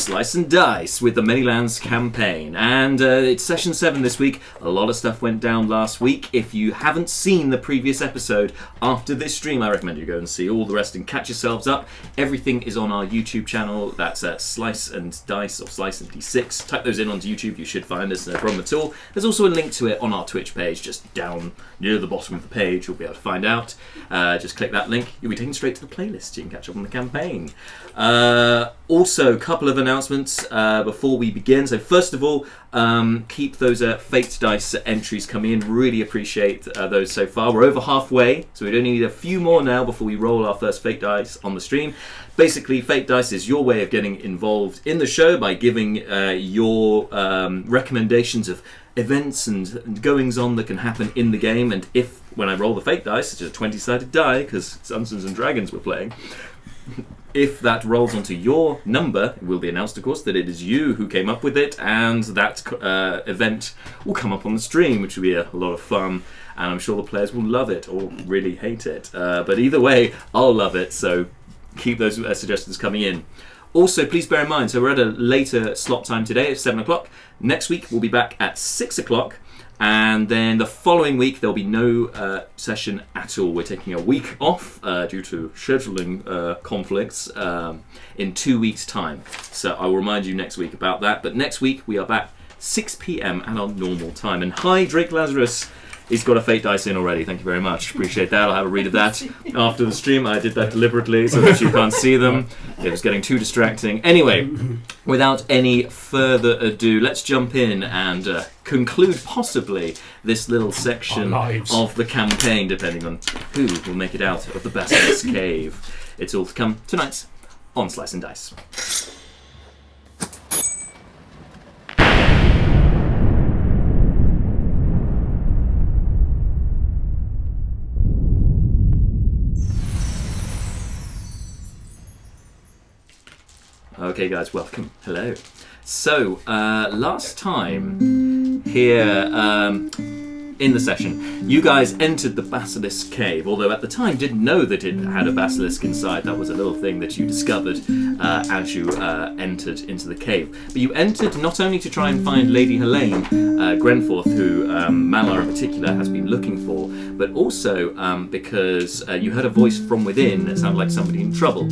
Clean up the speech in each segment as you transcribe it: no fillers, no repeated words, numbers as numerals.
Slice and Dice with the Manylands campaign, and it's session 7 this week. A lot of stuff went down last week. If you haven't seen the previous episode after this stream, I recommend you go and see all the rest and catch yourselves up. Everything is on our YouTube channel. That's at Slice and Dice or Slice and D6. Type those in onto YouTube, you should find us, no problem at all. There's also a link to it on our Twitch page, just down near the bottom of the page. You'll be able to find out. Just click that link. You'll be taken straight to the playlist. You can catch up on the campaign. Also, a couple of announcements before we begin. So first of all, keep those faked dice entries coming in. Really appreciate those so far. We're over halfway, so we only need a few more now before we roll our first fake dice on the stream. Basically, fake dice is your way of getting involved in the show by giving your recommendations of events and goings-on that can happen in the game. And if, when I roll the fake dice, it's a 20-sided die, because it's Dungeons and Dragons we're playing, if that rolls onto your number, it will be announced, of course, that it is you who came up with it, and that event will come up on the stream, which will be a lot of fun, and I'm sure the players will love it or really hate it. But either way, I'll love it, so keep those suggestions coming in. Also, please bear in mind, so we're at a later slot time today at 7 o'clock. Next week, we'll be back at 6 o'clock. And then the following week, there'll be no session at all. We're taking a week off due to scheduling conflicts in 2 weeks' time. So I will remind you next week about that. But next week, we are back 6 p.m. at our normal time. And hi, Drake Lazarus. He's got a fake dice in already. Thank you very much. Appreciate that. I'll have a read of that after the stream. I did that deliberately so that you can't see them. It was getting too distracting. Anyway, without any further ado, let's jump in and conclude possibly this little section of the campaign, depending on who will make it out of the Basilisk cave. It's all to come tonight on Slice and Dice. Okay guys, welcome. Hello. So, last time here in the session, you guys entered the Basilisk cave, although at the time didn't know that it had a basilisk inside. That was a little thing that you discovered as you entered into the cave. But you entered not only to try and find Lady Helaine, Grenforth, who Malar in particular has been looking for, but also because you heard a voice from within that sounded like somebody in trouble.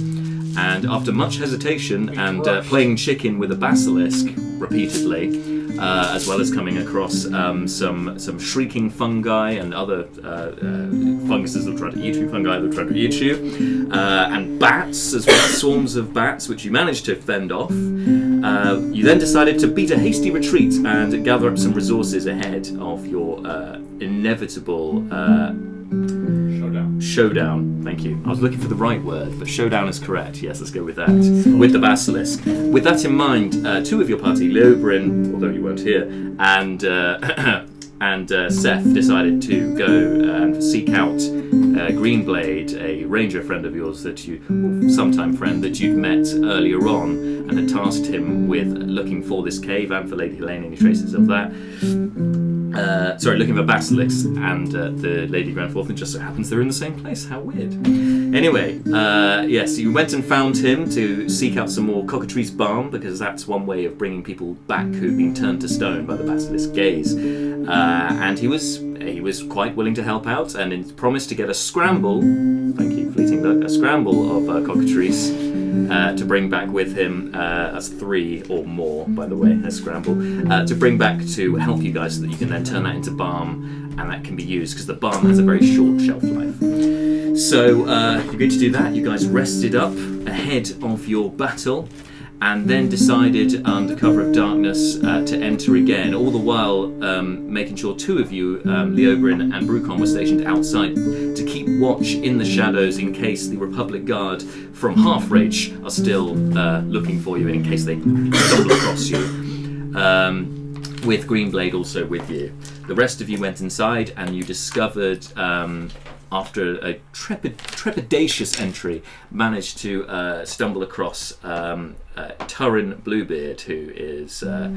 And after much hesitation and playing chicken with a basilisk repeatedly, as well as coming across some shrieking fungi and other funguses that will try to eat you, fungi that will try to eat you, and bats as well, swarms of bats, which you managed to fend off, you then decided to beat a hasty retreat and gather up some resources ahead of your inevitable Showdown, thank you. I was looking for the right word, but showdown is correct. Yes, let's go with that. With the Basilisk. With that in mind, two of your party, Leobrin, although you weren't here, and Seth decided to go and seek out Greenblade, a ranger friend of yours that you, sometime friend that you'd met earlier on, and had tasked him with looking for this cave and for Lady Helaine, any traces of that. Looking for Basilisk and the Lady Grenforth, and just so happens they're in the same place. How weird. Anyway, yes, you went and found him to seek out some more cockatrice balm, because that's one way of bringing people back who've been turned to stone by the Basilisk gaze. And he was quite willing to help out, and promised to get a scramble. Thank you, fleeting look. A scramble of cockatrice to bring back with him. That's 3 or more, by the way. A scramble to bring back to help you guys, so that you can then turn that into balm, and that can be used because the balm has a very short shelf life. So you're going to do that. You guys rested up ahead of your battle, and then decided, under cover of darkness, to enter again, all the while making sure 2 of you, Leobrin and Brucon, were stationed outside to keep watch in the shadows in case the Republic Guard from Half-Rage are still looking for you, and in case they stumble across you, with Greenblade also with you. The rest of you went inside, and you discovered, after a trepidatious entry, managed to stumble across Türin Bluebeard, who is a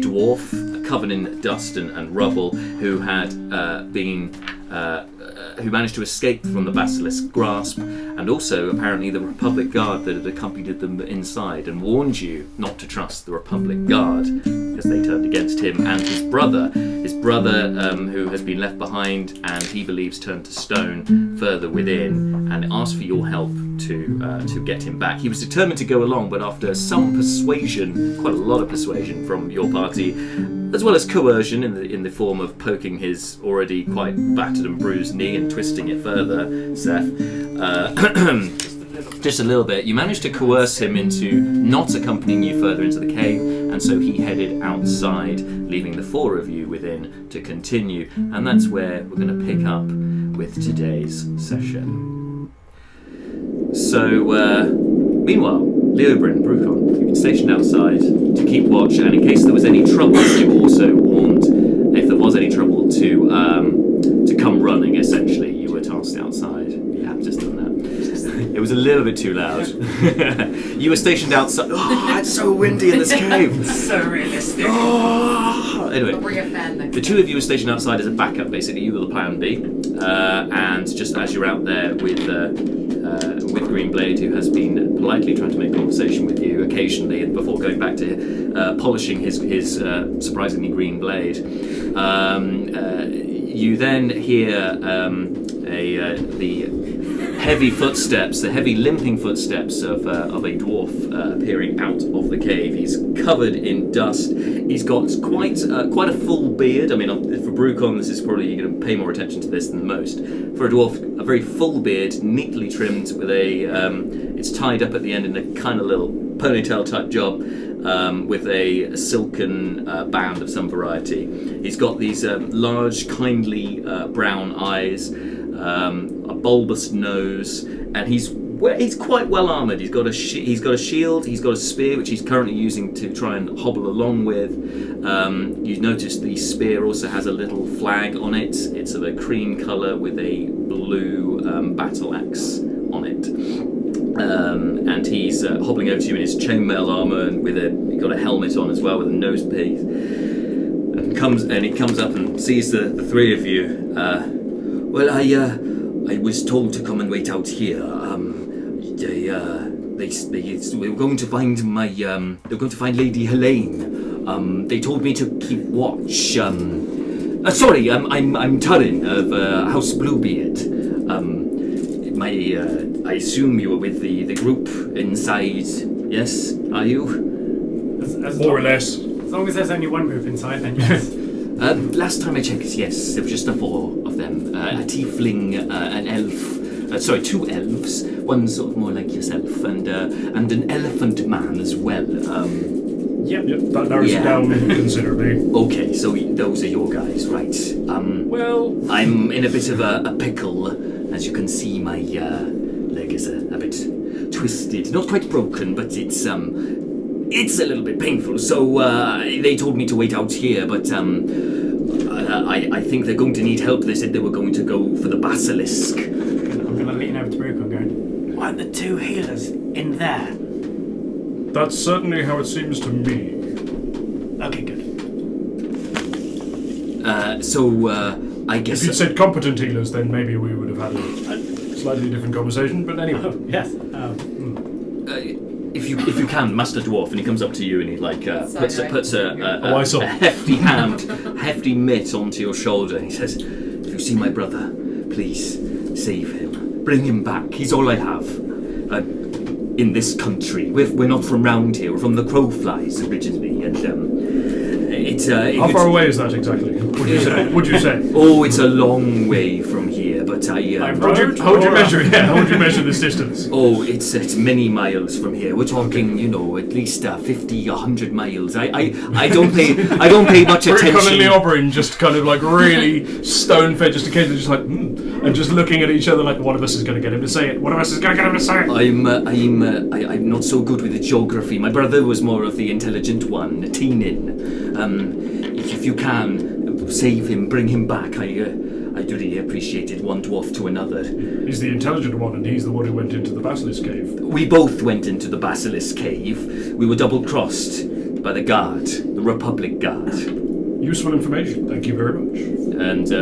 dwarf covered in dust and rubble, who had been who managed to escape from the Basilisk grasp, and also apparently the Republic Guard that had accompanied them inside and warned you not to trust the Republic Guard because they turned against him and his brother who has been left behind and he believes turned to stone further within, and asked for your help to get him back. He was determined to go along, but after some persuasion, quite a lot of persuasion from your party, as well as coercion in the form of poking his already quite battered and bruised knee and twisting it further, Seth, just a little bit, you managed to coerce him into not accompanying you further into the cave, and so he headed outside, leaving the four of you within to continue, and that's where we're going to pick up with today's session. So, meanwhile, Leobrin, Brucon, you've been stationed outside to keep watch, and in case there was any trouble, you also warned if there was any trouble to come running. Essentially, you were tasked outside. Yeah, I've just done that. It was a little bit too loud. You were stationed outside. Oh, it's so windy in this cave. So realistic. Oh. Anyway, Bring a fan next the two of you were stationed outside as a backup. Basically, you were the plan B, and just as you're out there with Greenblade, who has been politely trying to make conversation with you occasionally before going back to polishing his surprisingly green blade, you then hear the heavy limping footsteps of a dwarf appearing out of the cave. He's covered in dust. He's got quite a full beard. I mean, for Brucon, this is probably, you're going to pay more attention to this than most. For a dwarf, a very full beard, neatly trimmed with it's tied up at the end in a kind of little ponytail type job, with a silken band of some variety. He's got these large, kindly brown eyes, a bulbous nose, and he's quite well armoured. He's got a shield, he's got a spear which he's currently using to try and hobble along with. You notice the spear also has a little flag on it. It's of a cream colour with a blue battle axe on it. And he's hobbling over to you in his chainmail armour and he's got a helmet on as well with a nose piece. And he comes up and sees the three of you. Well, I was told to come and wait out here. They were going to find they were going to find Lady Helaine. They told me to keep watch. Sorry, I'm Türin of House Bluebeard. I assume you were with the group inside. Yes, are you? As More or less. As long as there's only one group inside, then yes. Last time I checked, yes, there was just the four of them. A tiefling, an elf, two elves, one sort of more like yourself, and an elephant man as well. Yep, that narrows it down considerably. Okay, so those are your guys, right? Well, I'm in a bit of a pickle. As you can see, my leg is a bit twisted, not quite broken, but it's a little bit painful. So they told me to wait out here, but I think they're going to need help. They said they were going to go for the Basilisk. I'm going to lean over to Brooke and going, "What, the two healers in there?" that's certainly how it seems to me. Okay, good. I guess... If you'd said competent healers, then maybe we would have had a slightly different conversation, but anyway. Oh, yes. If you can, Master Dwarf, and he comes up to you and he puts a hefty mitt onto your shoulder, and he says, "If you see my brother, please save him. Bring him back. He's all I have. In this country, we're not from round here. We're from the Crowflies originally, and how far away is that exactly? Would you say? Oh, it's a long way from here, but how would you measure? Yeah, how would you measure this distance? Oh, it's many miles from here. We're talking, at least 50, 100 miles. I don't pay much attention. Brucon and Leobrin just kind of like really stone-fed, just occasionally just like, and just looking at each other like one of us is going to get him to say it. One of us is going to get him to say it. I'm not so good with the geography. My brother was more of the intelligent one, Teenin. If you can, save him, bring him back. I do really appreciate it, one dwarf to another. He's the intelligent one, and he's the one who went into the Basilisk cave. We both went into the Basilisk cave. We were double-crossed by the guard, the Republic Guard. Useful information, thank you very much. And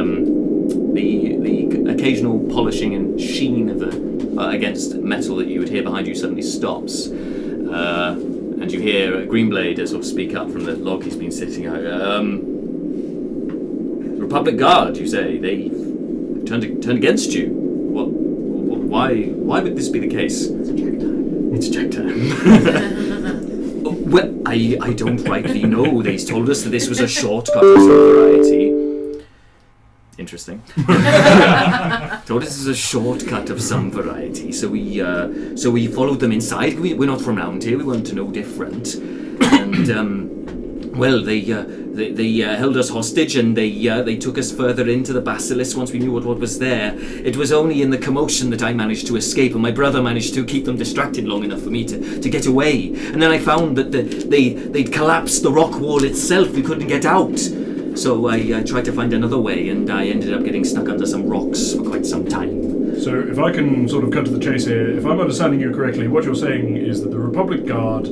the occasional polishing and sheen of the against metal that you would hear behind you suddenly stops, and you hear Greenblade sort of speak up from the log he's been sitting on. Republic Guard, you say they turned against you. What? Why would this be the case? It's check time. Well, I don't rightly know. They told us that this was a shortcut of some variety. Interesting. Told us this is a shortcut of some variety, so we followed them inside. We're not from round here. We want to know different, and well, they held us hostage, and they took us further into the Basilisk once we knew what was there. It was only in the commotion that I managed to escape, and my brother managed to keep them distracted long enough for me to get away. And then I found that they'd collapsed the rock wall itself. We couldn't get out. So I tried to find another way, and I ended up getting stuck under some rocks for quite some time. So if I can sort of cut to the chase here, if I'm understanding you correctly, what you're saying is that the Republic Guard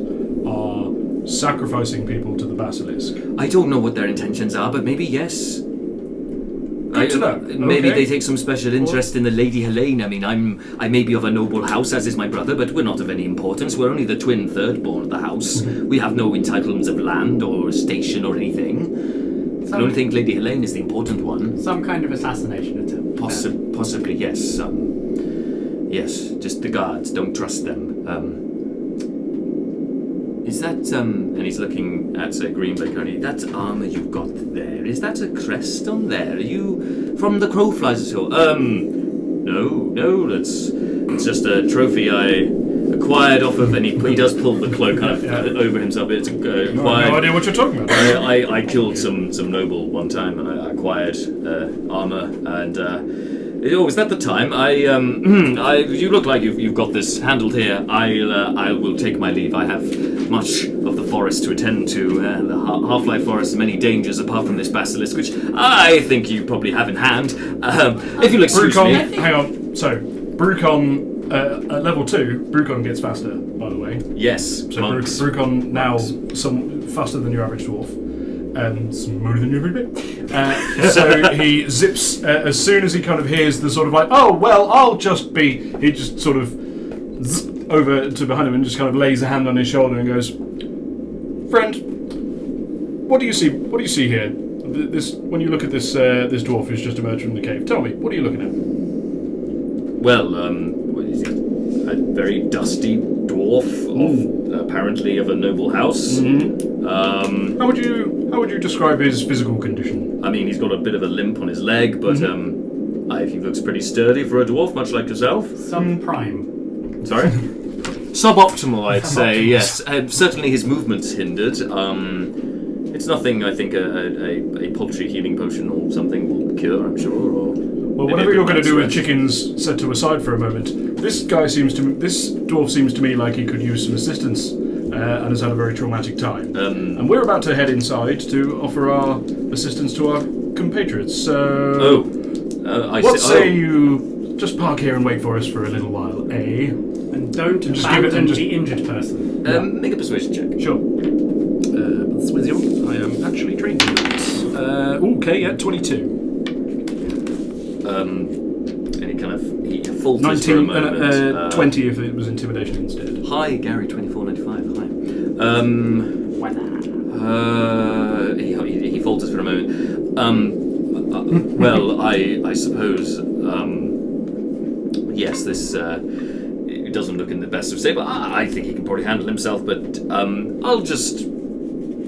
are sacrificing people to the Basilisk. I don't know what their intentions are, but maybe yes. Good to know. Maybe Okay. they take some special interest in the Lady Helaine. I mean, I may be of a noble house, as is my brother, but we're not of any importance. We're only the twin third-born of the house. We have no entitlements of land or station or anything. I don't think Lady Helaine is the important one. Some kind of assassination attempt. Possibly, yes. Yes, just the guards. Don't trust them. Is that, and he's looking at Greenblade currently, that armour you've got there, is that a crest on there? Are you from the Crowflies at all? No, it's just a trophy I acquired off of, and he does pull the cloak kind of over himself. It's acquired. No idea what you're talking about. I killed some noble one time, and I acquired armour, and is that the time? You look like you've got this handled here. I will take my leave. I have much of the forest to attend to. The Half-Life Forest has many dangers apart from this Basilisk, which I think you probably have in hand. If you'll excuse me. Hang on. So, Brucon, at level 2, Brucon gets faster, by the way. Yes, So monks. Brucon now some faster than your average dwarf. And smoother than your average bit. So he zips, as soon as he kind of hears the sort of like, oh, well, I'll just be... He just sort of over to behind him and just kind of lays a hand on his shoulder and goes, friend, what do you see? What do you see here? This, when you look at this this dwarf who's just emerged from the cave, tell me, what are you looking at? Well, what is he? A very dusty dwarf, apparently of a noble house. Mm-hmm. How would you describe his physical condition? I mean, he's got a bit of a limp on his leg, but I think he looks pretty sturdy for a dwarf, much like yourself. Subprime. Sorry? Suboptimal, I'd say, yes. Certainly his movement's hindered. It's nothing, I think, a paltry healing potion or something will cure, I'm sure. Or Well, whatever you're going to do with chickens set to aside for a moment, this dwarf seems to me like he could use some assistance and has had a very traumatic time. And we're about to head inside to offer our assistance to our compatriots. So, what say you just park here and wait for us for a little while, eh? And don't abandon the injured person. Make a persuasion check. Sure. Persuasion. I am actually trained in that. Okay, yeah, 22. And he falters for a 19, moment. 20 if it was intimidation instead. Hi, Gary, 2495. Hi. He falters for a moment. Well, I suppose. Yes, this. It doesn't look in the best of state, but I think he can probably handle himself. But I'll just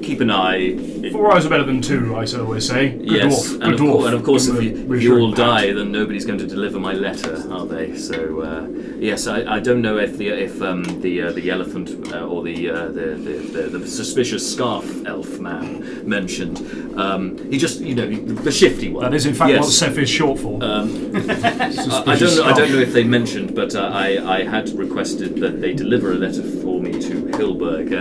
keep an eye. 4 eyes are better than 2, I always say. Good Yes, dwarf. and, Good dwarf. and of course, Give if him a you reassuring all pat. die, then nobody's going to deliver my letter, are they? So yes, I don't know if the elephant or the suspicious scarf elf man mentioned. He just the shifty one. That is in fact yes. what Seth is short for. I don't know if they mentioned, but I had requested that they deliver a letter for me to Hilberg.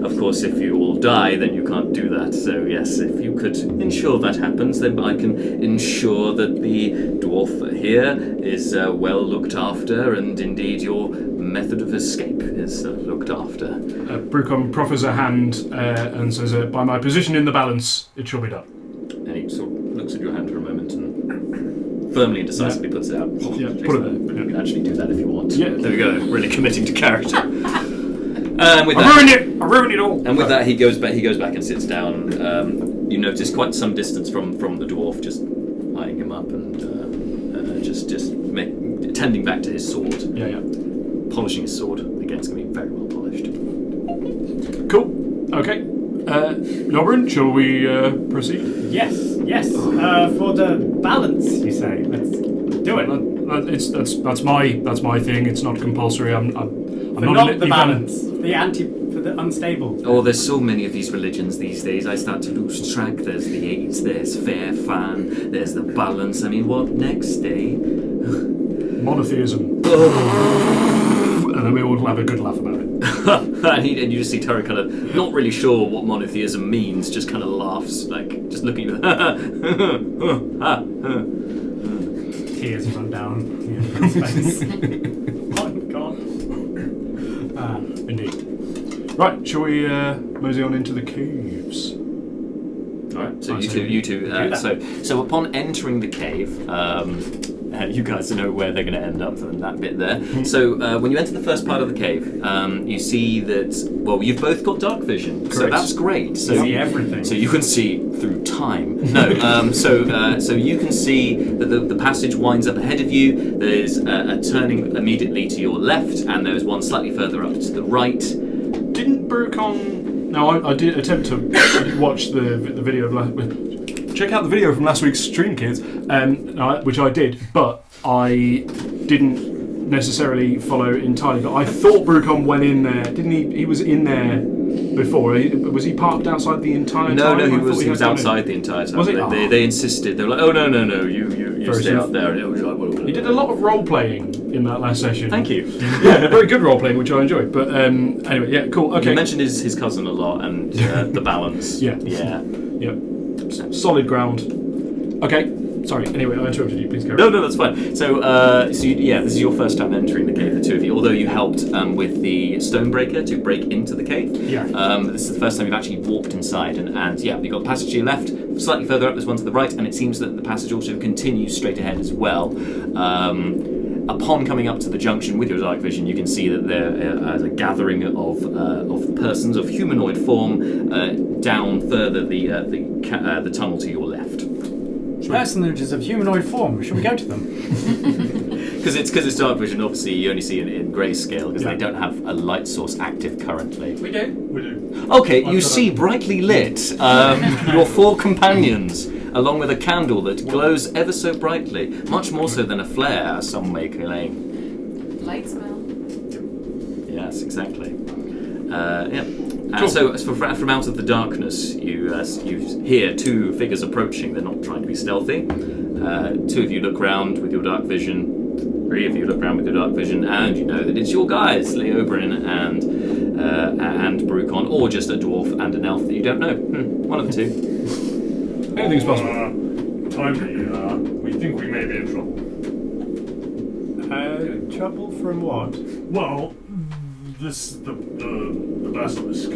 Of course, if you all die, then you can't do that. So yes, if you could ensure that happens, then I can ensure that the dwarf here is well looked after, and indeed your method of escape is looked after. Brucom proffers a hand and says, by my position in the balance, it shall be done. And he sort of looks at your hand for a moment and firmly and decisively puts it out. Yeah, put it there. You can actually do that if you want. Yeah. There we go. Really committing to character. With I that, ruined it! I ruined it all! And with that, he goes back and sits down. You notice quite some distance from the dwarf, just eyeing him up and just tending back to his sword. Yeah. Polishing his sword. Again, it's going to be very well polished. Cool. Okay. Lobrin, shall we proceed? Yes. For the balance, you say. Let's do it. That's my thing. It's not compulsory. I'm not the balance. For the unstable. Oh, there's so many of these religions these days. I start to lose track. There's the AIDS, there's fair fan, there's the balance. I mean, what next, eh? Monotheism. And then we all have a good laugh about it. and you just see Tara kind of not really sure what monotheism means, just kind of laughs, like just looking at you. Tears run down his face. Oh God. Indeed. Right, shall we mosey on into the caves? Alright, so you two. So upon entering the cave, you guys know where they're going to end up from that bit there. So when you enter the first part of the cave, you see that, well, you've both got dark vision, so that's great. So you see everything. So you can see through time. No, so you can see that the passage winds up ahead of you. There's a turning immediately to your left, and there's one slightly further up to the right. Didn't Brucon... No, I did attempt to watch the video of check out the video from last week's stream, kids, which I did, but I didn't necessarily follow entirely. But I thought Brucon went in there, didn't he? He was in there before. Was he parked outside the entire time? No, he was outside the entire time. Was he? They insisted. They were like, oh no, you stay out there. And it was like, he did a lot of role playing in that last session. Thank you. Yeah, very good role playing, which I enjoyed. But anyway, yeah, cool. Okay. You mentioned his cousin a lot and the balance. Yeah. Solid ground. Okay. Sorry. Anyway, I interrupted you. Please go. No, that's fine. So, this is your first time entering the cave, the two of you. Although you helped with the stonebreaker to break into the cave. Yeah. This is the first time you've actually walked inside, and you've got the passage to your left. Slightly further up, there's one to the right, and it seems that the passage also continues straight ahead as well. Upon coming up to the junction with your dark vision, you can see that there is a gathering of persons of humanoid form down further the tunnel to your left. Personages of humanoid form. Shall we go to them? Because it's dark vision, obviously you only see it in grayscale because they don't have a light source active currently. We do. Okay, you see brightly lit your four companions, along with a candle that glows ever so brightly, much more so than a flare, as some may claim. Light smell. Yes, exactly. Cool. So from out of the darkness, you hear two figures approaching. They're not trying to be stealthy. Two of you look round with your dark vision. Three of you look round with your dark vision, and you know that it's your guys, Leobrin and Brucon, or just a dwarf and an elf that you don't know. One of the two. Anything's possible. We think we may be in trouble. Trouble from what? Well, the Basilisk.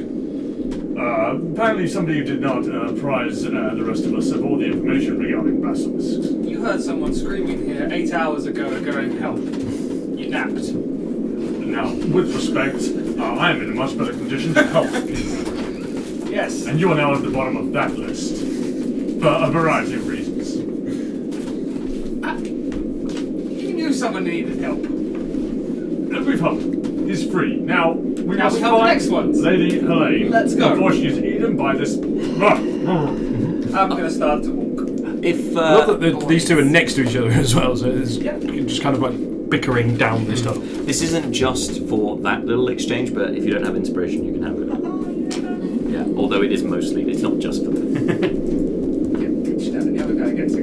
Apparently somebody did not apprise the rest of us of all the information regarding Basilisks. You heard someone screaming here 8 hours ago going, help. You napped. Now, with respect, I am in a much better condition to help. Yes. And you are now at the bottom of that list. For a variety of reasons. You knew someone needed help. We've helped. He's free. Now, we must help the find next ones. Lady Helaine. Let's go. Before she is eaten by this... I'm going to start to walk. If I love that these two are next to each other as well, so it's just kind of like bickering down this tunnel. this isn't just for that little exchange, but if you don't have inspiration, you can have it. Yeah, although it's not just for that. Each time the other guy gets me.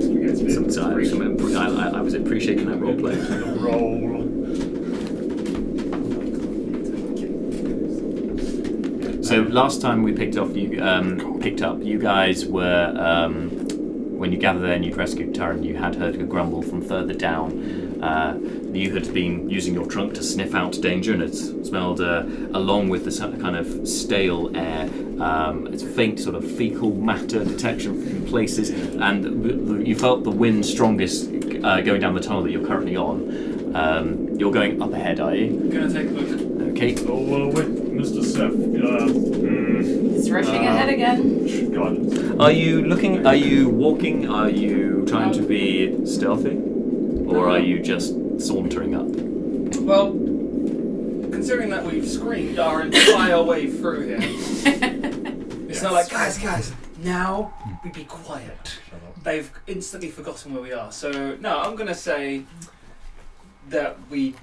Sometimes I was appreciating that role play. Roll. So last time we picked up, you guys were when you gathered there and you'd rescued Tyron, you had heard a grumble from further down. You had been using your trunk to sniff out danger, and it smelled, along with the kind of stale air, it's faint sort of fecal matter detection from places, and you felt the wind strongest going down the tunnel that you're currently on. You're going up ahead, are you? I'm gonna take a look. Okay. Oh, wait, Mr. Seth. He's rushing ahead again. Guidance. Are you looking? Are you walking? Are you trying to be stealthy, or are you just sauntering up? Well, considering that we've screamed our entire way through here, it's not like, guys, now we be quiet. They've instantly forgotten where we are. So, no, I'm going to say that I'm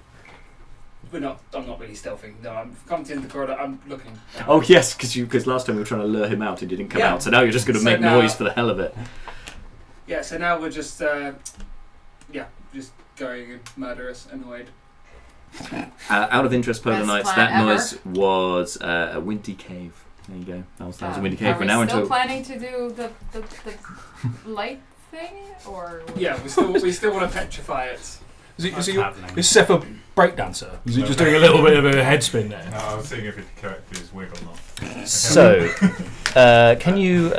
not really stealthing. No, I'm coming to the end of the corridor, I'm looking. Oh yes, because last time we were trying to lure him out and he didn't come out, so now you're just going to make noise for the hell of it. Yeah, so now we're just, just going and murderous, annoyed. Out of interest, Polar Best Knights, plan that ever. noise was a windy cave. There you go. That was a windy cave. Are We're we now still into. planning to do the light thing, or Yeah, we still want to petrify it. Is Seth a breakdancer? Is he just doing a little bit of a head spin there? No, I was seeing if it corrected his wig or not. So, can you?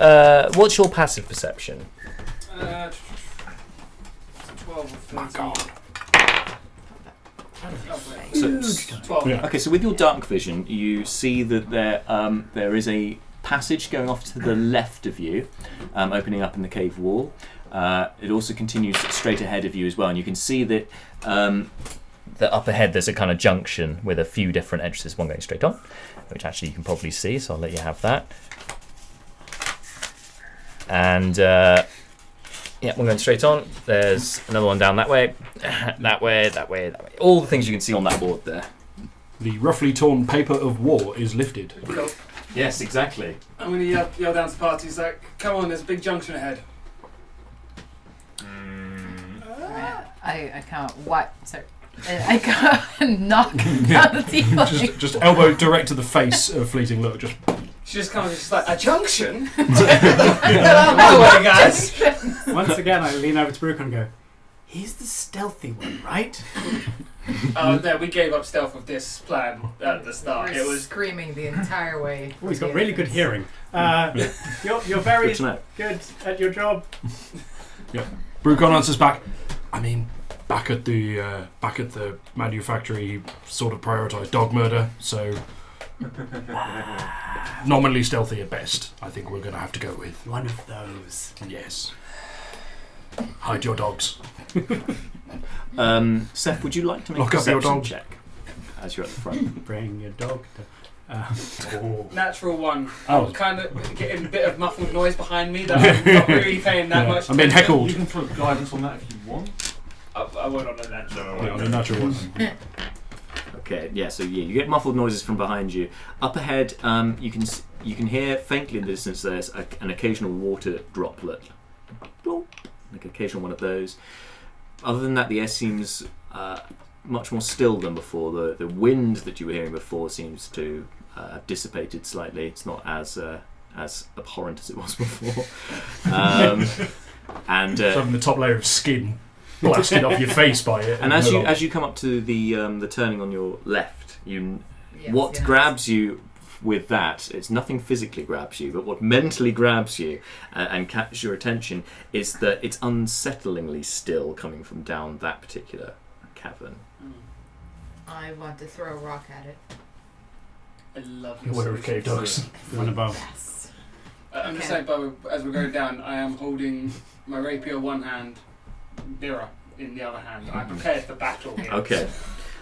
What's your passive perception? 12 or 13. My God. So, 12. Yeah. okay, so with your dark vision, you see that there is a passage going off to the left of you, opening up in the cave wall. It also continues straight ahead of you as well, and you can see that up ahead there's a kind of junction with a few different entrances, one going straight on, which actually you can probably see, so I'll let you have that. And one going straight on. There's another one down that way, that way. All the things you can see on that board there. The roughly torn paper of war is lifted. Cool. Yes, exactly. I'm going to yell down to the party, like, come on, there's a big junction ahead. I can't. What? Sorry. I can't knock down the tea. Just elbow direct to the face of Fleeting Look. Just She just kind of just like, a junction? Get out of my way, guys! Once again, I lean over to Brooke and go, he's the stealthy one, right? Oh, no, we gave up stealth with this plan at the start. We're It was screaming the entire way. Oh, he's got really good hearing. You're very Good to know. good at your job. Brucon answers back. I mean, back at the manufactory, he sort of prioritised dog murder, so nominally stealthy at best. I think we're going to have to go with. One of those. Yes. Hide your dogs. Seth, would you like to make Lock a up your perception dog. check as you're at the front? Bring your dog to... natural one. Oh. I'm kind of getting a bit of muffled noise behind me that I'm not really paying that much I'm being attention. heckled. You can throw guidance on that if you want. I won't on a natural one. Yeah, I mean, natural one. Okay, yeah. So you get muffled noises from behind you. Up ahead, you can hear faintly in the distance. There's an occasional water droplet, like an occasional one of those. Other than that, the air seems much more still than before. The wind that you were hearing before seems to have dissipated slightly. It's not as abhorrent as it was before. And Having the top layer of skin blasted off your face by it. and as you come up to the turning on your left, what Yes. grabs you with that, it's nothing physically grabs you, but what mentally grabs you and captures your attention is that it's unsettlingly still coming from down that particular cavern. I want to throw a rock at it. I love You're one of cave dogs. One above. Yes. I'm just Okay. saying, Bo, as we're going down, I am holding my rapier one hand, mirror in the other hand. I'm prepared for battle here. Okay.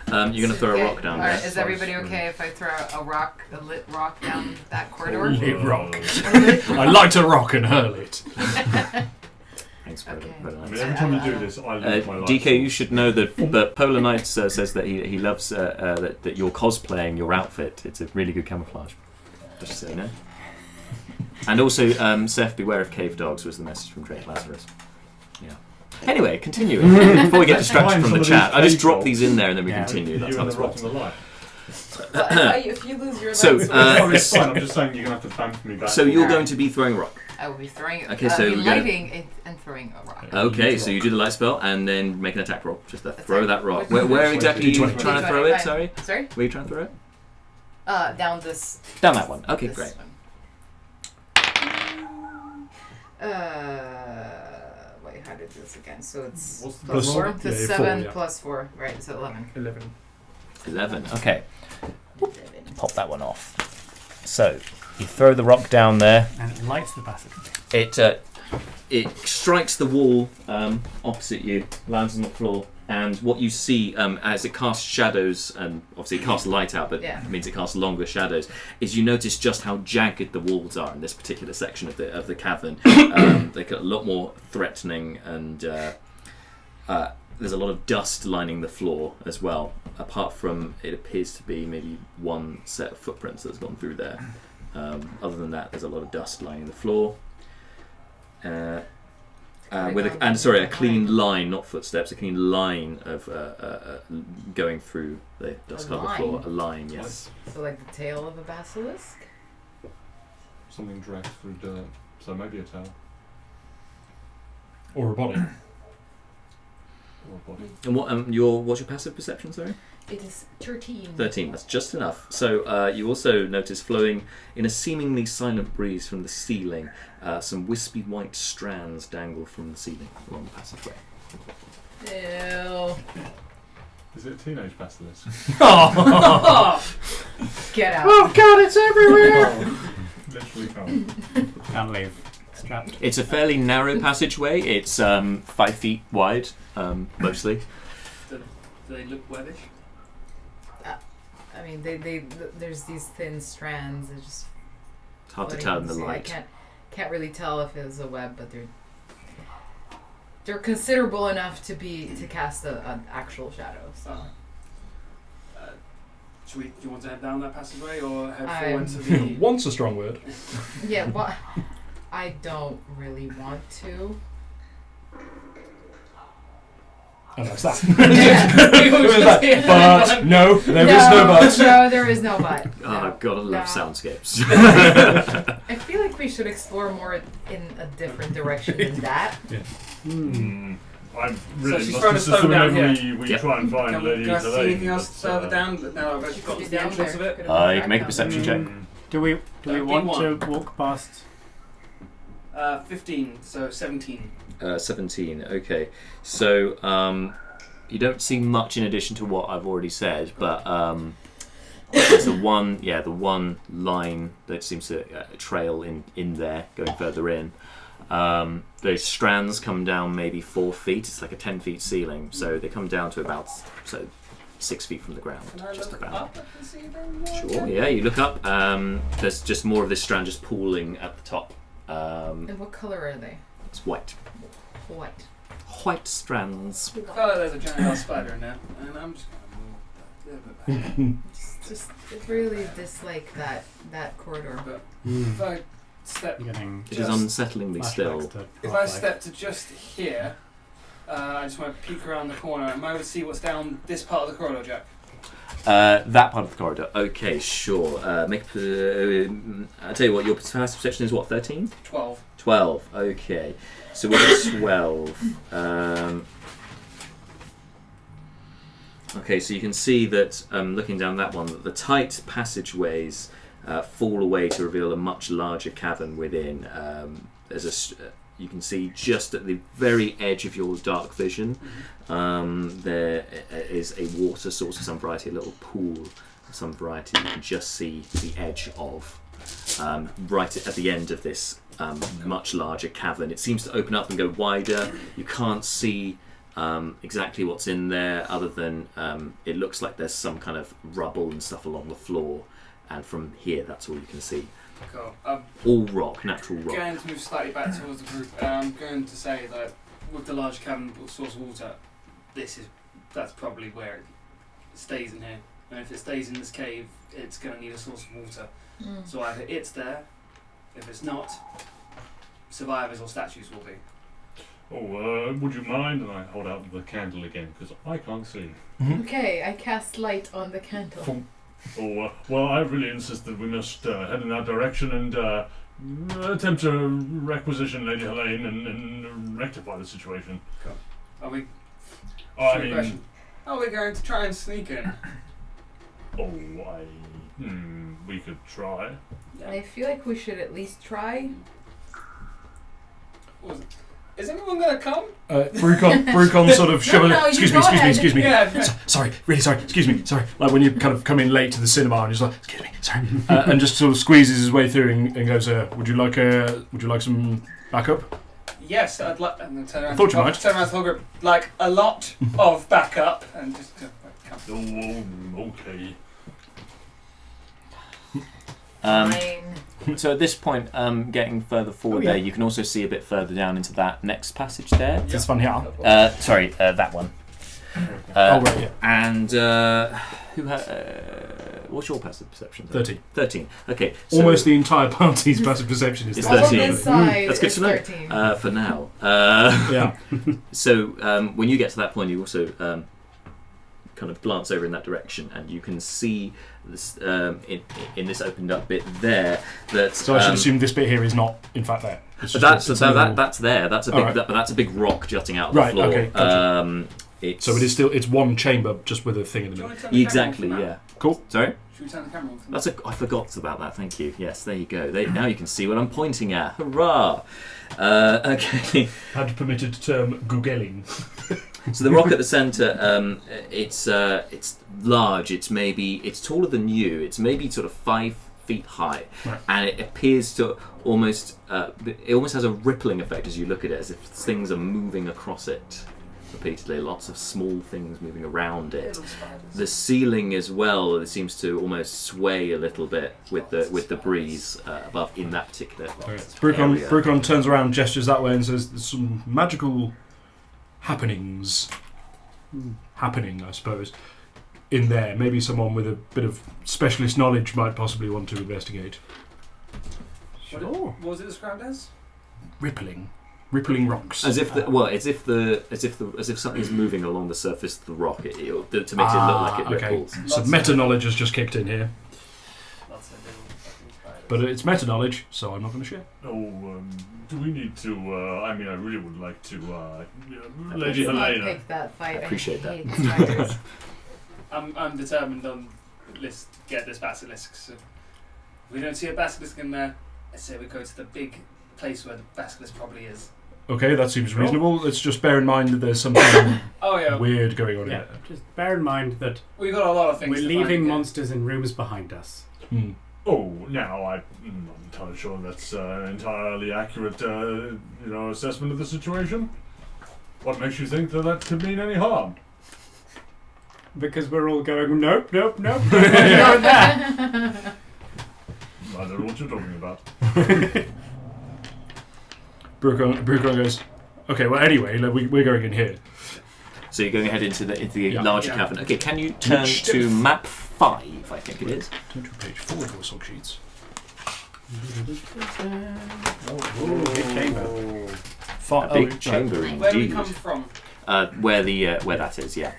You're going to throw a rock down Alright, there. is everybody okay if I throw a lit rock down that corridor? Lit rock. I like to rock and hurl it. Thanks, Okay. Polar I Knights. mean, every time you do this, I lose my life. DK, you should know that Polar Knights says that he loves that you're cosplaying your outfit. It's a really good camouflage. Just so you know. And also, Seth, beware of cave dogs was the message from Drake Lazarus. Yeah. Anyway, continuing. Before we get distracted Find from the some of chat, these I just cave drop dogs. these in there and then we Yeah, continue. You That's and how the this rock works. and the light. If you lose your So, legs, No, it's fine. I'm just saying you're going to have to bamf me back. So you're going to be throwing a rock. I will be throwing. Okay, I'll so be we're gonna- lighting it and throwing a rock. Okay, so you do the light spell and then make an attack roll. Just to throw Attack. that rock. What's Where the- exactly are you D20. trying to throw it? D25. Sorry? Sorry? Where are you trying to throw it? Down this. Down that one. Okay, this great. one. Wait, how to do this again. So it's What's the plus plus 4. four? The Yeah, 7 4, yeah. plus 4. Right, so 11. 11. 11. Okay. Pop that one off. So you throw the rock down there. And it lights the basilisk. It strikes the wall opposite you, lands on the floor, and what you see as it casts shadows, and obviously it casts light out, but Yeah. it means it casts longer shadows, is you notice just how jagged the walls are in this particular section of the cavern. They get a lot more threatening, and there's a lot of dust lining the floor as well, apart from it appears to be maybe one set of footprints that's gone through there. Other than that, there's a lot of dust lining the floor. With a clean line, not footsteps, a clean line of going through the dust-covered floor. A line, yes. So like the tail of a basilisk? Something dragged through dirt, so maybe a tail Or a body. or a body. And what's your passive perception, sorry? It is 13. 13, that's just enough. So you also notice flowing in a seemingly silent breeze from the ceiling, some wispy white strands dangle from the ceiling along the passageway. Ew. Is it a teenage basilisk? Get out. Oh god, it's everywhere! Literally can't. Can't leave. Strapped. It's a fairly narrow passageway. It's 5 feet wide, mostly. Do they look webbish? I mean, there's these thin strands. They're just It's hard to floating tell in the sea. light. I can't really tell if it was a web, but they're considerable enough to cast an actual shadow. So Do you want to head down that passageway or head I'm- forward to the... Once a strong word. yeah, what? I don't really want to. And that's that. Yeah. But no, there is no but. No, there is no but. Oh, No. gotta love No. soundscapes. I feel like we should explore more in a different direction than that. I'm really she's must thrown a insist stone that down whenever we Yep. try and find Can Lady I see Helaine, anything else but, further down? But now I've actually got Could to be the down entrance there. of it. Could have been You can make a back perception check. Do we Be want one. to walk past? 15, so 17. 17. Okay, so you don't see much in addition to what I've already said, but there's the one line that seems to trail in there, going further in. Those strands come down maybe 4 feet. It's like a 10 feet ceiling, so they come down to about 6 feet from the ground, Can I just look about. up and see them more? Sure. Yeah, you look up. There's just more of this strand just pooling at the top. And what color are they? It's white. White. White strands. Oh, there's a giant ass spider in there, and I'm just going to move that a little bit back. Just really dislike that corridor. But if I step, Getting It is Just unsettlingly still. flashbacks to if I Half-Life. step to just here, I just want to peek around the corner. Am I able to see what's down this part of the corridor, Jack? That part of the corridor. Okay, sure. I'll tell you what, your passive perception is what, 13? 12. 12. Okay. So with 12. Okay, so you can see that, looking down that one, that the tight passageways fall away to reveal a much larger cavern within. You can see just at the very edge of your dark vision, there is a water source of some variety, a little pool of some variety. You can just see the edge of, right at the end of this much larger cavern. It seems to open up and go wider. You can't see exactly what's in there, other than it looks like there's some kind of rubble and stuff along the floor, and from here that's all you can see. Cool. I'm All rock, natural rock. going to move slightly back towards the group. I'm going to say that with the large cavern source of water, that's probably where it stays in here. And if it stays in this cave, it's going to need a source of water. So either it's there, if it's not, survivors or statues will be. Oh, would you mind? And I hold out the candle again, because I can't see. Okay, I cast light on the candle. Oh, well, I really insist that we must head in that direction and attempt to requisition Lady Helaine and rectify the situation. Are we? I Good mean, question. Are we going to try and sneak in? we could try. I feel like we should at least try. What was it? Is anyone going to come? Brucon sort of shove no, excuse you me, go excuse me. Yeah. Sorry, really sorry, excuse me, sorry. Like when you kind of come in late to the cinema and he's like, excuse me, sorry, and just sort of squeezes his way through and goes, would you like some backup? Yes, I'd like. And then turn around. I thought you might. Turn around to the whole group. Like a lot of backup and just. Oh, okay. So at this point, getting further forward there, you can also see a bit further down into that next passage there. This one here. Sorry, that one. Right, yeah. And what's your passive perception? 13. Okay. So Almost the entire party's passive perception is It's 13. 13. On this side, That's good it's to know. 13. For now. Yeah. So when you get to that point, you also kind of glance over in that direction, and you can see this in this opened up bit there. That So I should assume this bit here is not, in fact, there. It's just that's little- that's there. That's a big Alright. That's a big rock jutting out of the Right, floor. okay, gotcha. It's So it's one chamber just with a thing in the Do you middle. want to turn the exactly, camera on for yeah. Cool. Sorry. now? Should we turn the camera on for now? I forgot about that. Thank you. Yes, there you go. Now you can see what I'm pointing at. Hurrah! Okay. Had permitted term googling. So the rock at the centre, it's large. It's taller than you. It's maybe sort of 5 feet high, Right. and it appears to almost it almost has a rippling effect as you look at it, as if things are moving across it repeatedly. Lots of small things moving around it. Little spiders. The ceiling as well, it seems to almost sway a little bit with the breeze above in that particular area. Brucon turns around, gestures that way, and says, "There's some magical happening, I suppose, in there. Maybe someone with a bit of specialist knowledge might possibly want to investigate." What was it described as? Rippling rocks. As if something's moving along the surface of the rock, to make it look like it okay. ripples. So meta knowledge has just kicked in here, Lots of little fucking spiders. but it's meta knowledge, so I'm not going to share. Do we need to, I really would like to, Lady Let's not Helaine. pick that fight. I appreciate that. hate spiders. I'm determined on get this basilisk. So if we don't see a basilisk in there, I say we go to the big place where the basilisk probably is. Okay, that seems reasonable. Let's just bear in mind that there's something Oh yeah, weird going on Yeah, here. just bear in mind that we've got a lot of things. we're to leaving find monsters in rooms behind us. Hmm. Oh, now I'm not entirely sure that's an entirely accurate, assessment of the situation. What makes you think that could mean any harm? Because we're all going, nope, nope, nope. Not going there. I don't know what you're talking about. Brucon goes, okay, well, anyway, we're going in here. So you're going ahead into the Yeah. larger Yeah. cavern. Okay, can you turn Which to diff- map 5? I think it is. Turn to page 4 of your sock sheets. Big chamber. A big chamber it. Where do we indeed. come from? Where that is, yeah.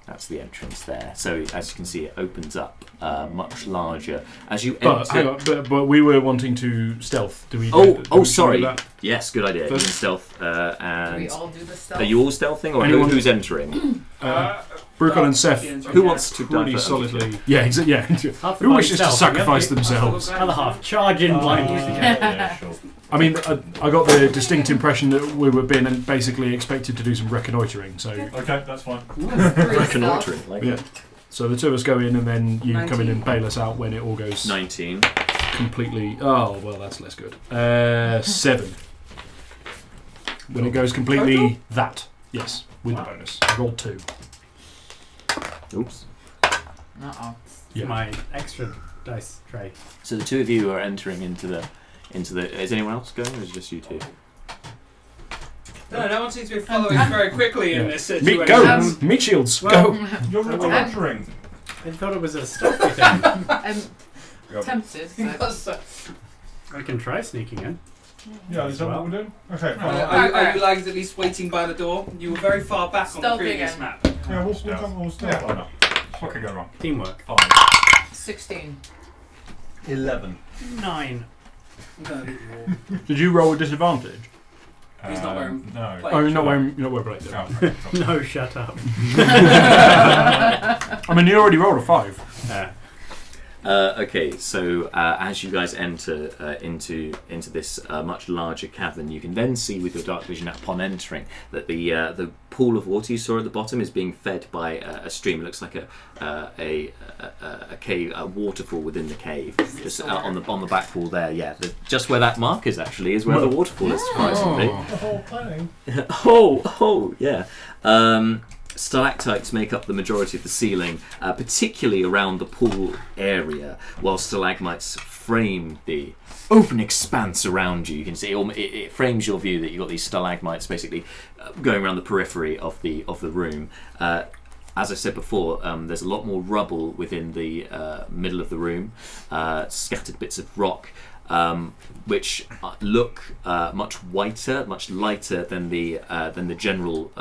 That's the entrance there. So as you can see, it opens up much larger as you But enter. hang on, but we were wanting to stealth. Do we? Oh, do oh, we sorry. do that? Yes, good idea. You can First- stealth. Do And we all do the stuff? are you all stealthing, or Anyone- who's entering? Brucon and Seth Who wants to pretty dive solidly. Yeah, exactly. Yeah. Half the Who body wishes to stealth, sacrifice the themselves? other half charge in blindly. Yeah, sure. I mean, I got the distinct impression that we were being basically expected to do some reconnoitering. So, Okay, that's fine. Reconnoitering. Like yeah. So the two of us go in, and then you come in 19. and bail us out when it all goes 19. completely. Oh well, that's less good. 7. When it goes completely Total? that. Yes, with the bonus. I rolled 2. Oops. Uh-oh. Yeah. My extra dice tray. So the two of you are entering into the. Is anyone else going, or is it just you two? No one seems to be following very quickly in this Meat, situation. go! Meat shields, Well, go! You're reconnoitering. I thought it was a stealthy thing. I'm tempted, but Because, I can try sneaking in. Yeah, is that what we're doing? Okay, fine. are you like at least waiting by the door? You were very far back on the Stealthing previous in. map. Yeah, we'll stealth on it. What could go wrong? Teamwork. 16. 11. 9. Did you roll with disadvantage? He's not wearing No. plate. Oh, you're not wearing blade. No. No, shut up. I mean, you already rolled a 5. Yeah. Okay, so as you guys enter into this much larger cavern, you can then see with your dark vision upon entering that the pool of water you saw at the bottom is being fed by a stream. It looks like a cave, a waterfall within the cave, just on the back wall there. Yeah, just where that mark is actually is where the waterfall is. Surprisingly. The whole thing. Oh, yeah. Stalactites make up the majority of the ceiling, particularly around the pool area, while stalagmites frame the open expanse around you. You can see it frames your view that you've got these stalagmites basically going around the periphery of the room. As I said before, there's a lot more rubble within the middle of the room, scattered bits of rock, which look much whiter, much lighter than the general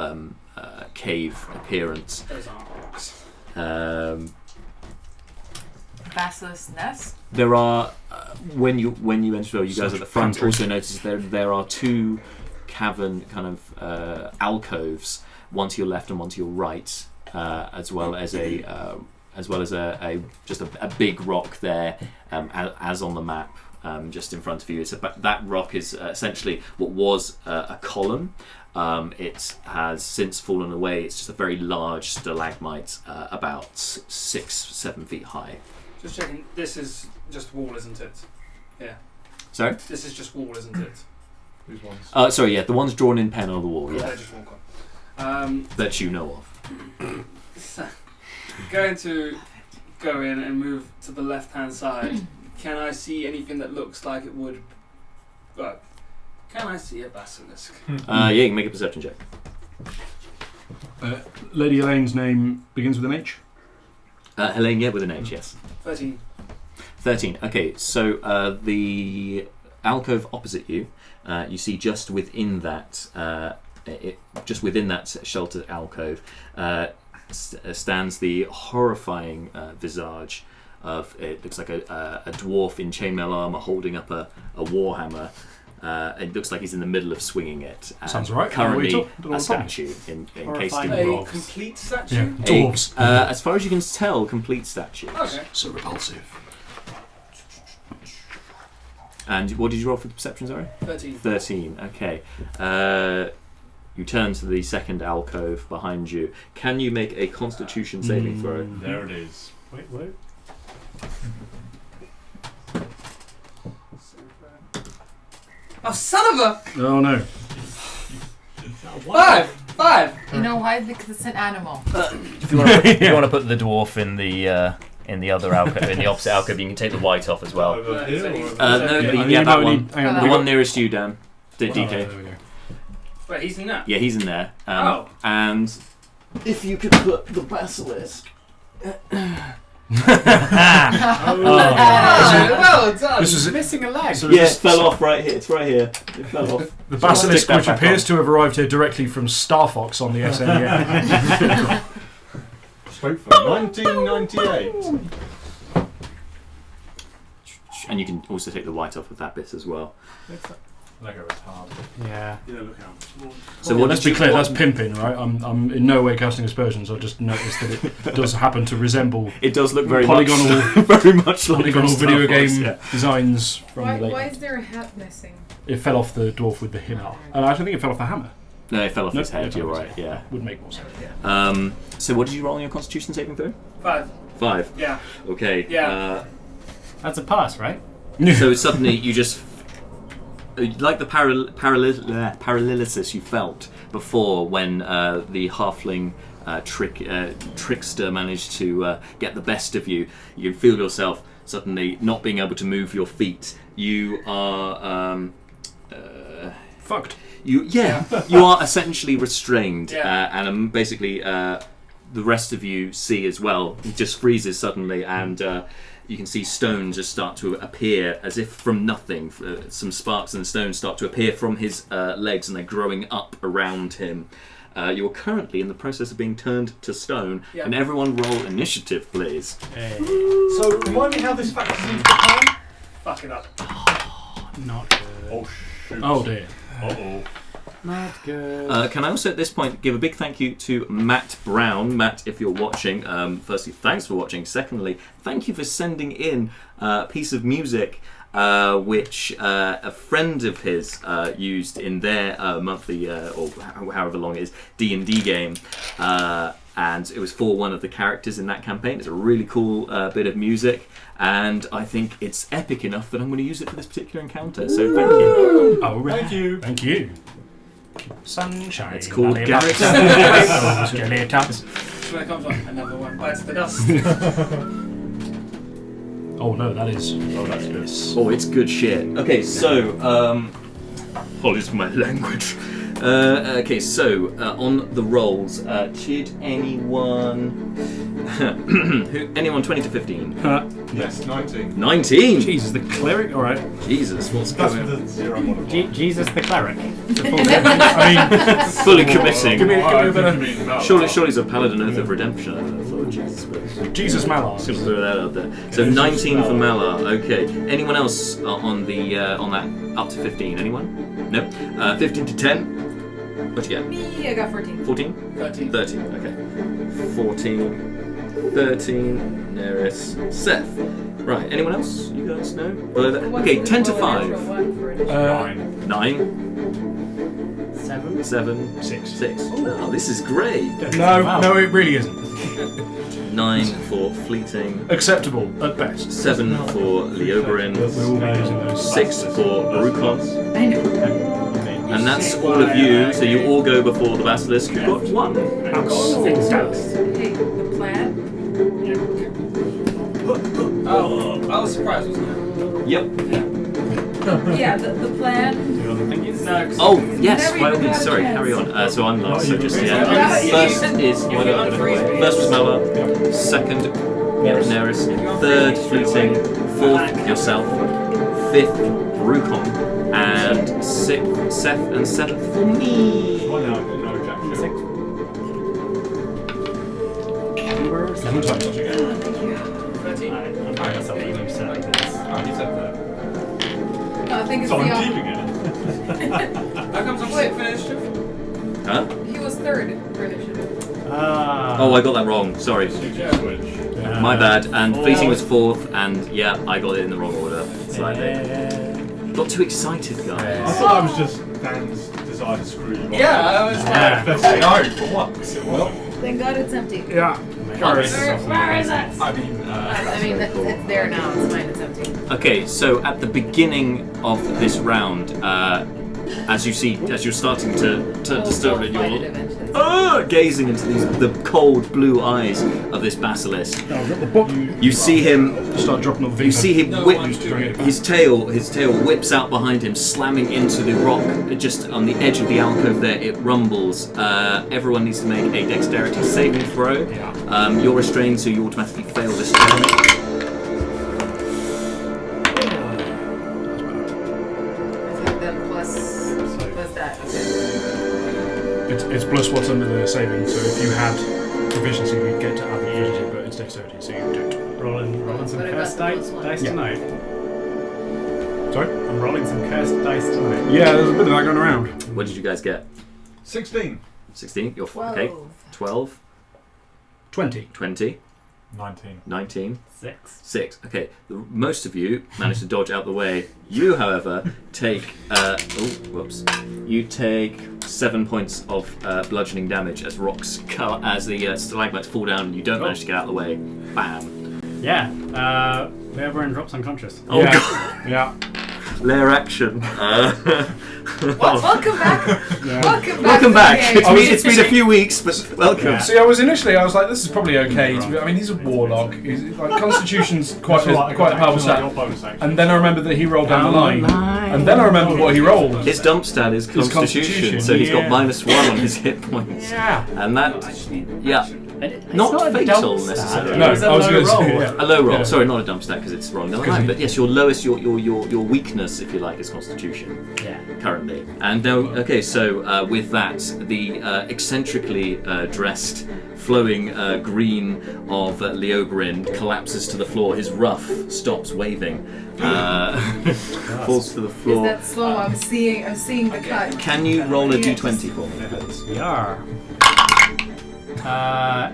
cave appearance. Those aren't rocks. Basilisk nest. There are when you enter, you guys at the front also notice there are two cavern kind of alcoves, one to your left and one to your right, as well as a just a big rock there, as on the map. Just in front of you, that rock is essentially what was a column. It has since fallen away. It's just a very large stalagmite, about 6-7 feet high. Just checking. This is just wall, isn't it? Yeah. Sorry? This is just wall, isn't it? These ones. Sorry, yeah, the one's drawn in pen on the wall, They're yeah, just wall con. that you know of. So, going to go in and move to the left-hand side. Can I see anything that looks like it would? Well, can I see a basilisk? Yeah, you can make a perception check. Lady Helaine's name begins with an H. Helaine, yeah, with an H, yes. 13. 13. Okay, so the alcove opposite you, you see just within that, just within that sheltered alcove, stands the horrifying visage of, it looks like a dwarf in chainmail armor holding up a warhammer. It looks like he's in the middle of swinging it. Sounds right. Currently a statue encased in A bronze. complete statue? Yeah, dwarves. As far as you can tell, complete statues. Okay. So repulsive. And what did you roll for the perception, sorry? 13. 13, okay. You turn to the second alcove behind you. Can you make a constitution saving throw? There it is. Wait. Oh, son of a! Oh no. 5! You know why? Because it's an animal. If you want to put the dwarf in the other alcove, in the opposite alcove, you can take the white off as well. Over here or over No, there? yeah, that one. Hang on, The one nearest you, Dan. DK. there we go. Wait, he's in that? Yeah, he's in there. Oh. And if you could put the basilisk. Well done! This is Missing a leg. so Yeah, it this- fell off right here. It's right here. It fell off. The basilisk, Stick that which back appears on. to have arrived here directly from Star Fox on the SNES. Straight from 1998. And you can also take the white off of that bit as well. Lego is hard. Yeah. Yeah, look out. So what let's did be you clear, want? that's pimping, right? I'm in no way casting aspersions. I just noticed that it does happen to resemble It does look very Polygonal- much, very much like polygonal Star video Fox, game yeah. designs from the late. Why is there a hat missing? It fell off the dwarf with the hammer. And I don't think it fell off the hammer. No, it fell off No, his head. it fell You're off right. his Yeah. Would make more sense. So what did you roll on your Constitution saving throw? 5. 5. Yeah. Okay. Yeah. That's a pass, right? So suddenly you just, like the paralysis you felt before when the halfling trickster managed to get the best of you. You feel yourself suddenly not being able to move your feet. You are Fucked. you are essentially restrained, Yeah. and basically the rest of you see as well. It just freezes suddenly, and you can see stones just start to appear as if from nothing. Some sparks and stones start to appear from his legs, and they're growing up around him. You're currently in the process of being turned to stone. Yeah. Can everyone roll initiative, please? So remind me how this factors into the plan. Fuck it up. Not good. Oh, shoot. Oh dear. Uh-oh. Not good. Can I also at this point give a big thank you to Matt Brown. Matt, if you're watching, firstly, thanks for watching. Secondly, thank you for sending in a piece of music which a friend of his used in their monthly, or however long it is, D&D game. And it was for one of the characters in that campaign. It's a really cool bit of music. And I think it's epic enough that I'm going to use it for this particular encounter. So thank you. Oh, Thank you. Thank you. Sunshine. It's called Garrett's. When it comes on, another one bites the dust. Oh no, that is. Oh, that's good. Oh, it's good shit. Okay, so apologies for my language. Okay, so on the rolls, did anyone anyone 20 to 15? Yes, 19. 19. Jesus, the cleric. All right. Jesus, what's That's going with on? the 0 modifier. Jesus the cleric. I mean, Fully committing. Give me a bit of- Surely it's a Paladin Oath of Redemption. I thought, Jesus, but Jesus Malar. just gonna throw that out there. So 19 for Malar. Okay. Anyone else on the on that up to 15? Anyone? No. 15 to 10. What'd you get? Me, I got 14. 14? 13. 13. Okay. 14. 13. Neris. Seth. Right. Anyone else? You guys know? Okay. 10 to 5. 9. 7. 7. 6. 6. Oh, this is great. No, it really isn't. 9 for Fleeting. Acceptable at best. 7 for Leoberin. We'll all be using those. 6 for Barukon. I know. And that's all of you, so you all go before the Basilisk, who got 1. Hey, the plan? Oh, I was surprised, wasn't Yep. Yeah, the plan. No. Oh, yes, Never by all even means, had a sorry, chance. carry on. So I'm last, so just, Yeah. yeah. First is, If you unfreeze me. first was Mela, second, Neris, third, Fleeting, fourth, yourself, fifth, Barukon, and sixth, Seth, and seventh for me. Well, no, Jack. Number 7. 13. I'm proud of myself that you said this. Oh, he's up there. No, I think it's So the I'm keeping it. How comes I'm Wait. sick for initiative? Huh? He was third for initiative. Oh, I got that wrong, sorry. Switch. My bad, and Fleeting was fourth, and yeah, I got it in the wrong order slightly. Got too excited, I guys. thought that was just Dan's desire to screw you. Yeah, I was like, Let's say no for once. It wasn't. Thank God it's empty. Yeah. Where is it? I mean, I mean, it's there now. It's fine. It's empty. Okay, so at the beginning of this round, as you're starting to disturb it, We'll find it you're eventually. gazing into the cold blue eyes of this basilisk. Now, drop the book. You see him. Start dropping all the You things. see him No whip one's doing it. his tail whips out behind him, slamming into the rock just on the edge of the alcove there. It rumbles. Everyone needs to make a dexterity saving throw. Yeah. You're restrained, so you automatically fail this check. Is it then plus that? Okay. It's plus what's under the saving, so if you had proficiency, you'd get to add the proficiency, but it's dexterity, so you don't. Rolling some What about cursed the dice, plus one? dice Yeah. tonight. Sorry? I'm rolling some cursed dice tonight. Yeah, there's a bit of that going around. What did you guys get? 16. 16? You're 12. okay. 12, 20. 20, 19. 19, 6. 6. Okay, most of you managed to dodge out the way. You, however, take you take 7 points of bludgeoning damage as rocks as the stalagmites fall down and you don't manage to get out of the way. Bam. Yeah. Leoberin drops unconscious. Oh Yeah. god. Yeah. Lair action. Welcome back. Yeah. Welcome back. Welcome to the back. game. It's been a few weeks, but welcome. Yeah. See, I was like, this is probably okay. I mean, he's a warlock. He's, like, Constitution's quite a powerful stat. And then I remembered that he rolled down the line. And then I remembered what he rolled. His dump stat is Constitution, Constitution, so he's got yeah. -1 on his hit points. Yeah. And that, yeah. Not fatal necessarily. No, It was a I was low going to say, roll. yeah. A low roll. Yeah. Sorry, not a dump stack because it's rolling the line. But yes, your lowest, your weakness, if you like, is Constitution. Yeah. Currently. And now, okay, so with that, the eccentrically dressed, flowing green of Leobrin collapses to the floor. His ruff stops waving, falls to the Is floor. that slow? I'm seeing the cut. Can you roll a d20 for me, please? Yar.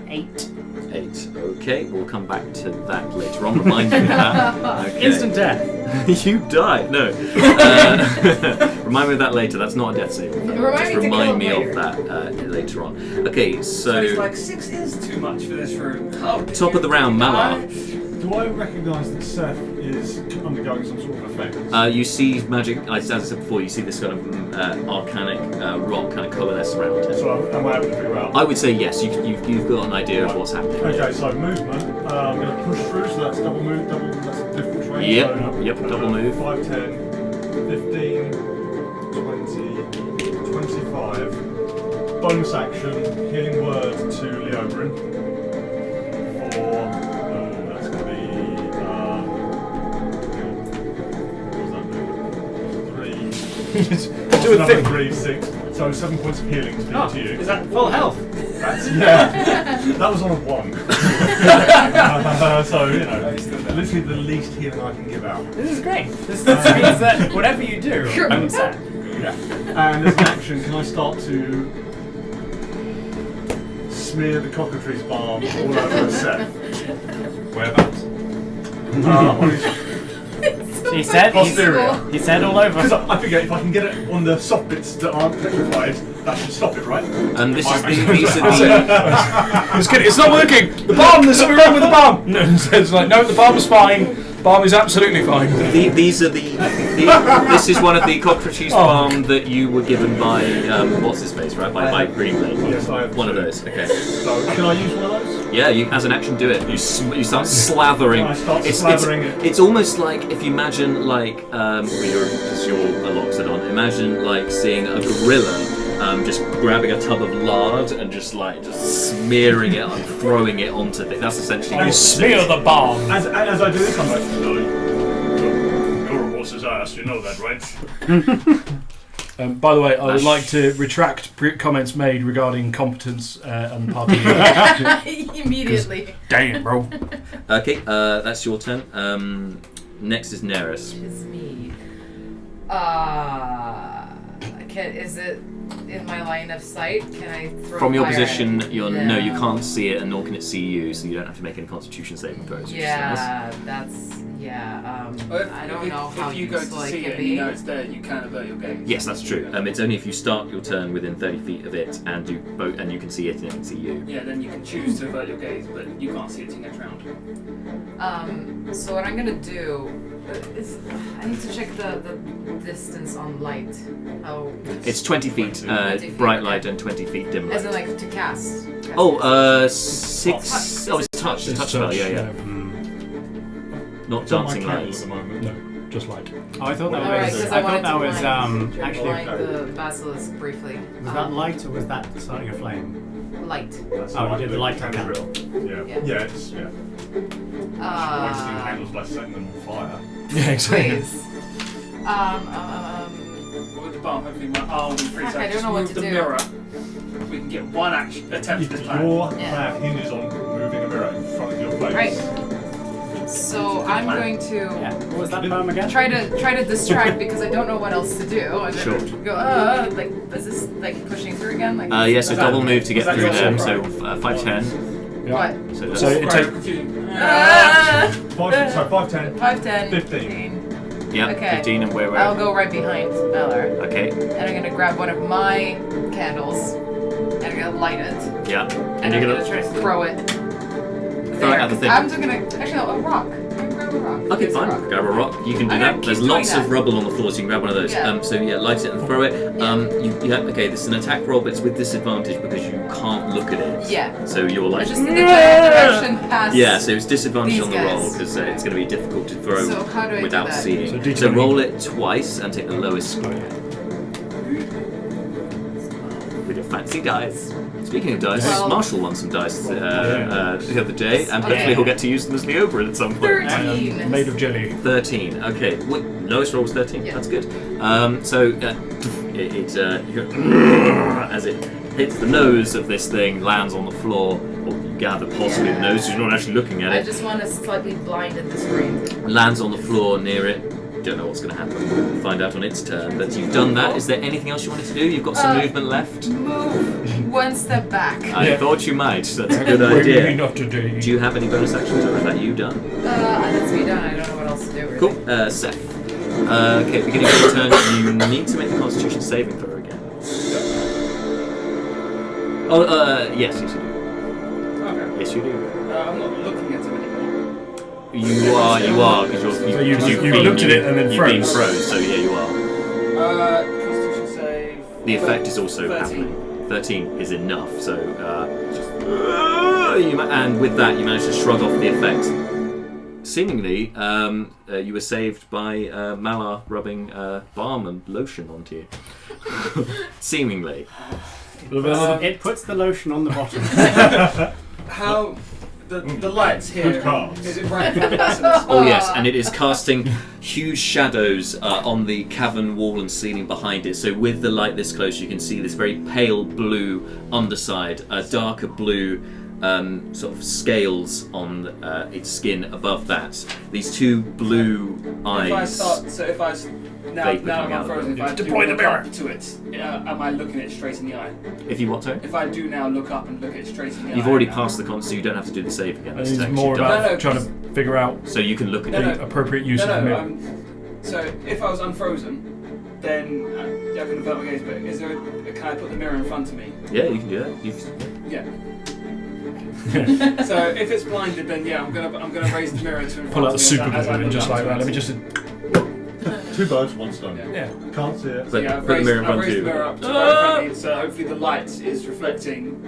8. 8. Okay, we'll come back to that later on. Remind me of that. Okay. Instant death. You die. No. Remind me of that later. That's not a death saving throw. Remind Just me to remind me kill of him that later on. Okay, So it's so like 6 is too much for this room. Oh, top of the round, Malar. Do I recognise that Seth is undergoing some sort of effect? You see magic, as I said before, you see this kind of arcanic rock kind of coalesce around him. So am I able to figure out? I would say yes, you've got an idea of what's happening. Okay, so movement. I'm going to push through, so that's double move, that's a different range. Yep, So, yep, double move. 5, 10, 15, 20, 25. Bonus action, healing word to Leobrin. That's going to be. What was that move? 3. Do a thing. 3, 6. So 7 points of healing to you. Is that full health? That's, yeah. That was on a 1. So, you know, literally the least healing I can give out. This is great. This means that whatever you do, I'm set. Yeah. And as an action, can I start to smear the cockatrice balm all over Seth? Whereabouts? On his He said posterior. he said all Because over. I figure if I can get it on the soft bits that aren't petrified, that should stop it, right? And this is these are the Just kidding, it's not working! The bomb! There's something wrong with the bomb! No, it's like, no, the bomb's fine. Bomb is absolutely fine. these are the this is one of the cockroaches bomb that you were given by what's his face, right? By Greenland. Yes, I have One of two. those. Okay. So can I use one of those? Yeah, you as an action do it. You start slathering. I start slathering it. It's almost like if you imagine like because you're a Loxodon. Imagine like seeing a gorilla just grabbing a tub of lard and just smearing it and throwing it onto things. That's essentially what this Smear is. the bomb. As I do this, I'm like, No, you're a horse's ass, you know that, right? By the way, I would like to retract comments made regarding competence on the part of Immediately. Damn, bro. Okay, that's your turn. Next is Neris. It's me. Is it in my line of sight? Can I throw From your fire position, at it? no, you can't see it, and nor can it see you, so you don't have to make any Constitution saving throws. which is nice. I don't know how if you go to useful it see can it and you be. know it's there, you can avert your gaze. Yes, that's true. It's only if you start your turn within 30 feet of it, and you can see it, and it can see you. Yeah, then you can choose to avert your gaze, but you can't see it till next round. So what I'm gonna do is I need to check the distance on light. How It's 20 feet 20 feet, bright okay. light and 20 feet dim as in light. like to cast. Oh, 6. Oh, it's touch. Touch spell. Yeah. Not it's on my dancing candle at lights. the moment. No, just like. Oh, I thought that Alright, was. 'cause I wanted thought that to was blind actually. the basilisk briefly. Was that light or was that starting a flame? Light. That's Oh, you like did the light candle candle. drill. Yeah. Yeah. It's wasting Uh, candles by setting them on fire. Yeah, exactly. please. With the bomb, hopefully my arm will be free, so Fuck, I don't just know what move to the do. mirror. We can get one action attempt this time. Your Yeah. plan hinges on moving a mirror in front of your face. Right. So I'm going to Yeah. What was that poem again? try to distract because I don't know what else to do. I'm Sure. gonna go like is this like pushing through again? Like Yeah, so double move to get Was that through your them. So surprise? 5, 10. what? So that's So it takes. 5, 10, 5, 10, 15. yeah, Okay. 15 and where? I'll go right behind Eller, Okay. and I'm gonna grab one of my candles, and I'm gonna light it, Yeah. and I'm gonna try to throw it. Throw it at the thing. I'm just gonna actually no, a rock. I'm gonna grab a rock. Okay, It's a fine. rock. Grab a rock. You can do I'm gonna that. There's keep lots doing of that. rubble on the floor, so you can grab one of those. Yeah. So yeah, light it and throw it. Yeah. Okay, this is an attack roll, but it's with disadvantage because you can't look at it. Yeah. So you're I like. just need the general direction past. Yeah, so it's disadvantage these on the roll guys. because it's going to be difficult to throw So how do I do without that? seeing. So So, D20. roll it twice and take the lowest score. with your fancy dice. Speaking of dice, Well- Marshall won some dice the other day, and hopefully he'll get to use them as Leobrin at some point. 13. Made of jelly. 13. Okay, lowest roll was 13. Yeah. That's good. As it hits the nose of this thing, lands on the floor, or you gather possibly the nose, you're not actually looking at I it. just want to slightly blinded the screen. Lands on the floor near it. Don't know what's going to happen. We'll find out on its turn. But you've done that. Is there anything else you wanted to do? You've got some movement left. Move one step back. I thought you might. That's a good What do you idea. not to do? Do you have any bonus actions, or is that you done? That's me done. I don't know what else to do. Really. Cool. Seth. Okay, beginning of your turn, you need to make the Constitution saving throw again. Oh, yes, you do. Okay. Yes, you do. I'm not looking at him anymore. You are, because you've looked at it and then you've been froze. froze, so yeah, you are. Constitution save. The effect is also 13. happening. 13 is enough, so and with that you manage to shrug off the effect. Seemingly, you were saved by Malar rubbing balm and lotion onto you. Seemingly. It puts the lotion on the bottom. How the lights here? Good cast. Is it right in front of Basilisk? Oh yes, and it is casting huge shadows on the cavern wall and ceiling behind it. So with the light this close, you can see this very pale blue underside, a darker blue sort of scales on its skin above that. These two blue eyes. If I now Vapor I'm coming out of unfrozen, if I do Deploy the look mirror. up to it, am I looking it straight in the eye? If you what, sorry? If I do now look up and look it straight in the eye. You've already passed the con, so you don't have to do the save again. This It's turn, more you've done about No, trying to figure out it. So you can look at No, it. no. the appropriate use of the No, mirror. so if I was unfrozen, then I can avert my gaze. But is there? Can I put the mirror in front of me? Yeah, you can do that. Yeah. So if it's blinded, then yeah, I'm gonna raise the mirror to in front Pull out of the me super as I glue and look just up like to that. it. Let me just. 2 birds, 1 stone. Yeah. Can't see it. So Yeah, put the mirror in I've front of raised you. the mirror up to right in front of me, so hopefully the light is reflecting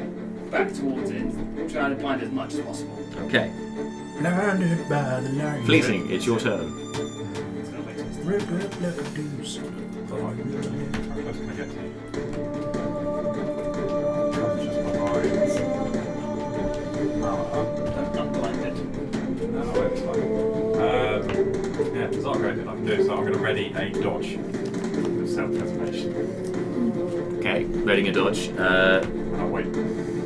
back towards it, trying to blind as much as possible. Okay. Blinded by the light. Fleeting, it's your turn. It's gonna make sense. Rip up like a deuce. How close can I get to you? Just behind. I'm blinded. No, it's fine. Yeah, there's not a great deal I can do, so I'm going to ready a dodge of self-preservation. Okay, readying a dodge. I'll wait.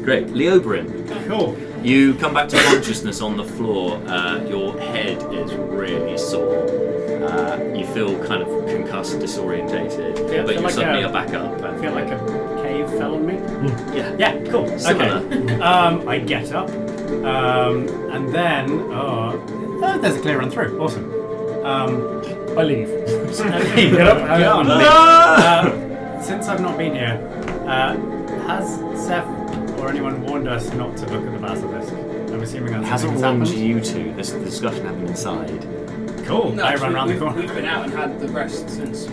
Great. Leobrin, Cool. you come back to consciousness on the floor. Your head is really sore. You feel kind of concussed, disorientated, Yeah, but feel you like suddenly a- are back up. I And feel like a cave fell on me. yeah, Yeah, cool. Similar. Okay. I get up, and then there's a clear run through. Awesome. I leave. Get up, get on. Since I've not been here, has Seth or anyone warned us not to look at the basilisk? I'm assuming that's it hasn't something warned that's you two. This discussion happened inside. happened. Cool. No, I run around the corner. We've been out and had the rest since in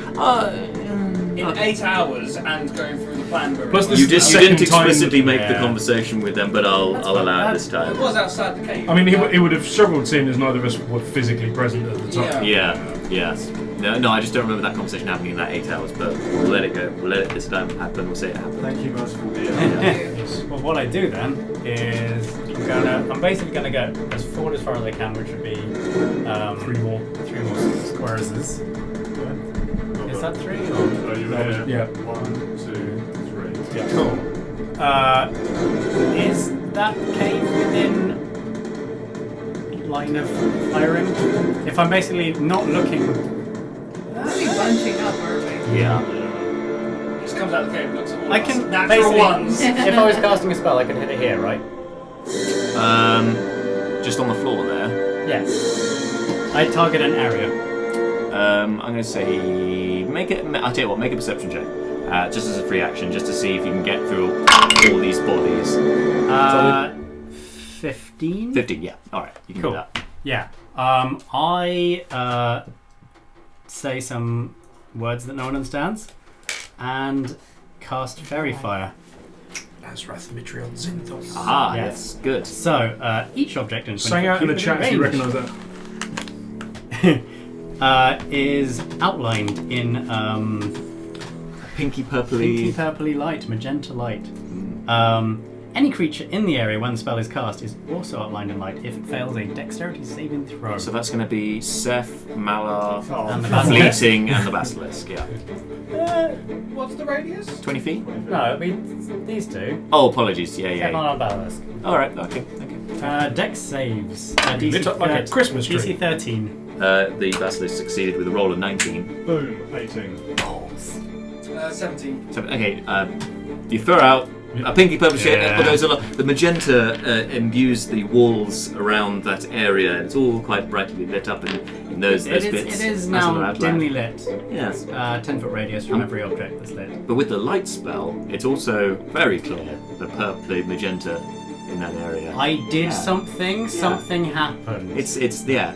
Okay. 8 hours and going through the plan. Plus this You, is the you second didn't time explicitly make the Yeah. conversation with them, but I'll allow it this It time. was outside the cave. I mean, he would have struggled seeing as neither of us were physically present at the time. Yeah. Yeah. No, I just don't remember that conversation happening in that 8 hours, but we'll let it go. We'll let it this time happen. We'll say it happened. Thank you, merciful dear. Well, what I do then is I'm basically gonna go as forward as far as I can, which would be 3 more. 3 more squares. Is that 3 or? Are you here? Yeah. 1, 2, 3. Yeah. Cool. Is that cave within line of firing? If I'm basically not looking. Really bunching up, aren't we? Yeah. Just comes out the cave and looks at all I of us. can Natural basically, ones. if I was casting a spell, I could hit it here, right? Just on the floor there. Yeah. I target an area. I'm going to say I'll tell you what. Make a perception check, just as a free action, just to see if you can get through all these bodies. 15. 15. Yeah. All right. You can Cool. do that. Yeah. I say some words that no one understands, and cast Fairy Fire. Azrathmitrion Zinthos. Ah, Yes. yes. Good. So each object in 20 Sang out in the feet chat if you range, recognise that. is outlined in pinky purpley. Pinky purpley light, magenta light. Any creature in the area when the spell is cast is also outlined in light if it fails a dexterity saving throw. So that's going to be Seth, Malar, And the basilisk. Fleeting, and the Basilisk. Yeah. What's the radius? 20 feet? No, I mean these two. Oh, apologies. Yeah, Get yeah. on our basilisk. All right. Okay. Dex saves. Lit up like a Christmas tree. DC 13. The Basilisk succeeded with a roll of 19. Boom, 18. 17. So, okay. You throw out a pinky purple shade. Goes a lot. The magenta imbues the walls around that area, and it's all quite brightly lit up in those bits. It is as an now outline. dimly lit. Yes. 10-foot radius from every object that's lit. But with the light spell, it's also very clear the magenta in that area. I did something. Something happened. It's yeah.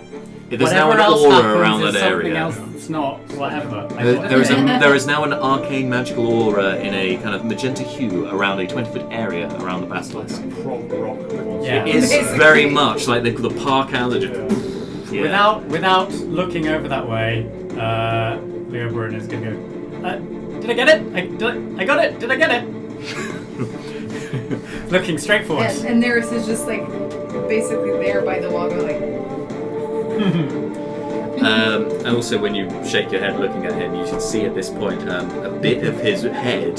There's Whatever now an else aura happens around is that something area. else that's not whatever. There is now an arcane magical aura in a kind of magenta hue around a 20-foot area around the Basilisk. Prog rock. Yeah. It is Basically. very much like the park out. Without looking over that way, Leo Bruin is gonna go. Did I get it? I got it. Did I get it? Looking straight forward. And Neris is just like basically there by the wall, going like. And also, when you shake your head looking at him, you should see at this point a bit of his head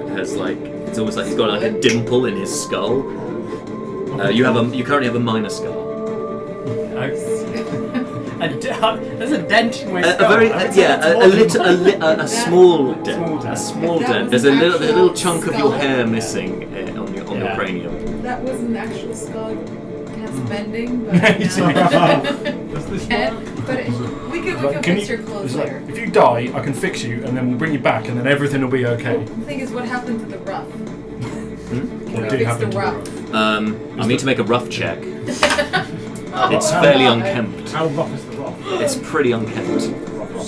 has it's almost like he's got like a dimple in his skull. You currently have a minor skull. There's a dent in my skull. A small dent. dent. A small That dent. was There's a an little actual chunk of your skull. hair missing on your Yeah. cranium. That was an actual skull. It has bending, but we can Can fix you, your clothes it's like, later. if you die, I can fix you, and then we'll bring you back, and then everything will be okay. The thing is, what happened to the rough? What Can we did fix happen the to rough? I need to make a rough check. It's fairly unkempt. How rough is the rock? It's pretty unkempt.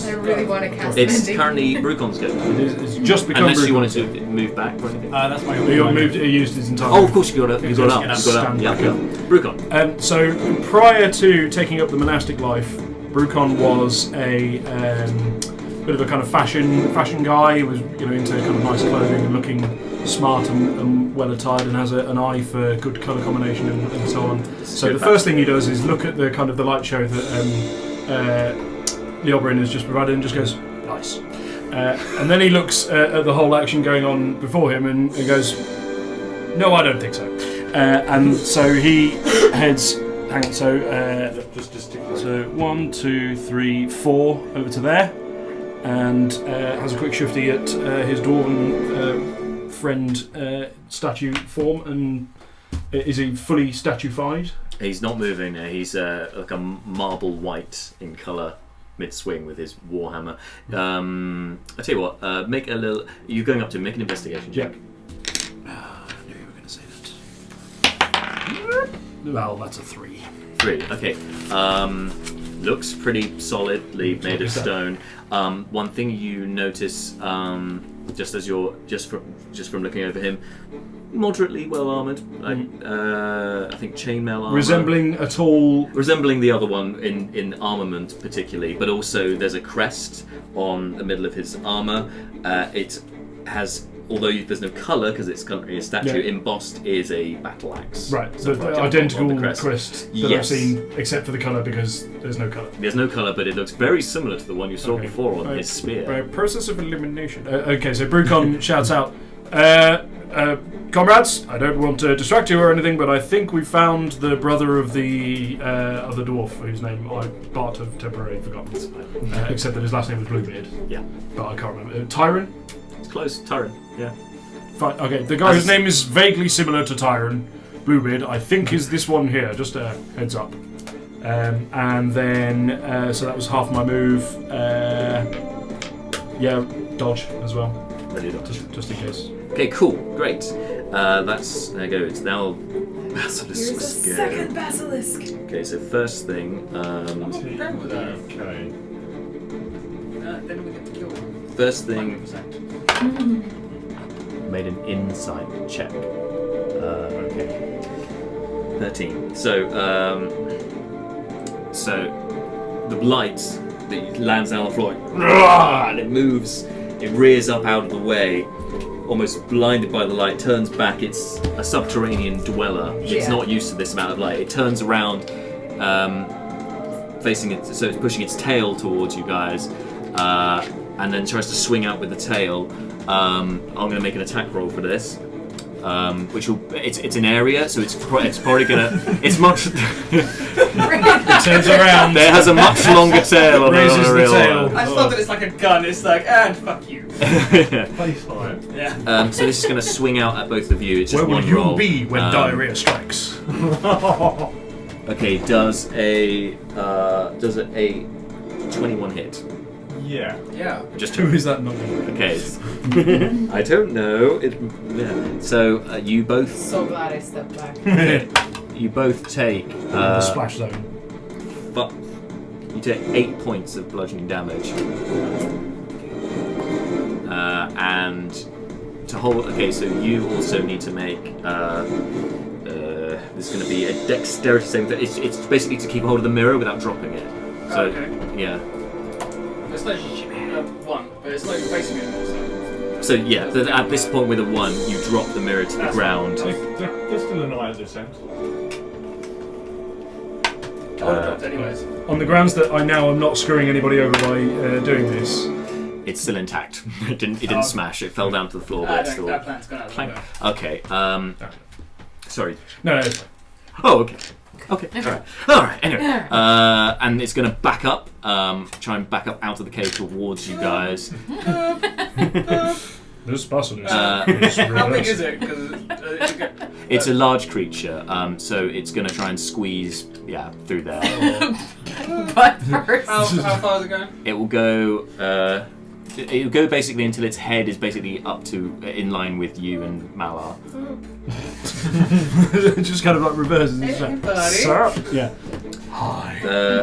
I really want to cast It's bending. currently Brucon's go. It's just become Unless you Brucon's. wanted to move back or anything. That's my He moved. He used his entire. Oh, of course you got up. You got up. Stand Yeah, back yeah. up. Brucon. So prior to taking up the monastic life, Brucon was a bit of a kind of fashion guy. He was into kind of nice clothing and looking smart and well attired, and has an eye for good colour combination and so on. So the first thing he does is look at the kind of the light show that Leobrin has just provided and just goes, nice. And then he looks at the whole action going on before him and goes, no, I don't think so. And so he heads. Hang on. So 1, 2, 3, 4 over to there, and has a quick shifty at his dwarven friend statue form. And is he fully statuified? He's not moving. He's like a marble white in colour, mid-swing with his warhammer. I tell you what. Make a little. You're going up to make an investigation check. I knew you were going to say that. Well, that's a 3. 3. Okay. Looks pretty solidly made of stone. One thing you notice, just as you're just from looking over him, moderately well armored. I think chainmail armor. Resembling the other one in armament particularly, but also there's a crest on the middle of his armor. It has, although there's no colour because it's currently a statue, embossed is a battle axe. Right, So so right identical on the crest that I've Yes. seen, except for the colour because there's no colour. There's no colour, but it looks very similar to the one you saw before on his spear. By a process of elimination. Okay, so Brucon shouts out, comrades, I don't want to distract you or anything, but I think we found the brother of the dwarf, whose name Bart have temporarily forgotten. Except that his last name was Bluebeard. Yeah. But I can't remember. Tyron? It's close. Tyron. Yeah. Fine. Okay, the guy whose name is vaguely similar to Tyron, Bluebeard, I think is this one here. Just a heads up. And then, so that was half my move. Yeah, dodge as well. Ready dodge. Just in case. Okay, cool. Great. There you go. It's now Basilisk. Here's a second basilisk. Okay, so first thing. Okay. Then we get to kill him. First thing. Made an insight check. Okay. 13. So the light that lands down on the floor, and it moves, it rears up out of the way, almost blinded by the light, turns back. It's a subterranean dweller. It's not used to this amount of light. It turns around, facing it, so it's pushing its tail towards you guys, and then tries to swing out with the tail. I'm going to make an attack roll for this. Which will, it's an area, so it's probably gonna. It's much. It turns around. It has a much longer tail. Raises on a the real tail. one. I just thought that it's like a gun. It's like, and fuck you. Face fire. Yeah. So this is going to swing out at both of you. It's just Where will one you roll. be when diarrhea strikes? Okay, does a 21 hit? Yeah. Yeah. Just Who is that not? okay. I don't know. So you both. So glad I stepped back. You both take. The splash zone. You take 8 points of bludgeoning damage. And to hold. Okay, so you also need to make. There's going to be a dexterity saving. It's basically to keep hold of the mirror without dropping it. So yeah. It's like 1, but it's like facing me also. So yeah, at this point with a 1, you drop the mirror to the ground. There's still an eye at this end. I would have dropped anyways. On the grounds that I now am not screwing anybody over by doing this. It's still intact. It didn't smash. It fell down to the floor, but it's still. That plant's gone out of the way. Okay. Sorry. No, it's fine. Oh, okay. Okay. All right. Anyway, and it's going to back up. Try and back up out of the cave towards you guys. There's Basilisk. How big is it? Because it's a large creature, so it's going to try and squeeze, through there. But first, how far is it going? It will go. It will go basically until its head is basically up to in line with you and Malar. Just kind of like reverses. Hey, buddy. Sir? Yeah. Hi.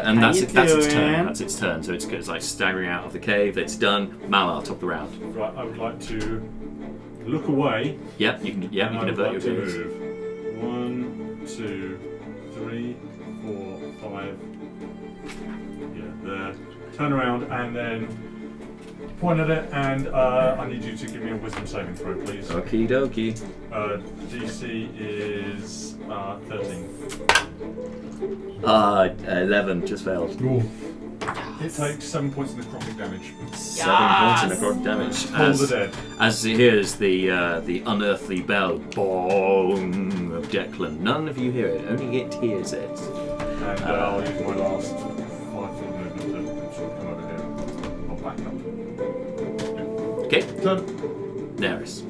And that's its turn. doing? That's its turn. So it's like staggering out of the cave. It's done. Malar, top of the round. Right, I would like to look away. Yep, you can. Yeah, you and can I avert would your like gaze. to move. 1, 2, 3, 4, 5. Yeah, there. Turn around and then point at it, and I need you to give me a wisdom saving throw, please. Okie dokie. DC is 13. 11 just failed. Ooh. It takes 7 points of necrotic damage. 7 points of necrotic damage. All the dead. As it hears the unearthly bell, boom, of Declan. None of you hear it. Only it hears it. And I'll use my last 5 foot movement to sort of come over here. I'll back up. Okay. Done. Neris.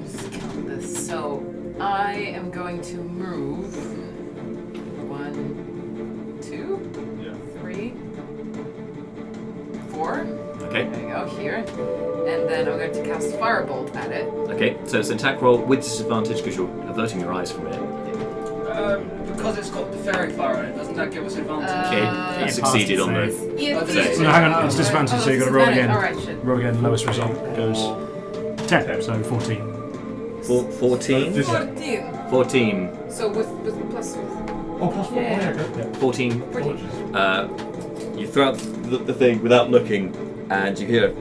let's count this. So I am going to move 1, 2, Yeah. 3, 4. Okay. There we go, here. And then I'm going to cast Firebolt at it. Okay. So it's an attack roll with disadvantage because you're averting your eyes from it. Because it's got the fairy fire on it, doesn't that give us advantage? Okay. You succeeded on the. Yeah, Save. No, hang on, it's disadvantage, so you've got to roll again. Alright, shit. Roll again, lowest result goes 10, so 14. 14. 14. 14. So with plus. Oh, plus 1. Yeah. Yeah. 14. 14. You throw out the thing without looking, and you hear.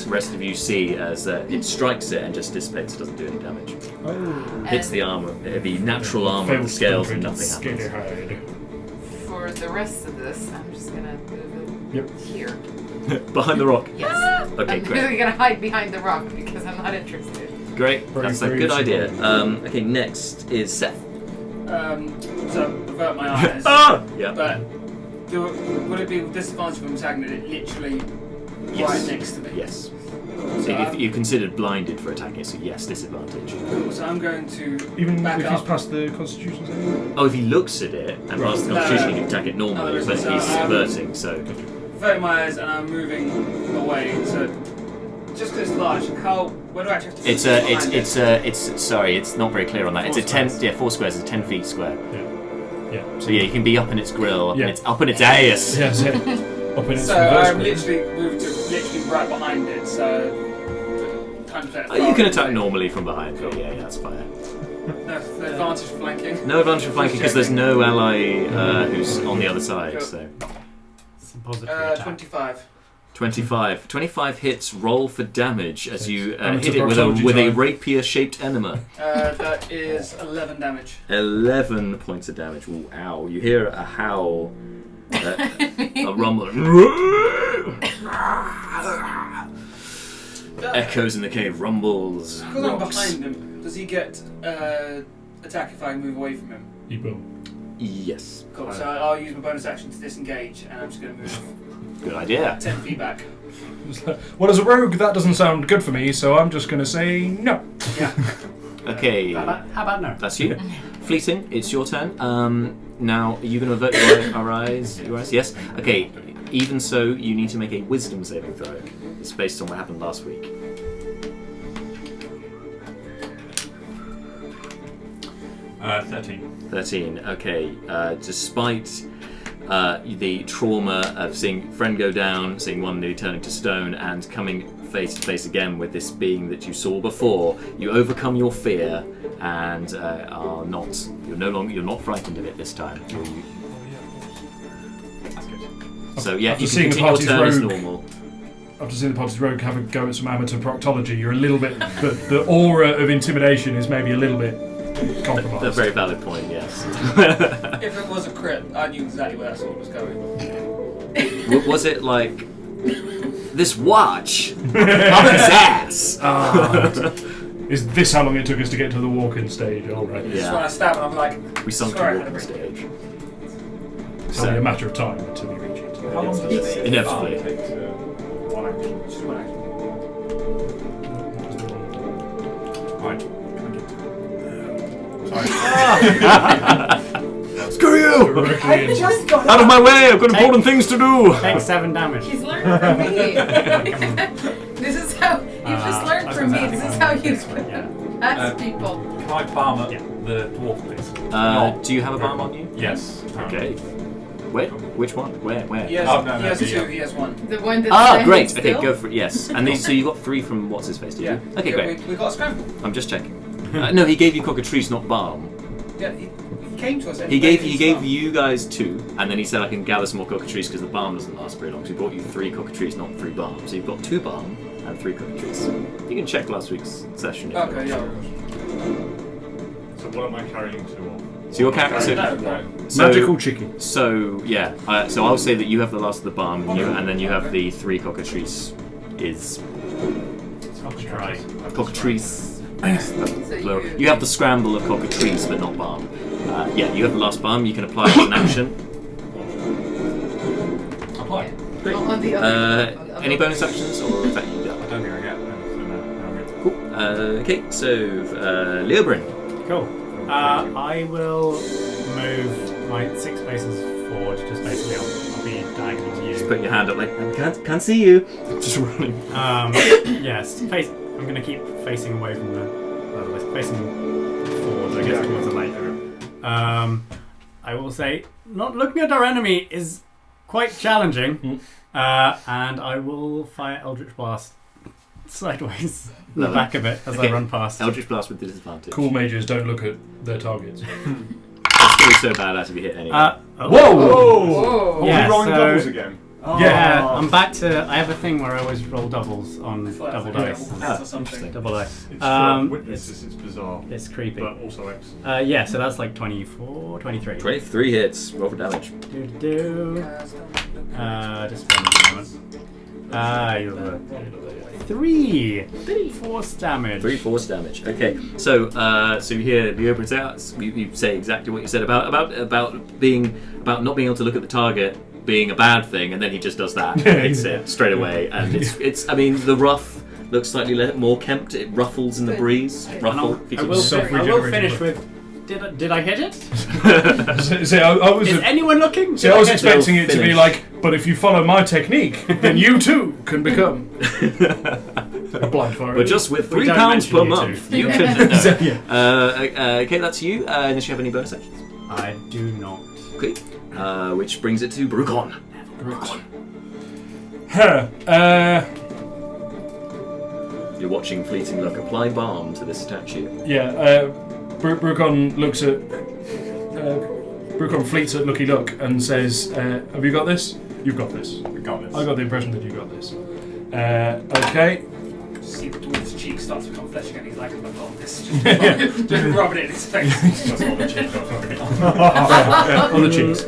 The rest of you see as it strikes it and just dissipates. It doesn't do any damage. Hits the armor, the natural armor of the scales, and nothing happens. For the rest of this, I'm just gonna move it here. Behind the rock. Yes. Okay, I'm great. really gonna hide behind the rock because I'm not interested. Great. Very That's a brave good idea. survival. Okay, next is Seth. So avert my eyes. Yeah. But would it be with disadvantage from attacking it literally right next to me? Yes. So if you considered blinded for attacking it, so yes, disadvantage. Cool, so I'm going to Even back if he's up. past the Constitution saving? Oh, if he looks at it and passes the No, Constitution, no. he can attack it normally, No, but so he's I'm- averting, so. Averting my eyes and I'm moving away. So just because it's large, where do I actually have to? Sorry, it's not very clear on that. It's a 10. Yeah, 4 squares is 10 feet square. Yeah. So yeah, you can be up in its grill, Yeah. up in its ass. Yeah, so up in its So reverse I'm grip. literally moved to literally right behind it. So time to play it You can far attack away. normally from behind, but yeah, that's fine. No advantage for flanking. No advantage for flanking because there's no ally who's on the other side. Cool. So Some positive attack. 25. 25. 25 hits. Roll for damage as you Amateur hit it with proctology a time. rapier-shaped enema. That is 11 damage. 11 points of damage. Ooh, ow. You hear a howl, a rumble. Echoes in the cave, rumbles. Because I'm rocks. behind him, does he get attack if I move away from him? You will. Yes. Cool, so I'll use my bonus action to disengage, and I'm just going to move Good idea. 10 feet back. Well, as a rogue, that doesn't sound good for me, so I'm just going to say no. Yeah. Okay. How about no? That's you. Fleeting, it's your turn. Now, are you going to avert your eyes? Yes? Okay, even so, you need to make a wisdom saving throw. It's based on what happened last week. 13. 13, okay. Despite the trauma of seeing friend go down, seeing one nearly turning to stone, and coming face to face again with this being that you saw before, you overcome your fear and are not. You're not frightened of it this time. So yeah, After you seeing can the continue your party's turn as rogue- normal. After seeing the party's rogue have a go at some amateur proctology, you're a little bit. The aura of intimidation is maybe a little bit compromised. A very valid point, yes. If it was a crit, I knew exactly where that sword was going. Was it like this watch up his ass? Is this how long it took us to get to the walk-in stage? All right. Just when I stab him, I'm like, We sunk to sorry, I walk had on to break stage. It's only a matter of time until we reach it. How long does it Inevitably. take to one action? Just one action. Right. Screw you! I just got Out of my way! I've got important things to do! Take 7 damage. He's learned from me. This is how you just learned from me. This is how you pass people. Can I balm up the dwarf, please? Do you have a balm on you? Yes. Okay. Wait, which one? Where? He has, Oh, no, he has the, 2, he has 1. The one that's Ah, standing great. still? Okay, go for it. Yes. And these, so you got 3 from what's his face, did you? Okay, Yeah, great. We got a scramble. I'm just checking. No, he gave you cockatrice, not balm. Yeah, he came to us. And He gave his you stuff. guys 2, and then he said I can gather some more cockatrice because the balm doesn't last very long. So he brought you 3 cockatrice, not 3 balm. So you've got 2 balm and 3 cockatrice. You can check last week's session. If you Okay, want. yeah. So what am I carrying 2 of? So your character. Magical chicken. So yeah. So I'll say that you have the last of the balm, and then you have the 3 cockatrice. Is cockatrice. Plural. You have the scramble of cockatrice, but not balm. Yeah, you have the last balm. You can apply it as an action. Apply. Great. On the other, Any bonus actions, or is that you done? I don't think I get them, so no, I'm good. Cool. Okay, so Leobrin. Cool. I will move my 6 spaces forward. Just basically, I'll be diagonal to you. Just putting your hand up like I can't see you. Just running. Yes. I'm going to keep facing away from the list, facing forwards, I guess, towards the light. I will say, not looking at our enemy is quite challenging, and I will fire Eldritch Blast sideways in the back of it as I run past. Eldritch Blast with disadvantage. Cool mages don't look at their targets. It's going to be so badass if you hit anyone. Whoa! Whoa! Yeah, Are we rolling so- doubles again? Yeah, I'm back to. I have a thing where I always roll doubles on double dice. Or something. Double dice. It's full of witnesses, it's bizarre. It's creepy. But also X. Yeah, so that's like 24, 23. 23 hits. Roll for damage. Just one moment. You're 3 force damage. 3 force damage. Okay, so you hear the opens out. You say exactly what you said about not being able to look at the target being a bad thing, and then he just does that. Hits it straight away, and it's. I mean, the ruff looks slightly more kempt. It ruffles in the breeze. Ruffle. I will finish with. Did I hit it? See, I was. Is anyone looking? See, I was hit it? expecting it to be Finish. like, but if you follow my technique, then you too can become a blind fire. But just with We £3 don't per mention you month, two. you can. Okay, that's you. Unless you have any bonus actions. I do not. Okay, which brings it to Brucon. You're watching Fleeting Look apply balm to this statue. Brucon looks at. Brucon fleets at Looky Look and says, "Have you got this? You've got this. We got this. I got the impression that you got this. Okay. See the dwarf's cheek starts to become flesh again. He's like, I've got this. Just rubbing it in his face. That's all the cheek got. On the cheeks.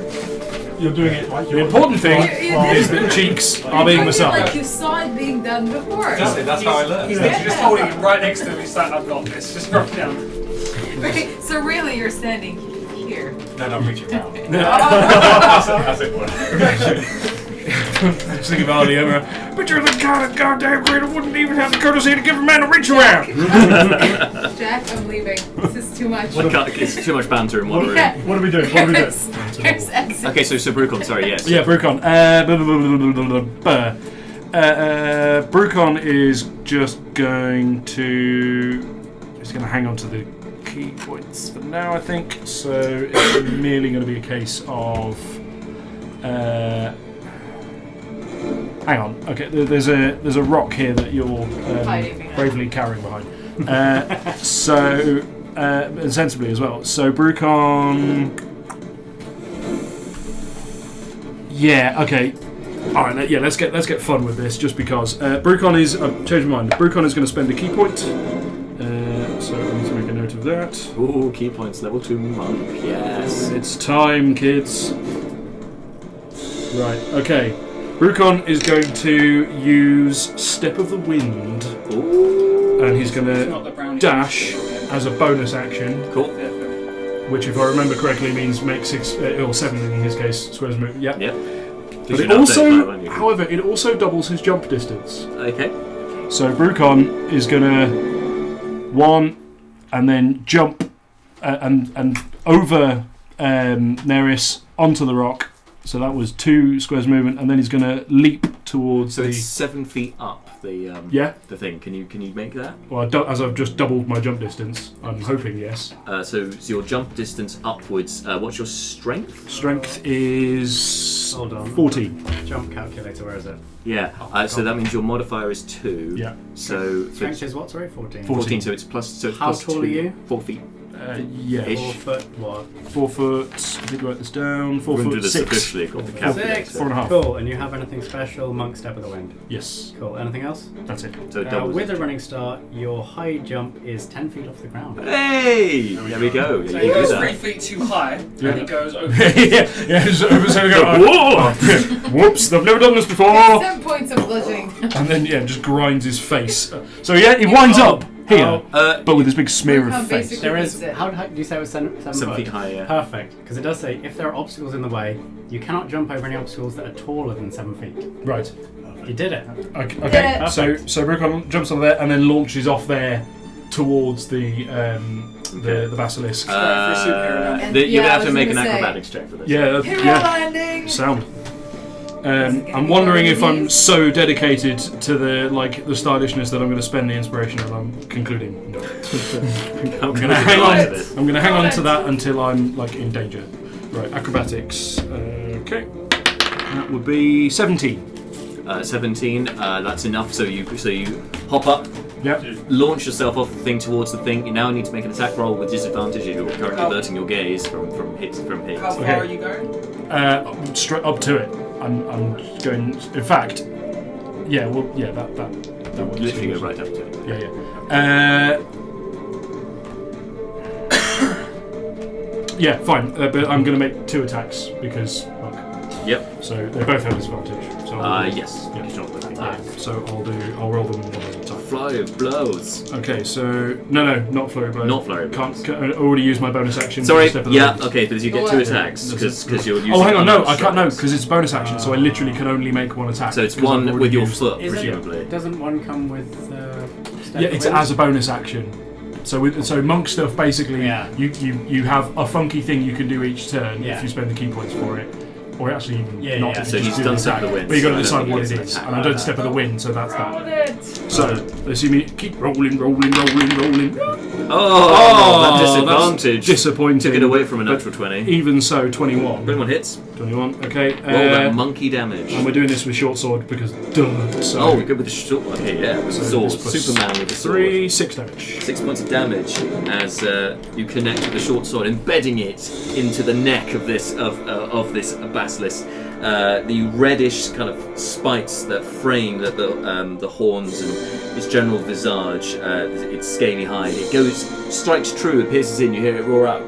You're doing it like The important thing is that the cheeks are being I feel like massaged. you saw it being done before. That's how I learned. He's literally just holding it right next to him. He's like, I've got this. Just rub it down. Right, so really, you're standing here. Then I'm reaching out. As it were. Just think about the other. But you're the kind of goddamn creator wouldn't even have the courtesy to give a man a reach around. Jack, I'm leaving. This is too much. It's too much banter in one room. Yeah. What are we doing? There's exit. Okay, so Brucon, sorry, yes. Yeah, Brucon. Brucon is just going to. He's going to hang on to the key points for now, I think. So it's merely going to be a case of. Hang on. Okay, there's a rock here that you're bravely carrying behind. And sensibly as well. So Brucon. Yeah. Okay. All right. Yeah. Let's get fun with this, just because Brucon is. I've changed my mind. Brucon is going to spend a key point. So I need to make a note of that. Ooh, key points, level 2 monk, yes. It's time, kids. Right. Okay. Brucon is going to use Step of the Wind. Ooh. And he's going It's not the to brownie. dash as a bonus action, Cool. which, if I remember correctly, means make 6 or 7 in his case squares move. Yeah. Yep. But it also, however, it also doubles his jump distance. Okay. So Brucon is going to 1 and then jump and over Neris onto the rock. So that was 2 squares movement, and then he's going to leap towards So the. it's 7 feet up, the Yeah. thing. Can you make that? Well, as I've just doubled my jump distance, I'm hoping yes. So your jump distance upwards, what's your strength? Strength is Hold on. 14. Jump calculator, where is it? Yeah, so that means your modifier is 2. Yeah. So Strength is what, sorry? 14. 14, so it's plus How plus tall 2. are you? 4 feet. Yeah. Ish. 4 foot what? 4 foot. I did write this down. 4 We're gonna foot do this 6. officially called the calculator. 4.5. Cool, and you have anything special? Monk Step of the Wind. Yes, Cool, anything else? that's it. So it doubles. With a running start, your high jump is 10 feet off the ground. Hey! There we go. So Yeah, he you do goes that. 3 feet too high, Yeah. and he goes over. yeah. So we go. Whoa! Whoops! I've never done this before. 7 points of bludgeoning. And then just grinds his face. So he winds up here, but with this big smear Brucon of face. basically There is. beats it. How do you say it was 7 7 feet foot? high, yeah. Perfect, because it does say if there are obstacles in the way, you cannot jump over any obstacles that are taller than 7 feet. Right. You did it. Okay. Yeah. So Brucon jumps on there and then launches off there towards the basilisk. And You're yeah, gonna I have to was make an gonna say- acrobatics check for this. Yeah. Hero Yeah. landing. Sound. gonna I'm be wondering one if of I'm these. so dedicated to the stylishness that I'm going to spend the inspiration and I'm concluding. No. I'm gonna hang on. to this. I'm going to hang on to that until I'm in danger. Right, acrobatics. Okay, that would be 17. 17. That's enough. So you hop up, Yep. launch yourself off the thing towards the thing. You now need to make an attack roll with disadvantage as you're currently averting your gaze from hits. How far Okay. are you going? Straight up to it. I'm going. In fact, yeah. Well, yeah. That works. Literally go right up to it. Yeah. Yeah, fine. But I'm going to make 2 attacks because. Yep. So they both have disadvantage. So Yes. Yeah. It's not looking. So I'll roll them one at a time. Fly of blows. Okay. So no, not flurry blow. Not flurry blows. Can't I already use my bonus action. Sorry. Step of the Yeah. wind. Okay. Because you get 2 attacks because you're using. Oh, hang on. No, unarmed I can't. No, strikes. because it's bonus action. So I literally can only make 1 attack. So it's 'cause I've 1 already with your used- foot, Is it- presumably. Doesn't one come with Step Yeah, of it's Wind? as a bonus action. So monk stuff basically, Yeah. you have a funky thing you can do each turn Yeah. if you spend the key points for it, or actually even Yeah, not. yeah. If So you just he's do done the Step of attack. the Wind, But you got so I to don't decide think what he it gets is, an and I've done Step of the Wind, so that's that. It. So let's see me keep rolling. Oh, that disadvantage. That's disappointing. Took it away from a but natural 20. Even so, 21. 21 hits. 21. Okay. Roll that monkey damage. And we're doing this with short sword because duh. So Oh, we're good with the sword. Okay, yeah, with the So sword. this puts Superman with the sword. 6 damage. 6 points of damage as you connect with the short sword, embedding it into the neck of this basilisk. the reddish kind of spikes that frame the horns and its general visage, its scaly hide. It strikes true, it pierces in. You hear it roar out.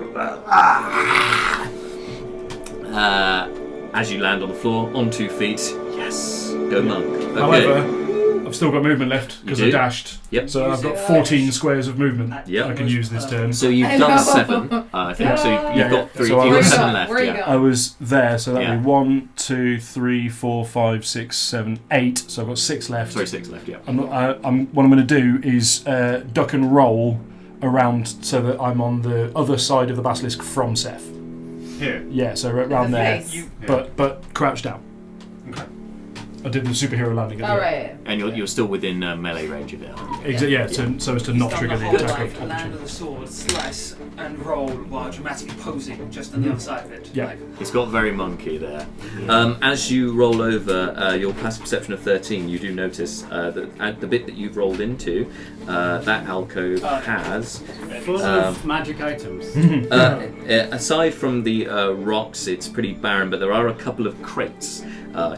As you land on the floor, on 2 feet. Yes, go monk. Okay. However, I've still got movement left because You I do? dashed. Yep. So I've got 14 squares of movement Yep. I can use this turn. So you've done 7, I think. So you've got 3. So I You've got was- 7 left. Where are you Yeah. I was there, so that'd Yeah. be 1, 2, 3, 4, 5, 6, 7, 8. So I've got 6 left. Sorry, 6 left. Yeah. What I'm going to do is duck and roll around so that I'm on the other side of the basilisk from Seth. Here. Yeah, so around The there, face. but crouch down. Okay. I did the superhero landing as All well. right. And you're still within melee range of it. Yeah, so as to not He's trigger done the the attack whole of like land opportunity. of the sword, slice and roll while dramatically posing just on the other side of it. Yeah. Like, It's got very monkey there. As you roll over, your passive perception of 13, you do notice that at the bit that you've rolled into, that alcove has, Full of magic items. aside from the rocks, it's pretty barren, but there are a couple of crates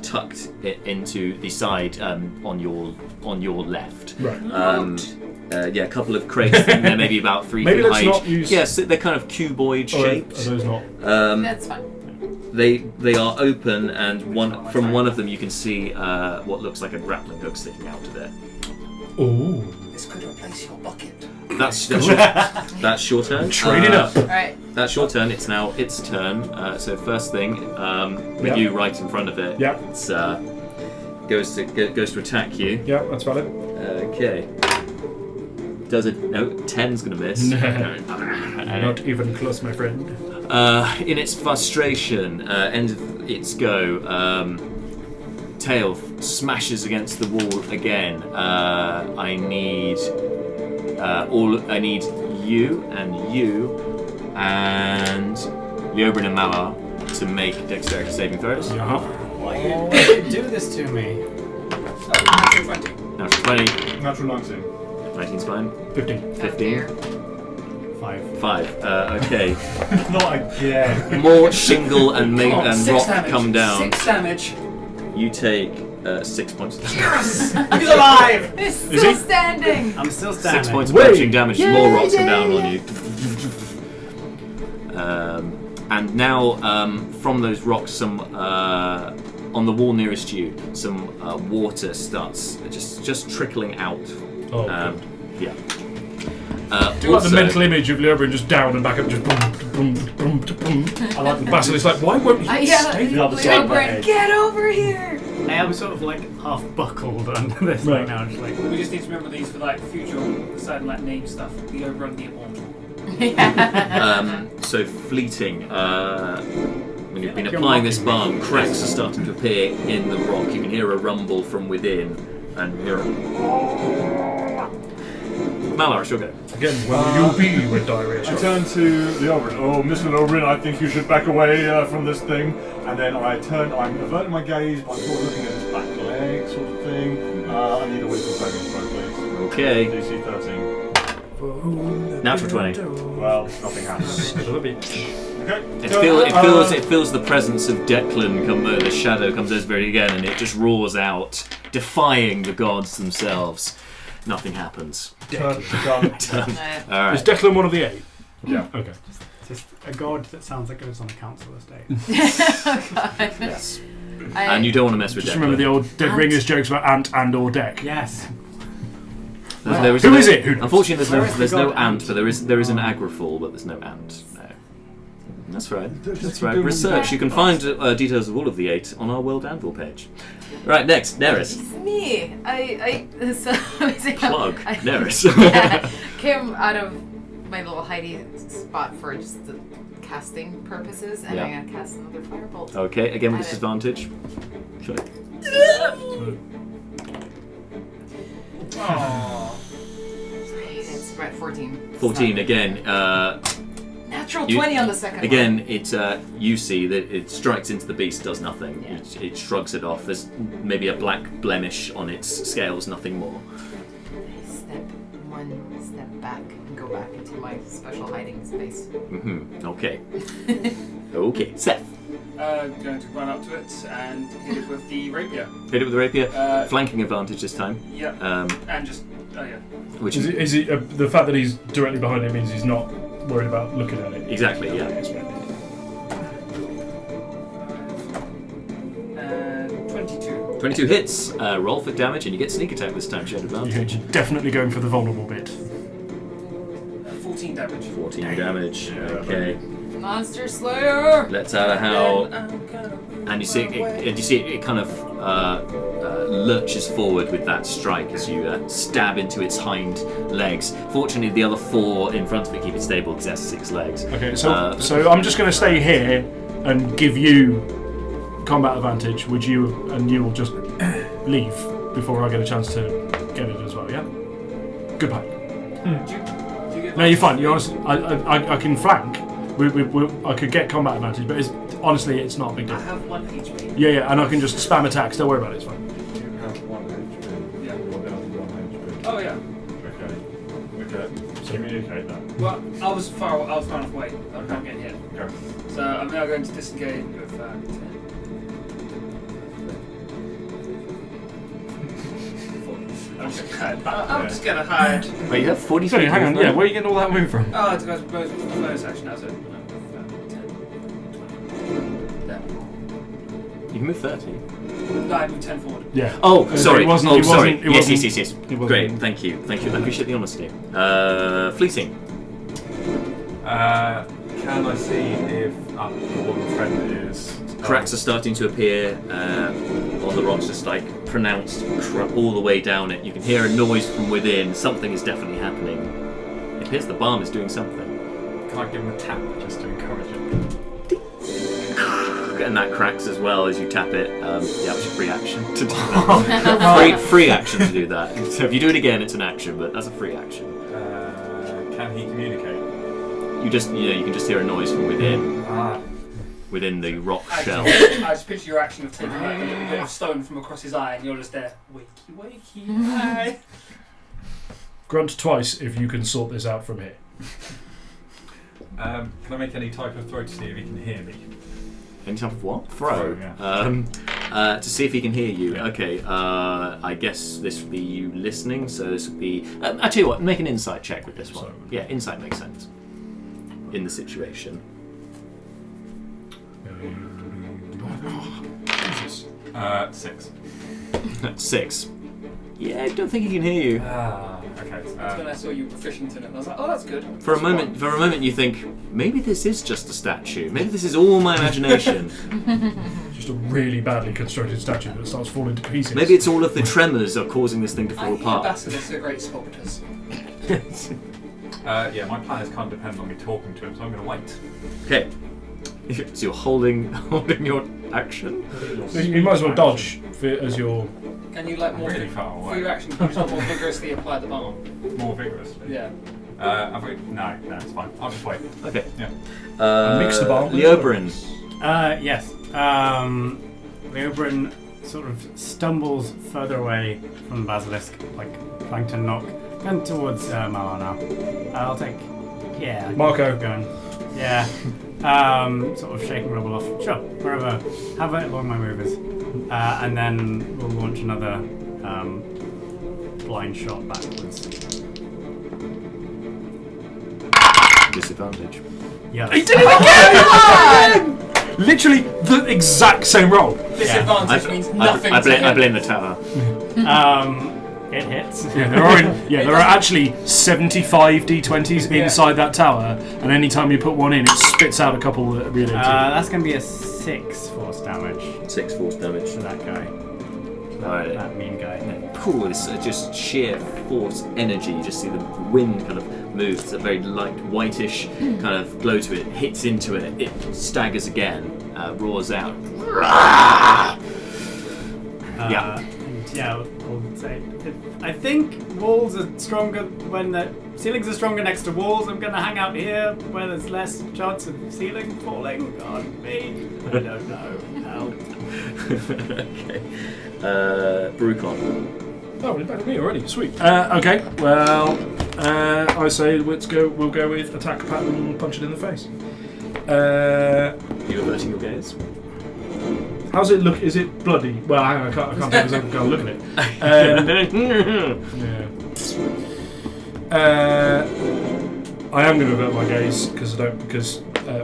tucked into the side on your left. Right. Yeah, a couple of crates. They're maybe about 3 Maybe feet let's high. not use- Yes, they're kind of cuboid Or shaped. are those not? That's fine. They are open, and from one of them you can see what looks like a grappling hook sticking out of it. Ooh. this could replace your bucket. That's your turn. Trading up. All right. That's your turn. It's now its turn. So first thing, with Yeah. you right in front of it, Yeah. it's goes to attack you. Yeah, that's valid. Okay. Does it? No, 10's gonna miss. Not even close, my friend. In its frustration, end of its go, tail smashes against the wall again. I need you and Leobrin and Malar to make dexterity saving throws. Uh-huh. Why you do this to me? Natural 20. Natural 20, Natural 19. 19's fine. 15. 15, 5. 5. Okay. Not again. More shingle and Come on, and 6 rock damage. come down. 6 damage. You take 6 points of damage. Yes! He's alive! It's Is still he? standing. I'm still standing. 6 points of Wait. piercing damage as more rocks come Yay, down yay, on you. And now, from those rocks, some on the wall nearest you, some water starts just trickling out. Oh, Yeah. Do you like the also- mental image of Leobrin just down and back up, just boom, boom, boom, boom. I like the basilisk. Like, why won't you Yeah. stay? The other Wait, side of my Brent, head. get over here. I am sort of like half buckled under this Right. right now. Just like We just need to remember these for like future certain like name stuff. The Oberon the Immortal. So fleeting. When you've been You're applying this mocking balm, cracks are starting to appear in the rock. You can hear a rumble from within, and hear a... Malar, it's your go. Again, where will you be when diarrhea I strikes? turn to the Oberon. Oh, Mr. Oberon, I think you should back away from this thing. And then I'm averting my gaze, but I'm sort of looking at his back leg, sort of thing. I need a wisdom saving throw, please. Okay. DC 13. Natural 20. Well, nothing happens. Okay. It feels the presence of Declan come. The shadow comes over it again, and it just roars out, defying the gods themselves. Nothing happens. Done. All Is right. Declan one of the 8? Yeah. Okay. just a god that sounds like it was on a council estate. Yes. And you don't want to mess with Just Declan. remember the old Dead Ant. Ringers jokes about ant and or deck. Yes. Who is it? Who knows? Unfortunately, Where is there's the no god ant, ant? but there is an agrafall, but there's no ant. No. That's right. That's right. Research. You can find details of all of the 8 on our World Anvil page. Right, next, Neris. It's me. Plug. Neris. Yeah, came out of my little hidey spot for just the casting purposes, and Yeah. I'm gonna cast another firebolt. Okay, again with At it. disadvantage. Sure. It's right 14. 14 again. Natural You- 20 on the second Again, one. it you see that it strikes into the beast, does nothing. Yeah. It shrugs it off. There's maybe a black blemish on its scales, nothing more. Step back and go back into my special hiding space. Okay. Okay, Seth. Going to run up to it and hit it with the rapier. Hit it with the rapier. Flanking advantage this time. Yep. And just Which is he the fact that he's directly behind it means he's not worried about looking at it. Exactly. Yeah. 22. 22 hits. Roll for damage, and you get sneak attack this time. Shared advantage. You're definitely going for the vulnerable bit. 14 damage. 14 damage. Okay. Monster Slayer! Lets out a howl, and you see it kind of lurches forward with that strike as you stab into its hind legs. Fortunately, the other 4 in front of it keep it stable because it has 6 legs. Okay, so I'm just going to stay here and give you combat advantage. Would you, and you will just leave before I get a chance to get it as well? Yeah. Goodbye. Do you get No, you're fine. You're honest. I can flank. I could get combat advantage, but honestly, it's not a big deal. I have 1 HP. Yeah, and I can just spam attacks. Don't worry about it. It's fine. You have 1 HP. Yeah. You're down to 1 HP. Oh yeah. Okay. So communicate that. Well, I was far enough away. I can't get hit. Okay. So I'm now going to disengage with 10. I'm just gonna hide. Wait, you have 40 Sorry, hang on. Yeah, where are you getting all that move from? Oh, it's got bonus action. That's it. 10, 20. There. You can move 30. No, I moved 10 forward. Yeah. Oh, sorry. It wasn't. Oh, it sorry. wasn't, it Yes. wasn't- it wasn't- Great. Thank you. I appreciate the honesty. Fleeting. Can I see if what the trend is? Cracks are starting to appear on the rocks, just like pronounced all the way down it. You can hear a noise from within. Something is definitely happening. It appears the balm is doing something. Can I give him a tap just to encourage it? And that cracks as well as you tap it. Yeah, it's a free action to do that. free action to do that. So if you do it again, it's an action, but that's a free action. Can he communicate? You can just hear a noise from within. Within the rock shell. I just picture your action of taking like a little bit of stone from across his eye, and you're just there. Wakey. Hi. Grunt twice if you can sort this out from here. Can I make any type of throw to see if he can hear me? Any type of what? Throw. Yeah. To see if he can hear you. Yeah. Okay. I guess this would be you listening. So this would be. I tell you what. Make an insight check with this one. Yeah, insight makes sense in the situation. Jesus. 6. 6. Yeah, I don't think he can hear you. Okay. That's when I saw you proficient in it, and I was like, oh, that's good. For a moment, you think maybe this is just a statue. Maybe this is all my imagination. Just a really badly constructed statue that starts falling to pieces. Maybe it's all of the tremors are causing this thing to fall apart. Basilisks are great sculptors. Yeah, my plan is kind of dependent on me talking to him, so I'm going to wait. Okay. So you're holding your action. You might as well dodge as your. Can you like more Really far for away. your action? Can you more vigorously apply the balm? More vigorously? Yeah. No, it's fine. I'll just wait. Okay. Yeah. Mix the balm. Leobrin. Yes. Leobrin sort of stumbles further away from the basilisk, like Plankton knock, and towards Malar now. I'll take. Yeah. Marco. Going. Yeah. Sort of shaking rubble off. Sure. Wherever. Have it along my movers. And then we'll launch another blind shot backwards. Disadvantage. Yeah. He did it again! Literally the exact same roll. Disadvantage means nothing. I blame the tower. It hits. Yeah, there are actually 75 d20s inside that tower, and any time you put one in, it spits out a couple that really. That's going to be a 6 force damage 6 force damage. to that guy. Alright. That mean guy. Cool, it's just sheer force energy. You just see the wind kind of move. It's a very light, whitish kind of glow to it. Hits into it. It staggers again, roars out. Yeah. Yeah, we'll say. I think walls are stronger when the ceilings are stronger next to walls. I'm gonna hang out here where there's less chance of ceiling falling on me. I don't know. Help. Okay. Brucon. Oh, it's back to me already. Sweet. Okay. Well, I say we'll go with attack pattern, punch it in the face. You averting your gaze? How's it look? Is it bloody? Well, hang on, I can't take this over. Go look at it. I am going to avert my gaze because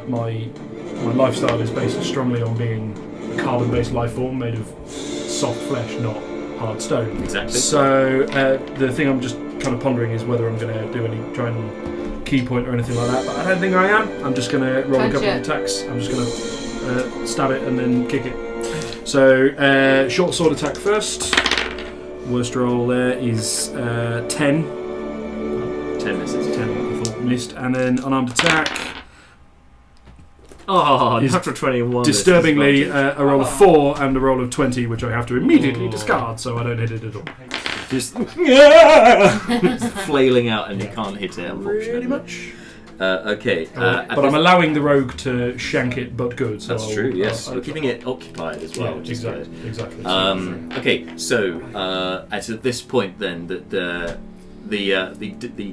my lifestyle is based strongly on being a carbon-based life form made of soft flesh, not hard stone. Exactly. So the thing I'm just kind of pondering is whether I'm going to do any try and key point or anything like that. But I don't think I am. I'm just going to roll a couple of attacks. I'm just going to stab it and then kick it. So short sword attack first. Worst roll there is 10. 10 misses. 10 I thought missed, and then unarmed attack. Oh, natural 21. Disturbingly, a roll of 4 and a roll of 20, which I have to immediately discard, so I don't hit it at all. Just flailing out, and you can't hit it, unfortunately. Pretty much. Okay. But I'm allowing the rogue to shank it, but good. So That's true. Yes, you're keeping it occupied as well, which is good. Exactly. Okay, so at this point, then the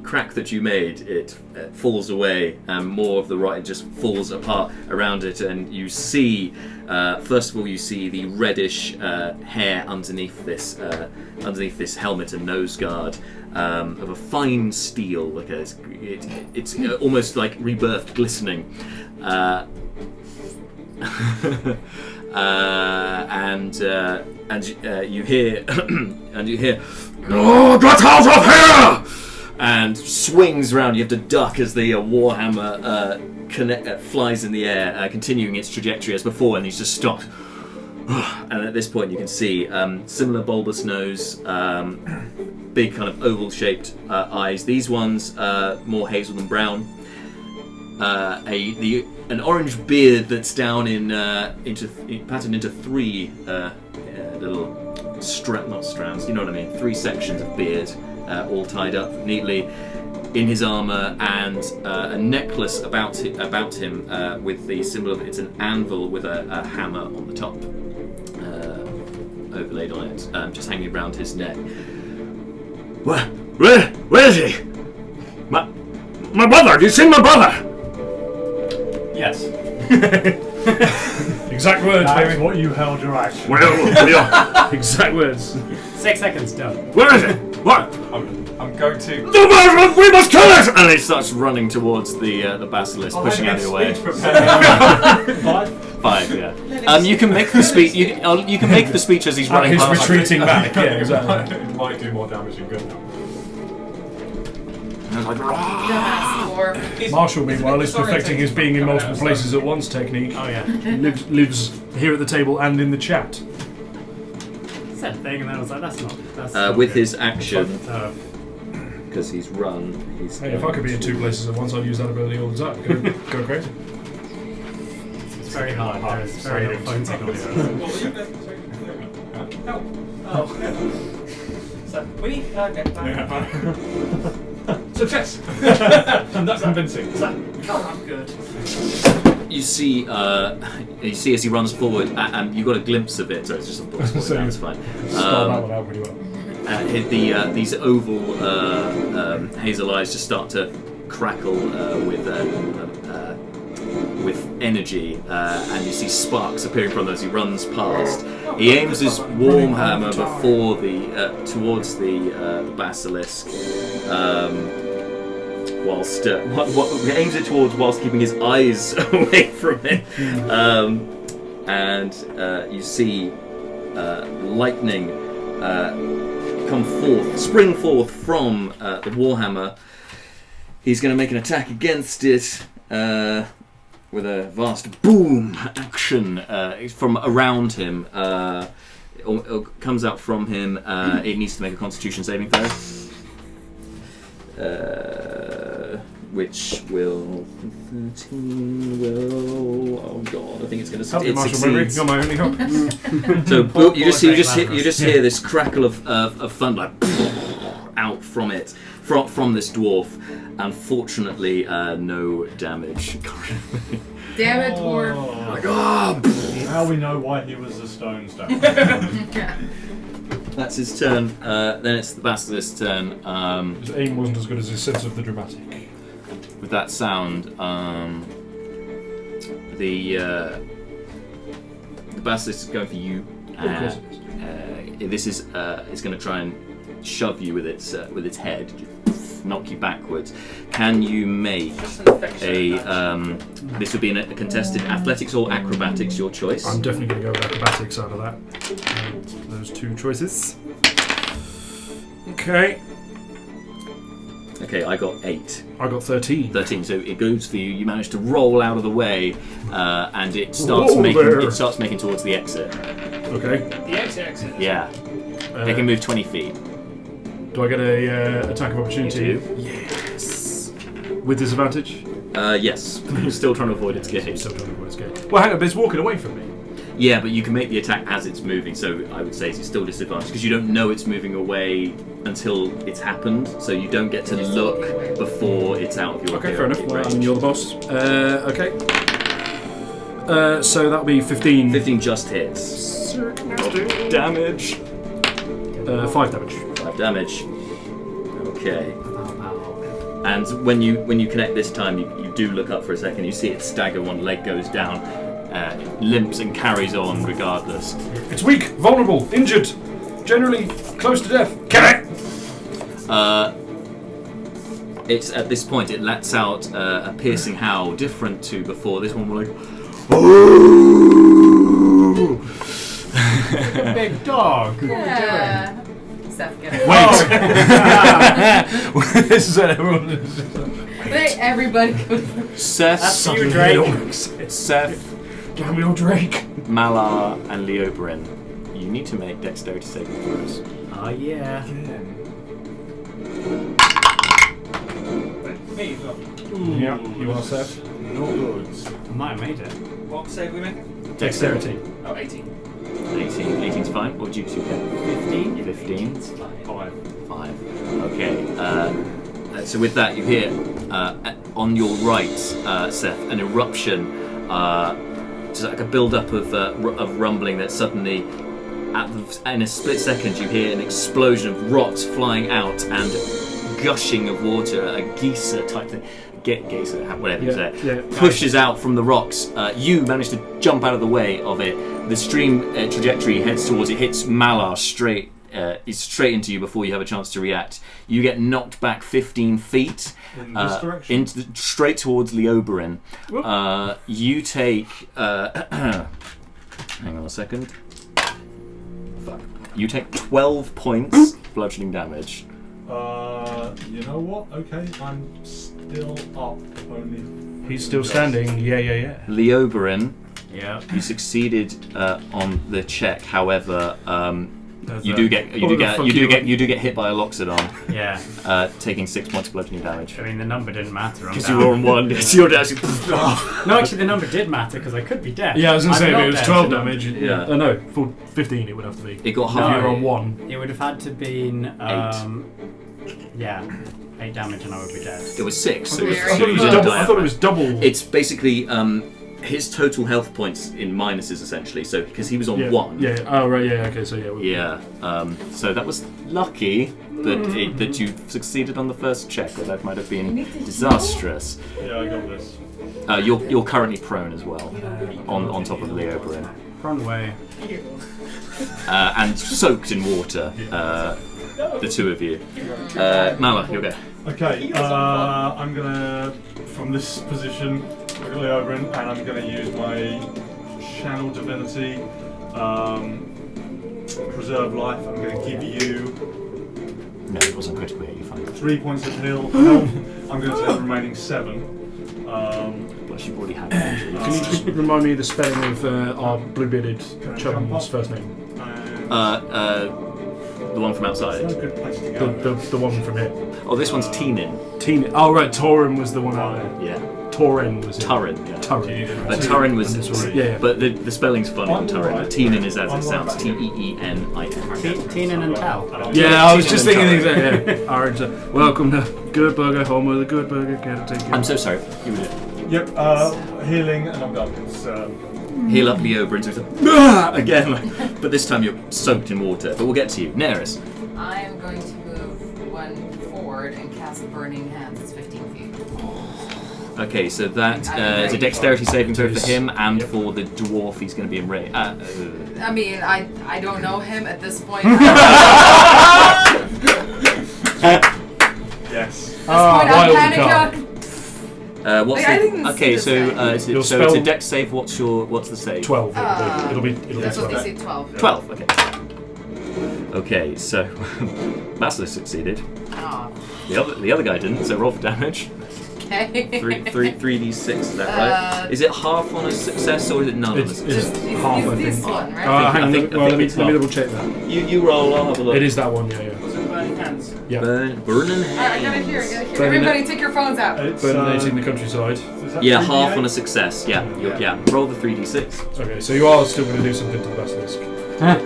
crack that you made, it falls away, and more of the writing just falls apart around it, and you see, first of all, you see the reddish hair underneath this helmet and nose guard of a fine steel, like it's almost like rebirthed, glistening, and you hear "Oh, get out of here!" and swings around. You have to duck as the warhammer flies in the air, continuing its trajectory as before, and he's just stopped. And at this point, you can see similar bulbous nose, big kind of oval-shaped eyes. These ones more hazel than brown. An orange beard that's down patterned into 3 little not strands, you know what I mean, 3 sections of beard, all tied up neatly in his armour, and a necklace about him with the symbol of it's an anvil with a hammer on the top, overlaid on it, just hanging around his neck. Where is he? My brother! Have you seen my brother? Yes. Exact words, That's baby. what you held your action. Well, Exact words. 6 seconds, done. where is it? What? I'm going to. We must kill it! And he starts running towards the basilisk, pushing out of your way. 5? 5, yeah. You can make the speech. You can make the speech as he's running He's past. retreating back. Yeah, exactly. It might do more damage than good now. Dumbass dwarf. Marshall, meanwhile, is perfecting his being in multiple places at once technique. Oh yeah. Lives here at the table and in the chat. Said thing, and then I was like, that's not With good. his action, Uh, because he's run. He's Hey, if I could be in 2 places at once, I'd use that ability all the time. Go crazy. it's very hard. There's very little phone signal here. So, we need. Okay, Success! And that's convincing. I'm good. You see as he runs forward, and you got a glimpse of it. So it's just unfortunate. So That's fine. Start that one out really well. These oval hazel eyes just start to crackle with energy, and you see sparks appearing from those. He runs past. He aims his warm hammer before towards the basilisk, whilst he aims it towards whilst keeping his eyes away from it, and you see lightning spring forth from the warhammer. He's going to make an attack against it with a vast boom action from around him. It comes out from him. It needs to make a Constitution saving throw, which will 13 will. Oh god, I think it's going to. Help me, It Marshall, memory. succeeds. You're my only hope. So you just hear this crackle of thunder out from it, from this dwarf. Unfortunately, no damage. Damn it, dwarf. Now we know why he was a stone statue. That's his turn. Then it's the basilisk's turn. His aim wasn't as good as his sense of the dramatic. With that The basilisk is going for you. Of course This is it's going to try and shove you with its head, knock you backwards. Can you make a? This would be a contested athletics or acrobatics, your choice. I'm definitely going to go with acrobatics out of that. Those two choices. Okay. Okay, I got 8. I got 13. 13. So it goes for you. You manage to roll out of the way, and it starts Whoa making. there. It starts making towards the exit. Okay. The exit. Yeah. They can move 20 feet. Do I get a attack of opportunity? You do. Yes. With disadvantage? Yes. You're still trying to avoid its gaze. Still trying to avoid its gaze. Well, hang on, but it's walking away from me. Yeah, but you can make the attack as it's moving, so I would say it's still disadvantaged because you don't know it's moving away until it's happened, so you don't get to look before it's out of your Okay, fair enough. range. Well, you're the boss. Okay. So that'll be 15. 15 just hits. Damage. 5 damage. 5 damage. Okay. And when you connect this time, you do look up for a second. You see it stagger. One leg goes down, limps and carries on regardless. It's weak, vulnerable, injured, generally close to death. Kill it! It's at this point it lets out a piercing howl, different to before. This one will like. Big dog. Yeah. Seth, get it. Wait! This is what everyone is. Wait, everybody go. Seth, That's you, Drake. Seth, Daniel Drake. Malar, and Leoberin. You need to make dexterity saving throws. Oh yeah. Me, look. Yeah, you are Seth. No good. I might have made it. What save we make? Dexterity. Oh, 18. 18's fine. What did you two get? 15. 15. 5. 5. Okay. So with that, you hear on your right, Seth, an eruption, just like a build-up of rumbling that suddenly, in a split second, you hear an explosion of rocks flying out and gushing of water, a geyser type thing. Geyser, whatever you say, pushes out from the rocks. You manage to jump out of the way of it. The stream trajectory heads towards it, hits Malar straight into you before you have a chance to react. You get knocked back 15 feet In this direction? straight towards Leoberin. You take hang on a second. Fuck. You take 12 points bludgeoning damage. You know what? Okay, I'm still up. Only. He's still standing. Yeah. Leoberin, Yeah. you succeeded on the check. However, you do get hit by a loxodon, Yeah. taking 6 points of bludgeoning damage. I mean, the number didn't matter. I'm Because down. you were on 1, you're down. No, actually, the number did matter because I could be dead. Yeah, I was going to say, I'm if not it was dead, 12 so damage. Yeah. No, full 15 it would have to be. It got If half. you were on 1. It would have had to been 8 damage and I would be dead. It was 6. So Very so good. you didn't Double, die I thought it outright. was double. It's basically his total health points in minuses essentially. So because he was on 1. Yeah. Oh right. Yeah. Okay. So yeah. Yeah. So that was lucky that you succeeded on the first check, or that might have been disastrous. Yeah, I got this. You're currently prone as well, on top of Leoberin, Run away. and soaked in water. The two of you. Mala, you'll go. Okay, I'm gonna, from this position, look at Leoberin, and I'm gonna use my Channel Divinity, Preserve Life. I'm gonna give you No, it wasn't critical hit. You fine. 3 points of health. I'm gonna take the remaining 7. Plus, you've already had it. Can you just remind me of the spelling of our blue-bearded chum's first name? The one from outside. That's a good place to go. The one from here. Oh, this one's Teenin. Oh right, Torin was the one out there. Yeah. Torin was it? Turin. Yeah. Turin. But Turin was. And this one, yeah. But the spelling's funny on Turin. Right. Teenin is as I'm it sounds. right. Teenin. Teenan and Tal. Yeah, I was just Teenin thinking and exactly. Yeah. Orange. Welcome to Good Burger, home of the Good Burger. Get it, take it. I'm so sorry. You would Yep, healing, and I'm done. It's, heal up Leoberin so again, but this time you're soaked in water. But we'll get to you. Neris. I am going to move 1 forward and cast Burning Hands. It's 15 feet. Okay, so that is a dexterity saving throw for him, and for the dwarf, he's going to be in range. I mean, I don't know him at this point. Yes. I'm panicking. What's Like, I the, think okay, it's so Your it's spell- a dex save. What's the save? 12. It'll be That's what 12. they say, 12. 12. Okay. Okay, so Basilisk succeeded. Oh, The other guy didn't. So roll for damage. okay. 3d6. Is that right? Is it half on a success or is it none on a It's success? half, I this think. one, right? Hang on, I think let me it's half. double check that. You roll. I'll have a look. It is that one, yeah. Was it burning hands? Yeah. Burning I gotta hear. Burning Everybody take your phones out. It's, Burning the countryside. is that Yeah, 3d8? half on a success. Yeah. Roll the 3d6. Okay, so you are still going to do something to the basilisk. That?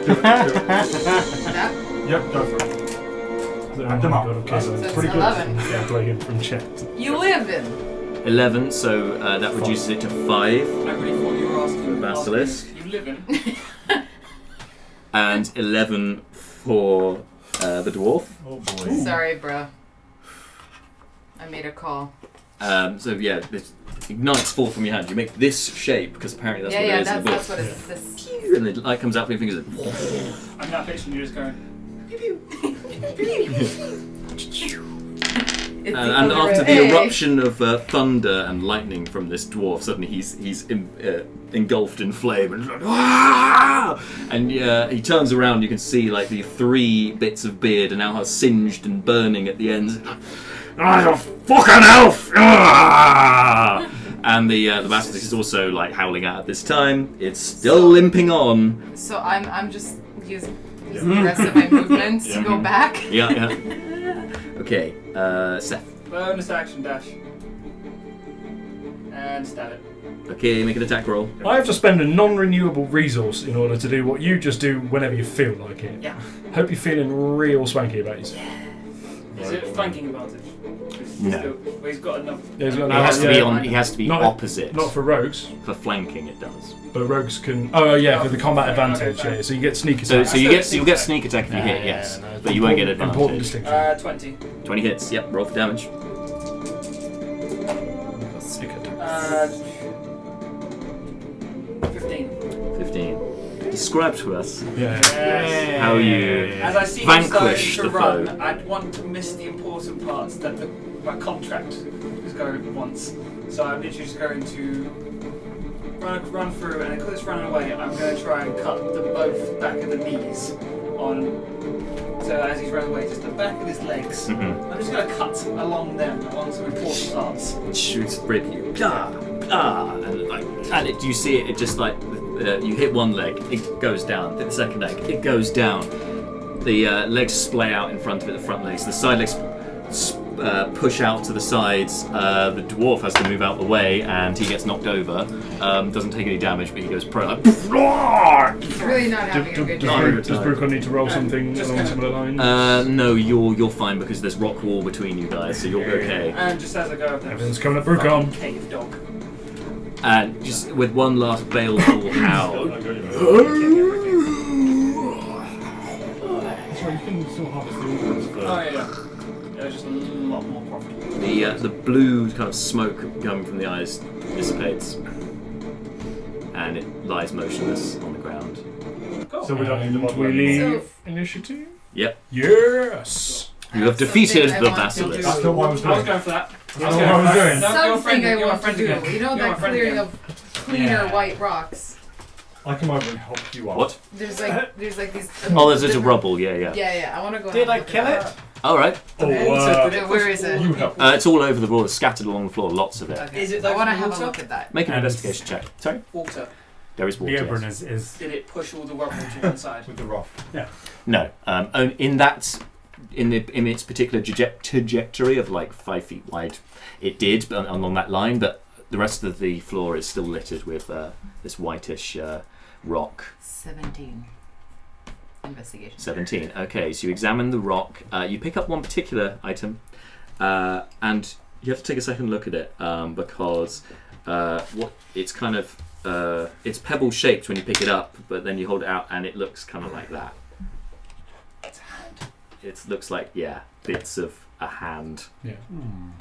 Yep, go for it. Add them up. Okay, so So it's Pretty good. 11. yeah, play him from chat. You live in. 11. So that reduces it to 5. I really thought you were asking. Basilisk. You live in. And 11 for the dwarf. Oh boy. Sorry, bro. I made a call. So yeah, this ignites forth from your hand. You make this shape because apparently that's what it is in the book. that's what it's this. And the light comes out from your fingers. I'm not picturing you just going. It's And after the eruption of thunder and lightning from this dwarf, suddenly he's engulfed in flame and and he turns around. You can see like the 3 bits of beard are now singed and burning at the ends. I'm a fucking elf! Ah! And the basilisk is also like howling out at this time. It's still limping on. So I'm just using the rest of my movements to go back. Yeah. Okay, Seth. Bonus action dash. And stab it. Okay, make an attack roll. I have to spend a non-renewable resource in order to do what you just do whenever you feel like it. Yeah. Hope you're feeling real swanky about yourself. Is it flanking advantage? No. Well, he's got enough. Yeah, he's got He has to be yeah, on. He has to be Not- opposite. Not for rogues, For flanking, it does. but rogues can. Oh yeah, for the combat Okay, advantage. okay. Yeah, so you get sneak So, attack. so you still get sneak you'll get attack. sneak attack if you hit, yes, no, but you won't get important advantage. distinction. 20. 20 hits. Yep. Roll for damage. Sneak attack. 15. 15. Describe to us Yeah. how you As I see him vanquish starting the to run, foe. I'd want to miss the important parts that my contract is going once. So I'm literally just going to run through, and because it's running away, I'm going to try and cut the both back of the knees on. So as he's running away, just the back of his legs. Mhm. I'm just going to cut along them, along some important parts. It shoots rip you. And you see it. It just like you hit one leg, it goes down. Hit the second leg, it goes down. The legs splay out in front of it. The front legs, the side legs push out to the sides. The dwarf has to move out the way, and he gets knocked over. Doesn't take any damage, but he goes prone. Like, He's really not having a good day. Does Brooke need to roll something just along gonna- similar lines? no, you're fine because there's rock wall between you guys, so you'll be okay. And just as I go up there, Everything's coming up Brooke cave dog. And just with one last baleful howl, Sorry, you can still harvest the organs for... Oh yeah. Yeah, just a lot more profitable. the blue kind of smoke coming from the eyes dissipates, and it lies motionless on the ground. Cool. So we don't need the And we model. leave So- initiative. Yep, Yes. you have defeated Something I the want to basilisk. do. That's not what I was I was doing. going for that. That's what I was doing. No, you're a friend Something again, I you're a want to friend do. again. You know You're that a friend clearing again. of cleaner white rocks. I come over and help you out. What? There's like these. Oh, there's a different- rubble. Yeah. Yeah. I want to go. Did and I look kill at it? that. All right. Oh, Where is it? you help. It's all over the floor, scattered along the floor, lots of it. Okay. Is it I though want to from have water? a look at that. Make an And- investigation check. Sorry, Water. there is water. The Oberon yes. is Did it push all the rubble to one side? With the rough. No, in its particular trajectory of like 5 feet wide, it did along that line, but the rest of the floor is still littered with this whitish rock. 17. Investigation. 17. Okay, so you examine the rock. You pick up one particular item, and you have to take a second look at it because what it's kind of it's pebble shaped when you pick it up, but then you hold it out and it looks kind of like that. It's a hand. It looks like bits of a hand Yeah.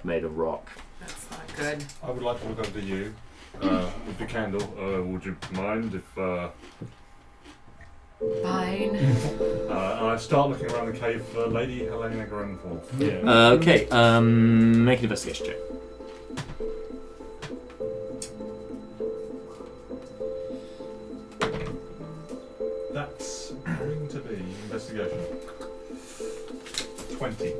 made of rock. That's not good. I would like to look over to you with the candle. Would you mind if... Fine. I start looking around the cave for Lady Helaine Grenfell. Yeah. Okay, make an investigation check. That's going to be investigation. 20.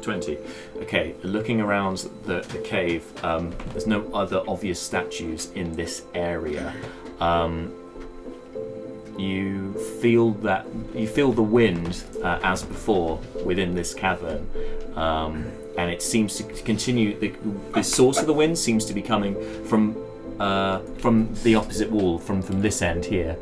20. Okay, looking around the cave, there's no other obvious statues in this area. You feel the wind as before within this cavern, and it seems to continue. The source of the wind seems to be coming from the opposite wall, from this end here.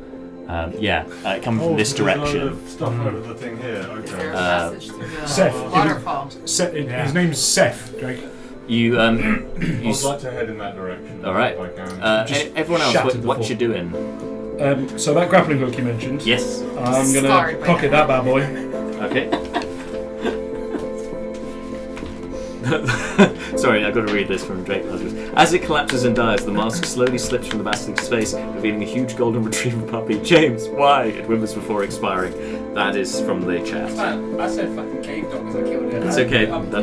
Coming from this direction. There's a load of stuff over the thing here. Is Okay. there a passage through the Seth. waterfall? His name's Seth, Drake. You I would like to head in that direction. All right. If I can. Everyone else, shattered what the you doing? So that grappling hook you mentioned. Yes. I'm Scarred gonna by pocket now. that bad boy. Okay. Sorry, I've got to read this from Drake Lazarus. As it collapses and dies, the mask slowly slips from the Basilisk's face, revealing a huge golden retriever puppy. James, why? It whimpers before expiring. That is from the chat. I said fucking cave dog because I killed it. It's okay. I'm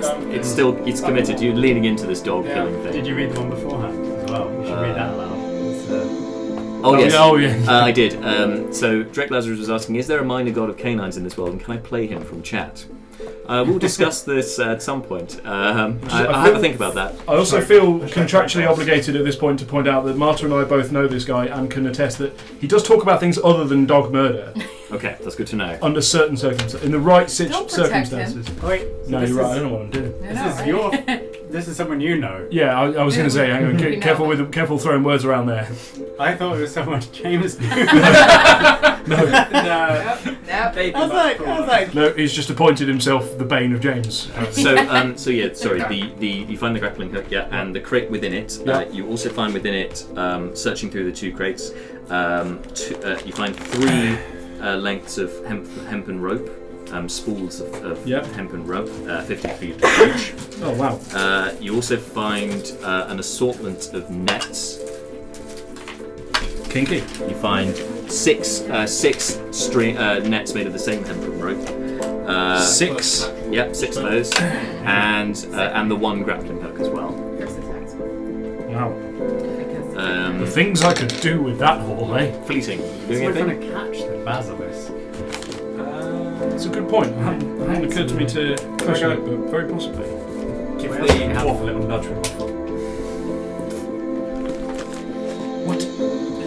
It's committed. You're leaning into this dog Yeah. killing thing. Did you read the one beforehand as well? You should read that aloud. Oh yes. Oh yeah. I did. So Drake Lazarus was asking, is there a minor god of canines in this world, and can I play him from chat? We'll discuss this at some point. I have to think about that. I also feel contractually obligated at this point to point out that Marta and I both know this guy and can attest that he does talk about things other than dog murder Okay, that's good to know. under certain circumstances, in the right Don't protect circumstances. Wait, so No, this you're right. I is- don't know what I'm doing. I This know, is right? your. This is someone you know. Yeah, I was going to say, hang on, You know. careful throwing words around there. I thought it was someone James knew. No. Yep. Baby I was like, No, he's just appointed himself the bane of James. So yeah, sorry. You find the grappling hook, yeah, and the crate within it. Yeah. You also find within it, searching through the two crates, you find 3 lengths of hempen rope, spools of Yeah. hempen rope, 50 feet each. Oh wow. You also find an assortment of nets. Kinky. You find 6 nets made of the same hempen rope. 6. Yep, 6 of those, and the 1 grappling hook as well. First attack. Wow. Because The things I could do with that haul, eh? Fleeting. so Doing we're trying anything? to catch the basilisk. It's a good point. It hadn't occurred to me to question it, but very possibly. Give the dwarf a little nudge with my foot. What? A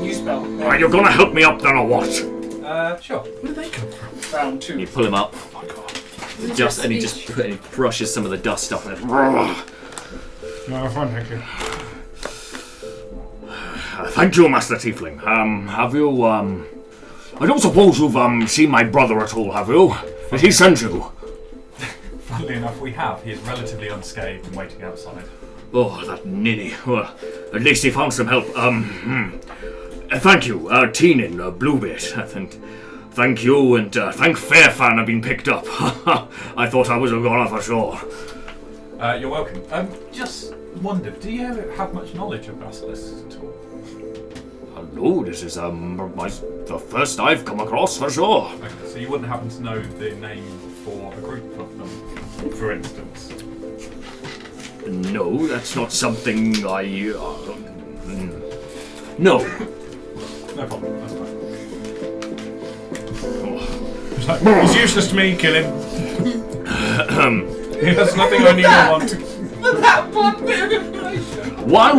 new spell. Are you gonna help me up then or what? Sure. Where do they come from? Round And you 2. pull him up. Oh my god. And he brushes some of the dust off it. No, fine, thank you. Thank you, Master Tiefling. Have you, I don't suppose you've, seen my brother at all, have you? Did he send you? Funnily enough, we have. He is relatively unscathed and waiting outside. Oh, that ninny. Well, at least he found some help. Thank you, Türin Bluebeard. Thank you, and thank Fairfan have been picked up. I thought I was a goner for sure. You're welcome. Just wondered, do you have much knowledge of basilisks at all? Hello, this is the first I've come across for sure. Okay, so you wouldn't happen to know the name for a group of them, for instance? No, that's not something I. No. No problem, that's fine. It's like, he's useless to me, kill him. He has nothing I need or want. That one bit of information. While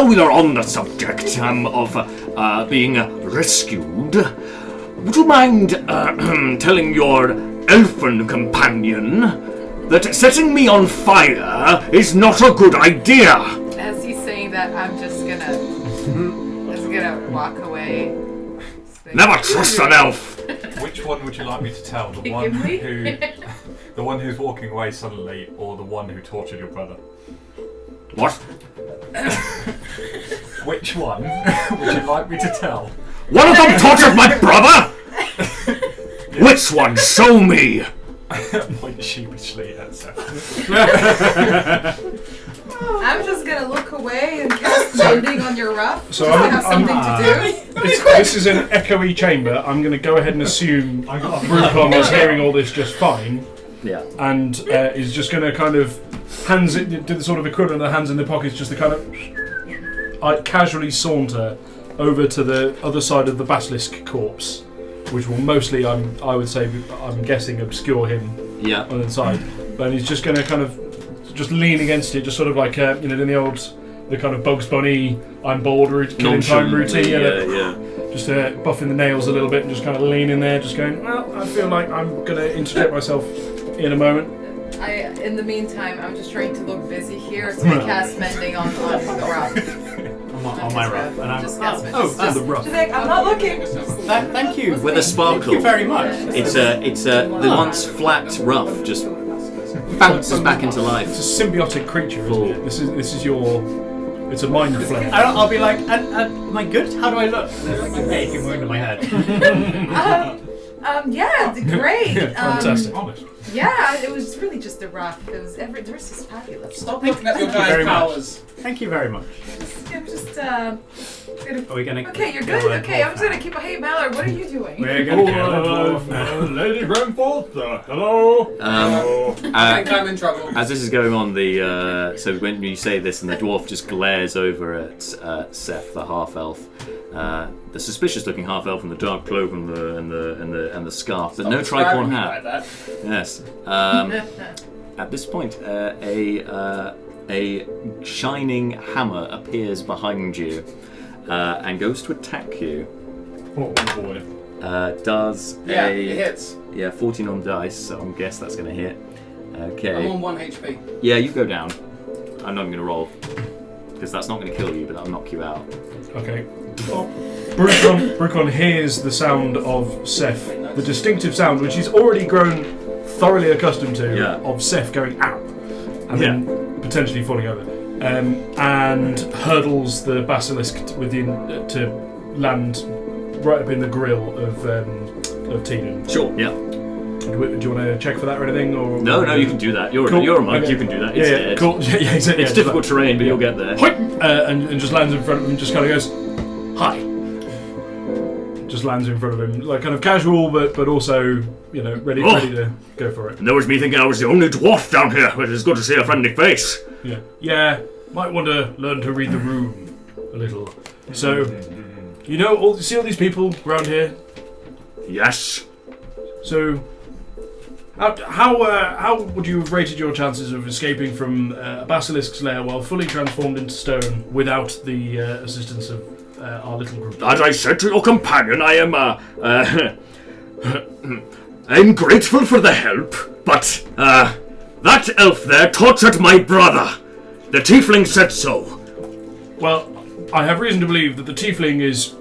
we are on the subject of being rescued, would you mind telling your elfin companion that setting me on fire is not a good idea? as he's saying that, I'm just gonna walk away. Never trust an elf. Which one would you like me to tell? The one who's walking away suddenly, or the one who tortured your brother? What? Which one would you like me to tell? One of them tortured my brother? Which one? Show me. Point sheepishly at Seth. I'm just gonna look away and cast Mending on your rough. So just to have something to do. This is an echoey chamber. I'm going to go ahead and assume Brucon is hearing all this just fine. Yeah. And is just going to kind of do the sort of equivalent of hands in the pockets, just to kind of casually saunter over to the other side of the Basilisk corpse, which will mostly, I'm guessing, obscure him on the side. But he's just going to kind of just lean against it, just sort of like in the kind of Bugs Bunny, I'm bored killing time routine. Just buffing the nails a little bit and just kind of leaning there, just going, well, I feel like I'm going to interject myself in a moment. In the meantime, I'm just trying to look busy here, so I cast Mending on the rough. On my rough. And I'm just cast Mending. The rough. She's like, I'm not looking. Thank you. With a sparkle. Thank you very much. It's the once flat rough just bounces back into life. It's a symbiotic creature, isn't it? This is your. It's a mind flare. I'll be like, am I good? How do I look? And there's like a aching wound in my head. Yeah, great. Fantastic. Yeah, it was really just the rough. It was the rest is fabulous. Stop looking at your guys' powers. Thank you very much. I'm just Are we gonna? Okay, you're good. Okay, I'm just gonna keep. Hey, Mallard, what are you doing? We're gonna kill the dwarf now. Lady Grandfather, hello. I think I'm in trouble. As this is going on, so when you say this, and the dwarf just glares over at Seth, the half elf, the suspicious-looking half elf in the dark cloak and the scarf, but no tricorn hat. Like Yes. At this point, a shining hammer appears behind you and goes to attack you. Oh boy. it hits. 14 on dice, so I guess that's going to hit. Okay. I'm on 1 HP. Yeah, you go down. I'm not even going to roll, because that's not going to kill you, but that'll knock you out. Okay. Brucon hears the sound of Seth, the distinctive sound which he's already grown thoroughly accustomed to, of Seth going ow, and then potentially falling over, and hurdles the basilisk to land right up in the grill of Teenan. Sure. Yeah. Do you want to check for that or anything? Or no, you can do that. You're a monk. Okay. You can do that. It's dead. Cool. It's difficult terrain, but you'll get there. And just lands in front of him. Just kind of goes, hi. Just lands in front of him, like kind of casual, but also ready to go for it. And there was me thinking I was the only dwarf down here, but it's good to see a friendly face. Yeah. Might want to learn to read the room a little. So, see all these people around here? Yes. So, how would you have rated your chances of escaping from a basilisk's lair while fully transformed into stone without the assistance of our little group? As I said to your companion, I am I'm grateful for the help, but that elf there tortured my brother. The tiefling said so. Well, I have reason to believe that the tiefling is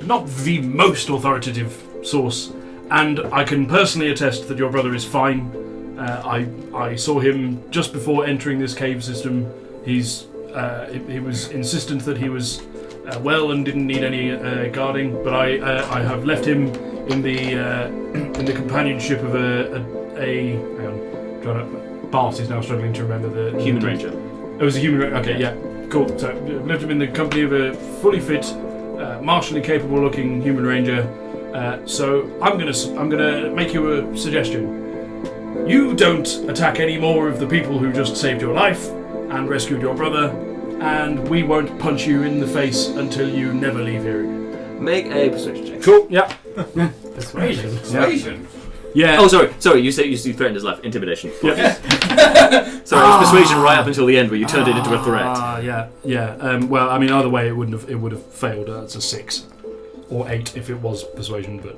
not the most authoritative source, and I can personally attest that your brother is fine. I saw him just before entering this cave system. He was insistent that he was well and didn't need any guarding, but I have left him in the companionship of Bart is now struggling to remember the human ranger. It was a human ranger. Okay, yeah, cool. So left him in the company of a fully fit, martially capable-looking human ranger. So I'm gonna make you a suggestion. You don't attack any more of the people who just saved your life and rescued your brother, and we won't punch you in the face until you never leave here again. Make a persuasion check. Cool. Yeah. Persuasion. Persuasion. Yeah. Oh, sorry. You threatened his life. Intimidation. Yeah. Sorry, it was persuasion right up until the end, where you turned it into a threat. Yeah. Well, I mean, either way, it would have failed. That's a 6 or 8 if it was persuasion, but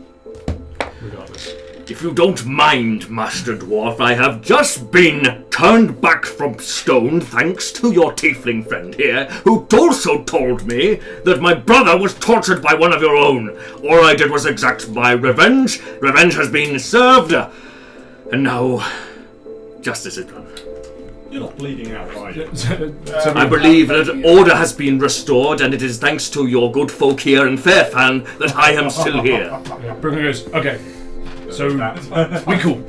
regardless. If you don't mind, Master Dwarf, I have just been turned back from stone thanks to your tiefling friend here, who also told me that my brother was tortured by one of your own. All I did was exact my revenge. Revenge has been served, and now justice is done. You're not bleeding out, are you? I believe that order has been restored, and it is thanks to your good folk here in Fairfan that I am still here. Brooklyn goes, okay. So we cool.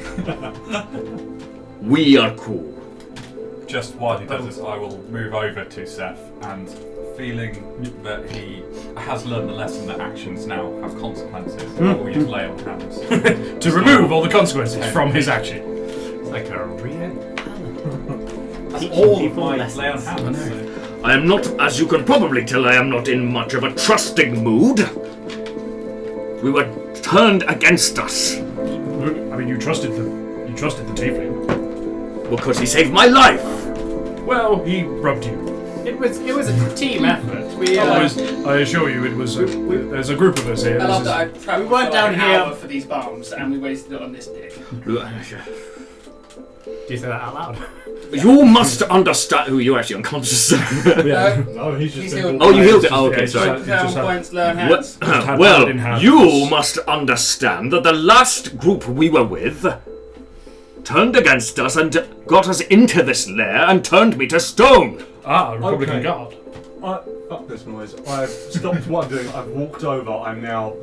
We are cool. Just while he does this, I will move over to Seth and feeling that he has learned the lesson that actions now have consequences. I will use lay on hands. To remove all the consequences from his action. It's like a real. That's all of my lay on hands. I am not, as you can probably tell, I am not in much of a trusting mood. We were turned against us. I mean, you trusted the tiefling. Because he saved my life. Well, he robbed you. It was a team effort. I assure you, it was. There's a group of us here. I love that I traveled We weren't for down an here- hour for these bombs and we wasted it on this pig. Do you say that out loud? You must understand. Oh, you're actually unconscious. No, he's just been healed. Oh, you healed it. Oh, okay, Yeah, sorry. Points, learn hands. Well, in hand. you must understand that the last group we were with turned against us and got us into this lair and turned me to stone. Ah, a Republican Okay. Guard. Fuck this noise. I've stopped what I'm doing. I've walked over. I'm now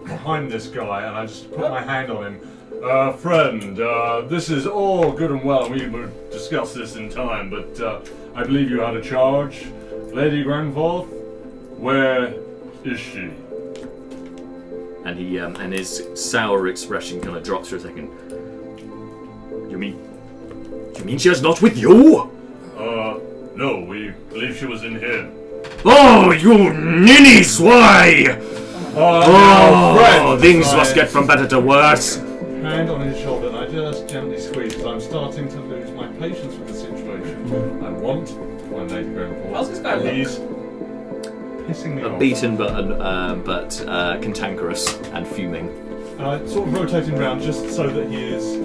behind this guy, and I just put my hand on him. Friend, this is all good and well, and we will discuss this in time, but I believe you had a charge. Lady Grandforth, where is she? And he and his sour expression kind of drops for a second. You mean she is not with you? No, we believe she was in here. Oh, you ninnies, why? Now, friend, Things must get from better to worse. Hand on his shoulder, and I just gently squeeze because I'm starting to lose my patience with the situation. I want my Lady Grandforth. How's this guy look? He's pissing me off. Beaten but cantankerous and fuming. And I sort of rotate him round just so that he is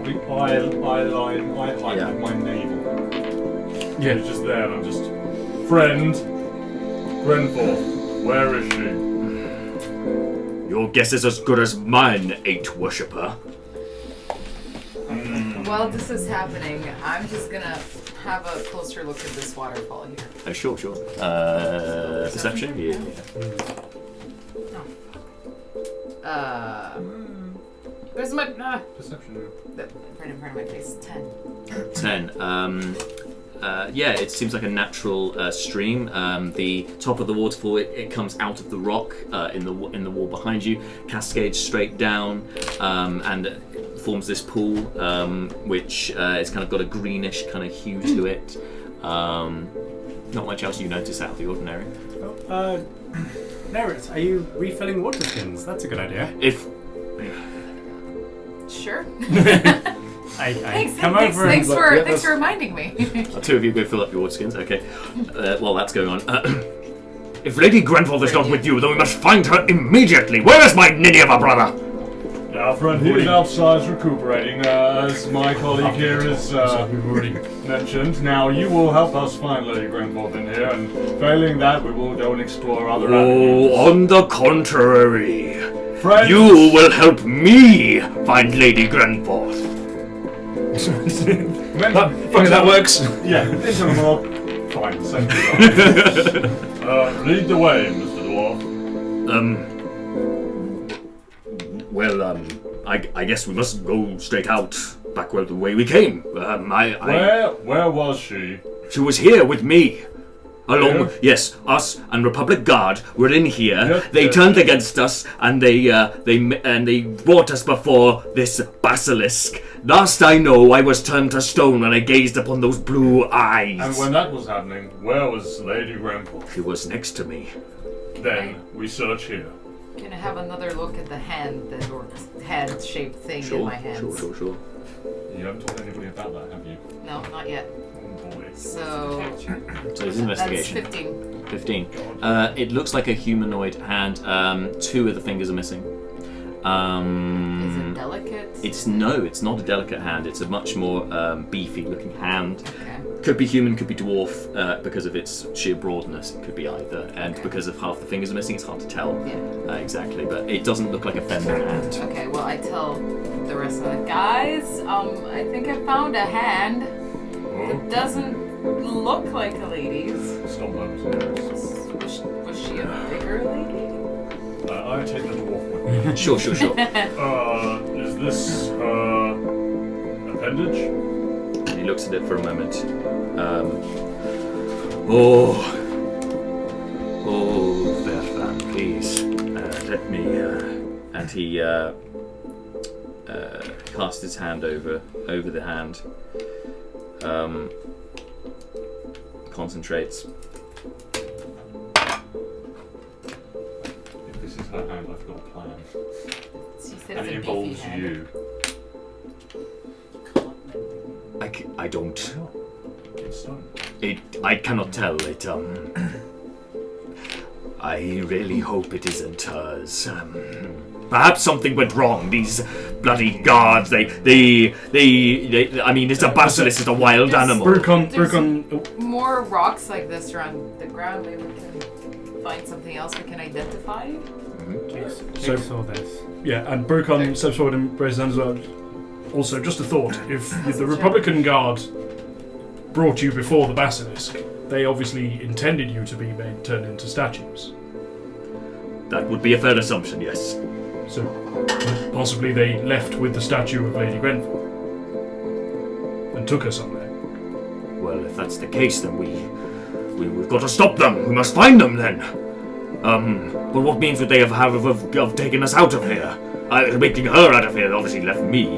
probably eye height Yeah. with my navel. Yeah. He's just there, and I'm just, friend, Grandforth, where is she? Your guess is as good as mine, Eight Worshipper. While this is happening, I'm just gonna have a closer look at this waterfall here. Sure. Perception? Yeah. Where's my Perception. right in front of my face? 10. 10. Yeah, it seems like a natural stream. The top of the waterfall, it comes out of the rock in the wall behind you, cascades straight down, and forms this pool, which it's kind of got a greenish kind of hue to it. Not much else you notice out of the ordinary. Nerit, are you refilling water skins? That's a good idea. If Sure. I come over and Thanks for reminding me. the two of you go fill up your water skins, okay. While that's going on. If Lady Grandforth is not with you, then we must find her immediately. Where is my ninny of a brother? Now, friend, he's outside recuperating, as my colleague here has mentioned. Now, you will help us find Lady Grandforth in here, and failing that, we will go and explore other avenues. Oh, on the contrary. Friends, You will help me find Lady Grandforth. Funny that works. Yeah, into the mark. Fine, same thing. Lead the way, Mr. Dwarf. I guess we must go straight out, back the way we came. Where was she? She was here with me. Along, Here? yes, us and Republic Guard were in here. Yes, They yes, turned yes. against us, and they brought us before this basilisk. Last I know, I was turned to stone when I gazed upon those blue eyes. And when that was happening, where was Lady Grandforth? She was next to me. Then we search here. Gonna have another look at the hand-shaped thing in my hands. Sure. You haven't told anybody about that, have you? No, not yet. Oh boy. So So it's investigation. that's 15. 15. It looks like a humanoid hand. 2 of the fingers are missing. Is it delicate? It's not a delicate hand. It's a much more beefy looking hand. Okay. Could be human, could be dwarf, because of its sheer broadness. It could be either, and because of half the fingers are missing, it's hard to tell exactly. But it doesn't look like a feminine hand. Okay, well I tell the rest of the guys, I think I found a hand that doesn't look like a lady's. Stop those. Was she a bigger lady? I take the dwarf with me. Sure. Is this her appendage? He looks at it for a moment. Fair fan, please. Let me. And he casts his hand over the hand. Concentrates. If this is her hand, I've got a plan. She said And it's it a involves beefy hand. you. I don't. It's done. I cannot tell. I really hope it isn't hers. Perhaps something went wrong. These bloody guards, I mean, it's a basilisk, it's a wild animal. Brucon. More rocks like this around the ground. Maybe we can find something else we can identify. Jigsaw this. Yeah, and Brucon steps forward and raises his hand as well. Also, just a thought: if the Republican Guard brought you before the Basilisk, they obviously intended you to be turned into statues. That would be a fair assumption, yes. So possibly they left with the statue of Lady Grenfell and took her somewhere. Well, if that's the case, then we've got to stop them. We must find them then. But what means would they have taken us out of here? Making her out of here obviously left me.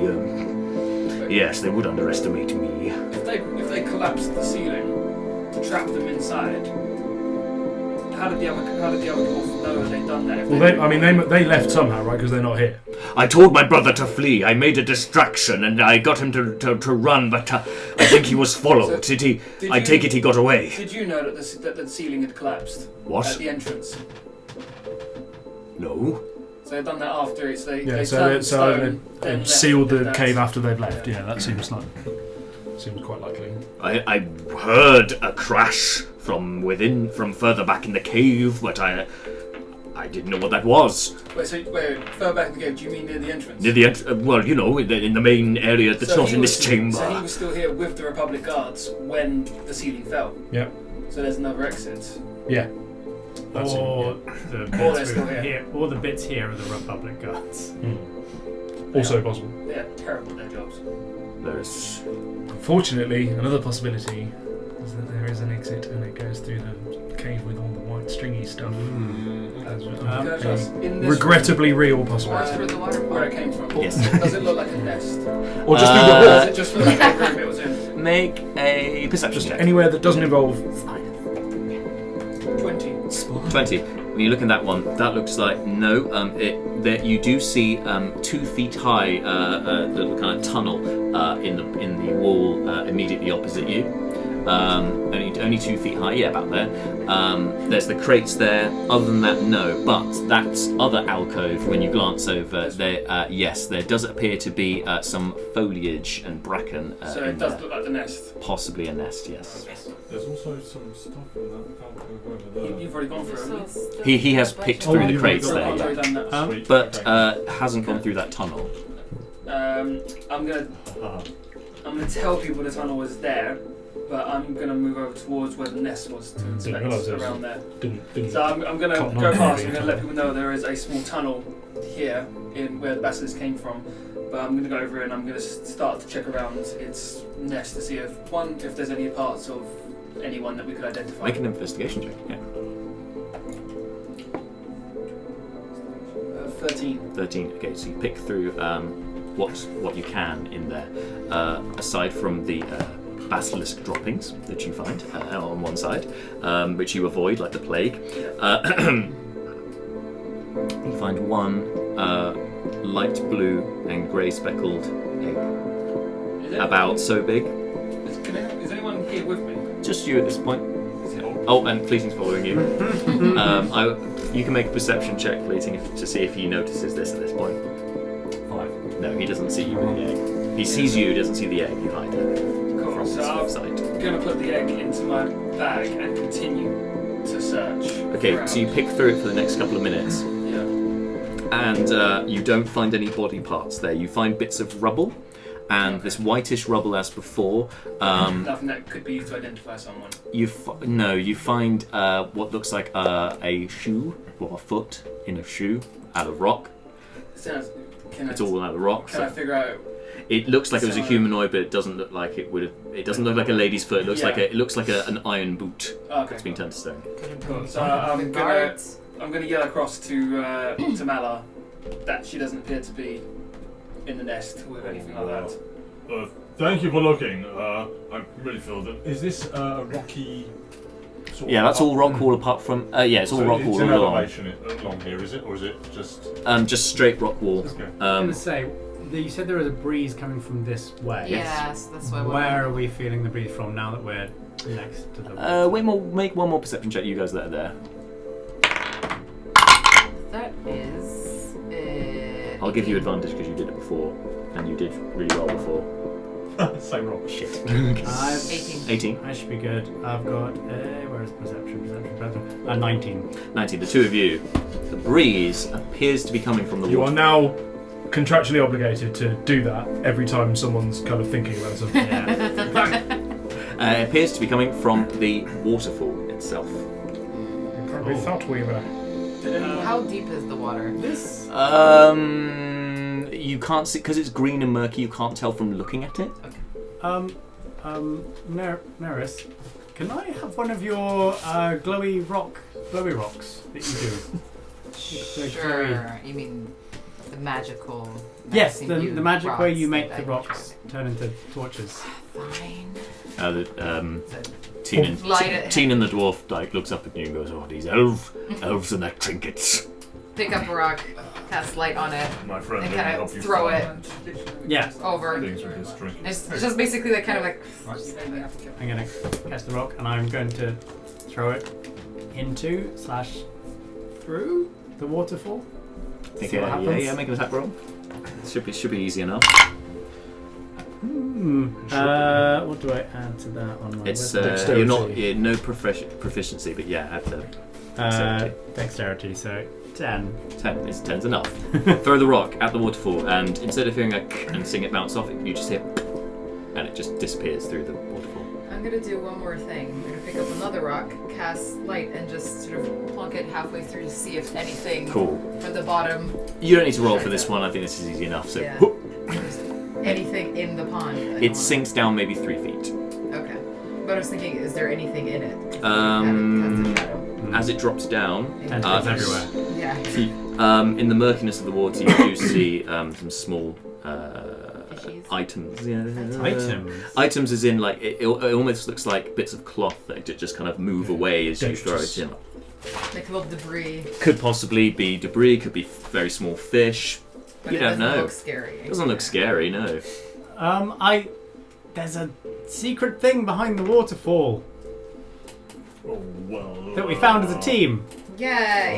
Yes, they would underestimate me. If they collapsed the ceiling to trap them inside, how did the other dwarf know they'd done that? They left somehow, right? Because they're not here. I told my brother to flee. I made a distraction and I got him to run, but I think he was followed. So, I take it he got away. Did you know that the ceiling had collapsed? What? At the entrance. No. So they'd done that after they they sealed the cave after they've left. Yeah, that seems quite likely. I heard a crash from further back in the cave, but I didn't know what that was. Wait, further back in the cave, do you mean near the entrance? Near the well, in the main area that's not in this chamber. So he was still here with the Republic Guards when the ceiling fell? Yeah. So there's another exit? Yeah. Or the bits here are the Republic Guards. Also possible. They're terrible at their jobs. Fortunately, another possibility is that there is an exit and it goes through the cave with all the white stringy stuff. Regrettably real possibility. Through the waterfall. Where it came from? Yes. Does it look like a nest? Or just through the wall. Does it just look like a room it was in? Make a perception check. Anywhere that doesn't involve 20. When you look at that one, that looks like no. That you do see 2 feet high, little kind of tunnel in the wall immediately opposite you. Only 2 feet high, yeah, about there. There's the crates there. Other than that, no. But that other alcove, when you glance over, there does appear to be some foliage and bracken. So it does look like the nest. Possibly a nest, yes. There's also some stuff in that alcove over there. You've already gone through it. He has picked through the crates You've there, already done that. Sweet, but okay. hasn't gone through that tunnel. I'm gonna tell people the tunnel was there, but I'm gonna move over towards where the nest was to inspect around there. So I'm gonna go past. I'm gonna let people know there is a small tunnel here in where the basilisk came from. But I'm gonna go over and I'm gonna start to check around its nest to see if there's any parts of anyone that we could identify. Make an investigation check. Yeah. 13. 13. Okay, so you pick through what you can in there, aside from the basilisk droppings that you find on one side, which you avoid like the plague. You find one light blue and grey speckled egg, about so big. Is anyone here with me? Just you at this point. Oh, and Fleeting's following you. You can make a perception check, Fleeting, to see if he notices this at this point. 5. No, he doesn't see you with the egg. He sees you, doesn't see the egg. You hide it Cool. from So his sight. I'm going to put the egg into my bag and continue to search. Okay, around. so you pick through it for the next couple of minutes, Yeah. and you don't find any body parts there. You find bits of rubble, and this whitish rubble as before. Nothing that could be used to identify someone. You find what looks like a shoe, or a foot in a shoe, out of rock. Can It's all out of rock. Can I figure out? It looks like it was a humanoid, but it doesn't look like it would have. It doesn't look like a lady's foot. It looks like an iron boot that's been turned to stone. Cool. So I'm gonna yell across to Mala that she doesn't appear to be in the nest with anything like that. Thank you for looking. I really feel that. Is this a rocky? Yeah, that's all rock wall apart from. It's all rock wall all along. Elevation along here, is it, or is it just? Just straight rock wall. Okay. I was going to say, you said there was a breeze coming from this way. Yes, that's why. Where are we feeling the breeze from now that we're next to the? Make one more perception check. You guys that are there. That is. I'll give you advantage because you did it before, and you did really well before. Same roll. Shit. 18. I should be good. I've got. Where's perception? 19. 19. The two of you. The breeze appears to be coming from the You water. are now contractually obligated to do that every time someone's kind of thinking about something. It appears to be coming from the waterfall itself. We thought we were. How deep is the water? This. You can't see because it's green and murky. You can't tell from looking at it. Neris, can I have one of your glowy rocks that you do? Sure. You mean the magical? Yes, the magic way you make that the I rocks turn into torches. Fine. Teen and the dwarf looks up at you and goes, "Oh, these elves and their trinkets." Pick up a rock, cast light on it, My friend, and let me kind help of you throw it Yeah. over. Things with his drink. It's just basically like kind of like. I'm going to cast the rock and I'm going to throw it into/through the waterfall. Okay, See what happens. make an attack roll. Should be easy enough. What do I add to that on my It's wisdom? you're no proficiency, but yeah, add the dexterity, so 10. 10. 10's enough. Throw the rock at the waterfall, and instead of hearing and seeing it bounce off, you just hear, and it just disappears through the waterfall. I'm gonna do one more thing. I'm gonna pick up another rock, cast light, and just sort of plunk it halfway through to see if anything Cool. from the bottom. You don't need to roll for this one. I think this is easy enough. So Yeah. Anything in the pond. it sinks down maybe 3 feet. Okay. But I was thinking, is there anything in it? Cast a shadow. As it drops down, Tentacles everywhere. Yeah. in the murkiness of the water, you do see some small Fishies? items. Yeah. Items? Items as in like it almost looks like bits of cloth that just kind of move away as you throw it in. Like a little debris. Could possibly be debris. Could be very small fish. But You it don't doesn't know. look scary. It doesn't look scary, no. There's a secret thing behind the waterfall Oh, well. that we found as a team. Yay!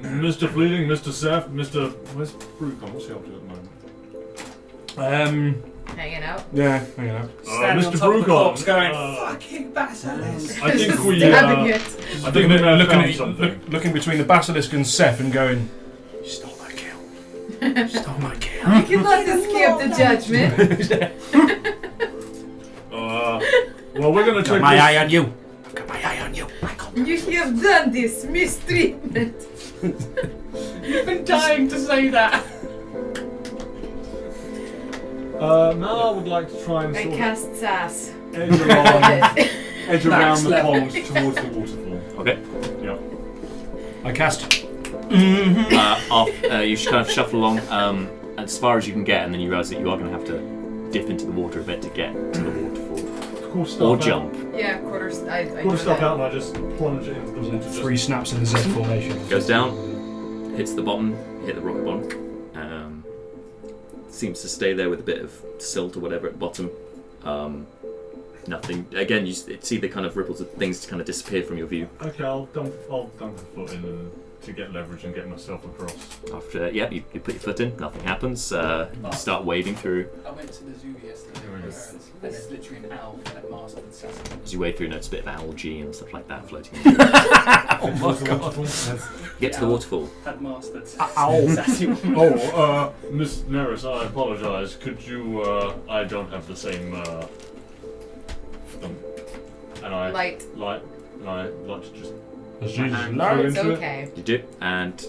Mr. Fleeting, Mr. Seth, Mr. Where's Brucon? What's he up to at the moment? Hanging out. Yeah, hang on. Standing on Mr. top of the Brucon, corpse going, fucking basilisk. I think we. Stabbing it. I think we may have looking, found something. looking between the basilisk and Seth and going, "You stole my kill. You stole my kill." You cannot escape the judgment. Well, we're gonna check My this. eye on you. I've got my eye on you. You have done this mistreatment. You've been dying to say that. Now I would like to try and I sort of cast sass. edge around the pond towards the waterfall. Okay. Yeah. I cast. You should kind of shuffle along as far as you can get, and then you realise that you are going to have to dip into the water a bit to get to the waterfall. Quarter stuff Or out. jump. Yeah, quarters. I Quarter know stuff that. out, and I just plunge it into the water. Just 3 snaps in the Z formation. Goes down, hits the bottom, hit the rock bottom. Seems to stay there with a bit of silt or whatever at the bottom. Nothing. Again, you see the kind of ripples of things to kind of disappear from your view. Okay, I'll dunk a foot in to get leverage and get myself across. After, you put your foot in, nothing happens. You start wading through. I went to the zoo yesterday and there's literally an owl at Marsden Sesame. As you wade through, notice a bit of algae and stuff like that floating. Oh my god. Get to the waterfall. At Marsden Ow. Sesame. Miss Neris, I apologise. Could you, I don't have the same, and I Light. and I like to just As my usual. hand No, go It's into it. okay. You do, and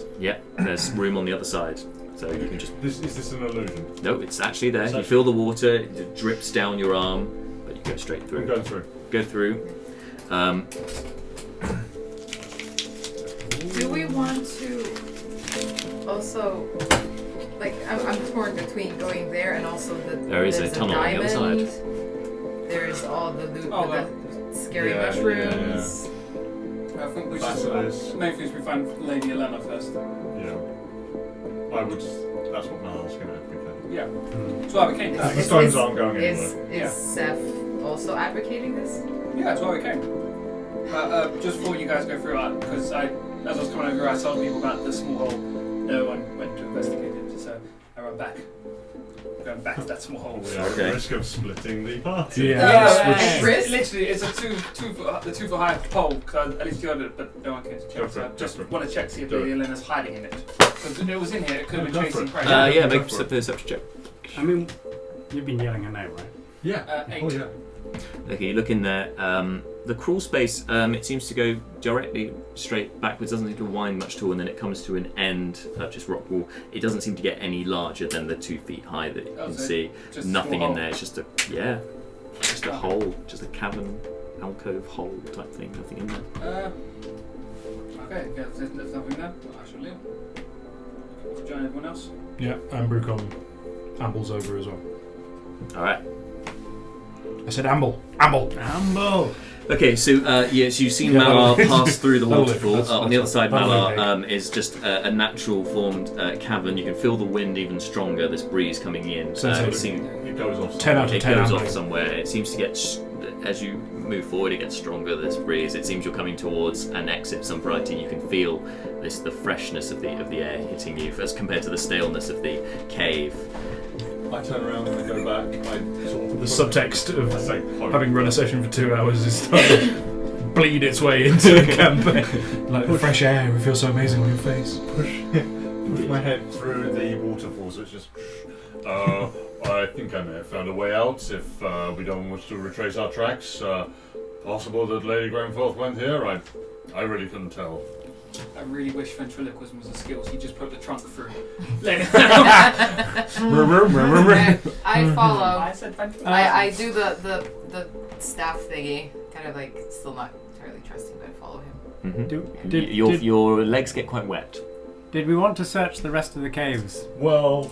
there's room on the other side. So you can just... Is this an illusion? No, it's actually there. You feel the water, it drips down your arm, but you go straight through. I'm going through. Go through. Do we want to also, like, I'm torn between going there and also There is a tunnel on the other side. There's all the loot Oh, with the scary mushrooms. I think we should. Basilisk. Main thing is we find Lady Helaine first. Yeah. I would. That's what I was going to advocate. Yeah. That's why we came. The stones aren't going Is anywhere. Seth also advocating this? Yeah, that's why we came. Just before you guys go through that, because as I was coming over, I told people about the small hole. No one went to investigate it, so I went back. Going back to that small hole. We are at risk of splitting the party. Literally, it's a two foot high pole. Cause at least you heard it, but no one cares to check. So I just want to check see if Lady Helene's hiding in it. Because if it was in here, it could have been chasing prey. Yeah, make a perception check. I mean, you've been yelling her name, right? Yeah. 8. Oh yeah. Okay, you look in there. The crawl space, it seems to go directly straight backwards. Doesn't seem to wind much at all, and then it comes to an end, just rock wall. It doesn't seem to get any larger than the 2 feet high that you can see. Just Nothing a in hole. there. It's just a hole, just a cavern, alcove hole type thing. Nothing in there. Okay, if there's nothing there, I shall leave. To join everyone else. Yeah, and Brucon ambles over as well. All right. I said amble. Okay, so yes, you've seen Malar pass through the waterfall. On the other side, Malar is just a natural formed cavern. You can feel the wind even stronger. This breeze coming in. It goes off. 10 out of 10. It goes off somewhere. It seems to get as you move forward, it gets stronger. This breeze. It seems you're coming towards an exit of some variety. You can feel the freshness of the air hitting you as compared to the staleness of the cave. I turn around and I go back. The subtext of having run a session for 2 hours is starting to bleed its way into the campaign. Like the fresh air, it feels so amazing on your face. Push my head through the waterfall, so it's just. I think I may have found a way out if we don't wish to retrace our tracks. Possible that Lady Grenforth went here? I really couldn't tell. I really wish ventriloquism was a skill, so you just put the trunk through. I follow. I said ventriloquism. I do the staff thingy, kind of like still not entirely trusting, but I follow him. Mm-hmm. Your legs get quite wet. Did we want to search the rest of the caves? Well,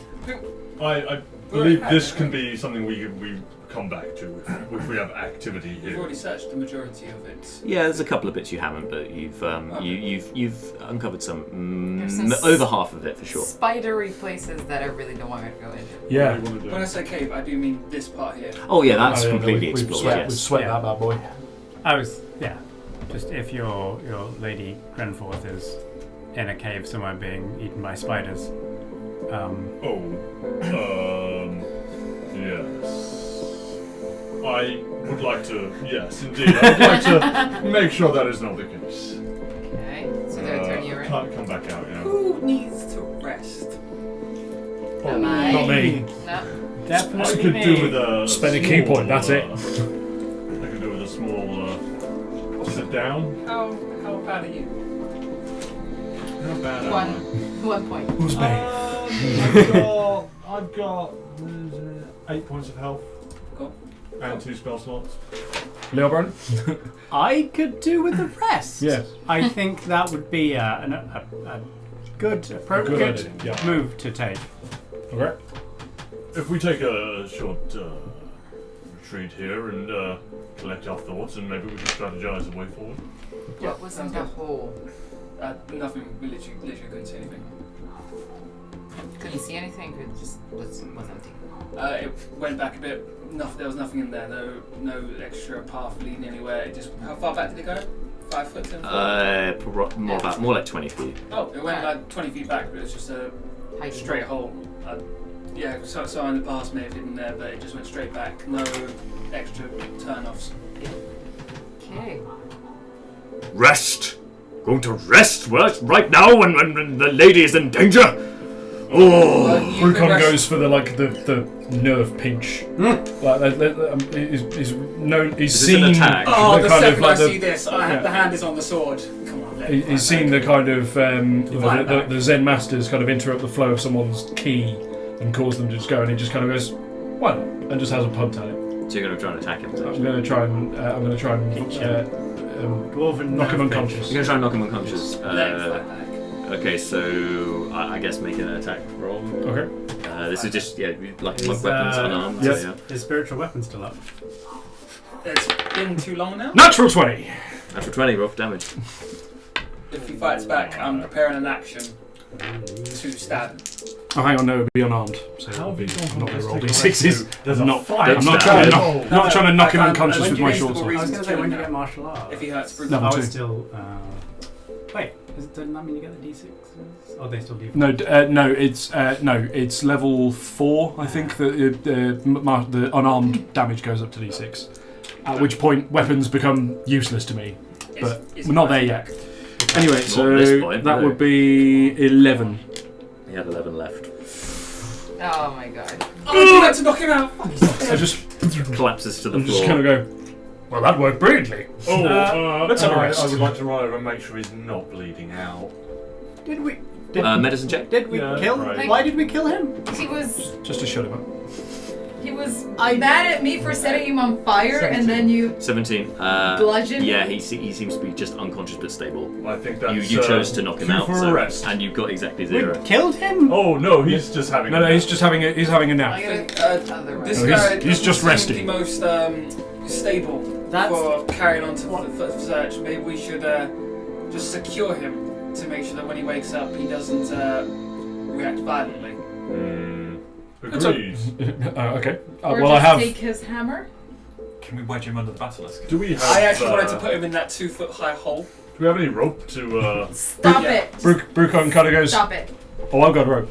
I believe this can be something we come back to if we have activity We've here. already searched the majority of it. Yeah, there's a couple of bits you haven't, but you've uncovered some, some over half of it for sure. Spidery places that I really don't want to go into. Yeah. When I say cave, I do mean this part here. Oh yeah, that's completely explored. We've Yes. sweat that bad boy. Just if your Lady Grenforth is in a cave somewhere being eaten by spiders. Yes. I would like to, yes, indeed. I would like to make sure that is not the case. Okay, so do I turn you around? Can't come back out, yeah. Who needs to rest? Am I? Not me. No. I Definitely could me. do with a Spend a key small, point, that's it. I could do with a small sit down. How bad are you? How bad am I? 1 point. Who's me? I've got 8 points of health. Cool. And 2 spell slots. Leobron? I could do with the rest. Yes. I think that would be a good, appropriate idea, yeah. move to take. Okay. If we take a short retreat here and collect our thoughts, and maybe we can strategize a way forward. What was in the hole? Nothing. We literally couldn't see anything. Couldn't see anything. It just was empty. It went back a bit. There was nothing in there. No extra path leading anywhere. It just. How far back did it go? 5 foot, 10 foot? More like 20 feet. Oh, it went like 20 feet back, but it was just a straight hole. So in the past may have hidden there, but it just went straight back. No extra turn-offs. Okay. Rest! Going to rest right now when the lady is in danger? Oh! Brucon goes for the nerve pinch. He's known. He's Is this seen an attack? Oh, the the kind second of I like see this, the hand is on the sword. Come on. he's seen the kind of the Zen masters kind of interrupt the flow of someone's ki and cause them to just go, and he just kind of goes, "Why not?" and just has a punt at it. So you're going to try and attack him. I'm going to try and knock him unconscious. You're going to try and knock him unconscious. Legs like that. Okay, so I guess make an attack roll. Okay. This is just like Is, weapons unarmed. yes. So, yeah. Is spiritual weapon still up? It's been too long now. Natural 20. Natural 20, roll for damage. If he fights back, I'm preparing an action to stab. Oh, hang on, no, it would be unarmed. So How have you gone I'm from not going to roll domestic d6s. There's a I'm not fight. I'm not stab. trying to knock him I can't- unconscious when with you my use short the sword. I was reason going to to say, kill when him do you get now. martial arts? If he hurts Level Oh, two. it's still. Wait, doesn't that mean you get the d6s? Oh, they still do. No, it's level 4. I think the unarmed damage goes up to d6. At which point, weapons become useless to me. But we're not there yet. Anyway, Not so at this point, that no. would be 11. He had 11 left. Oh my god. Oh, you had to knock him out. I just Collapses to the just floor. kind of go. Well, that worked brilliantly. Let's have a rest. I would like to run over and make sure he's not bleeding out. Did we? Medicine check. Did we Yeah, kill? right. Why did we kill him? He was Just to shut him up. mad at me for setting him on fire, and then you 17. bludgeoned Yeah, him? he seems to be just unconscious but stable. I think that's You chose to knock him cue out, for so, a rest. and you got exactly We 0. killed him. Oh no, he's just having. No, he's just having a nap. I'm think, gonna otherwise. This No, guy he's just seem resting. the most stable for carrying on to the search. Maybe we should just secure him to make sure that when he wakes up, he doesn't react violently. Agreed. Okay. Or Well, I just have. take his hammer. Can we wedge him under the basilisk? Do we have? I actually wanted to put him in that 2-foot-high hole. Do we have any rope to? Stop Yeah. it. Brucon kind of goes. Stop it. Oh, I've got rope.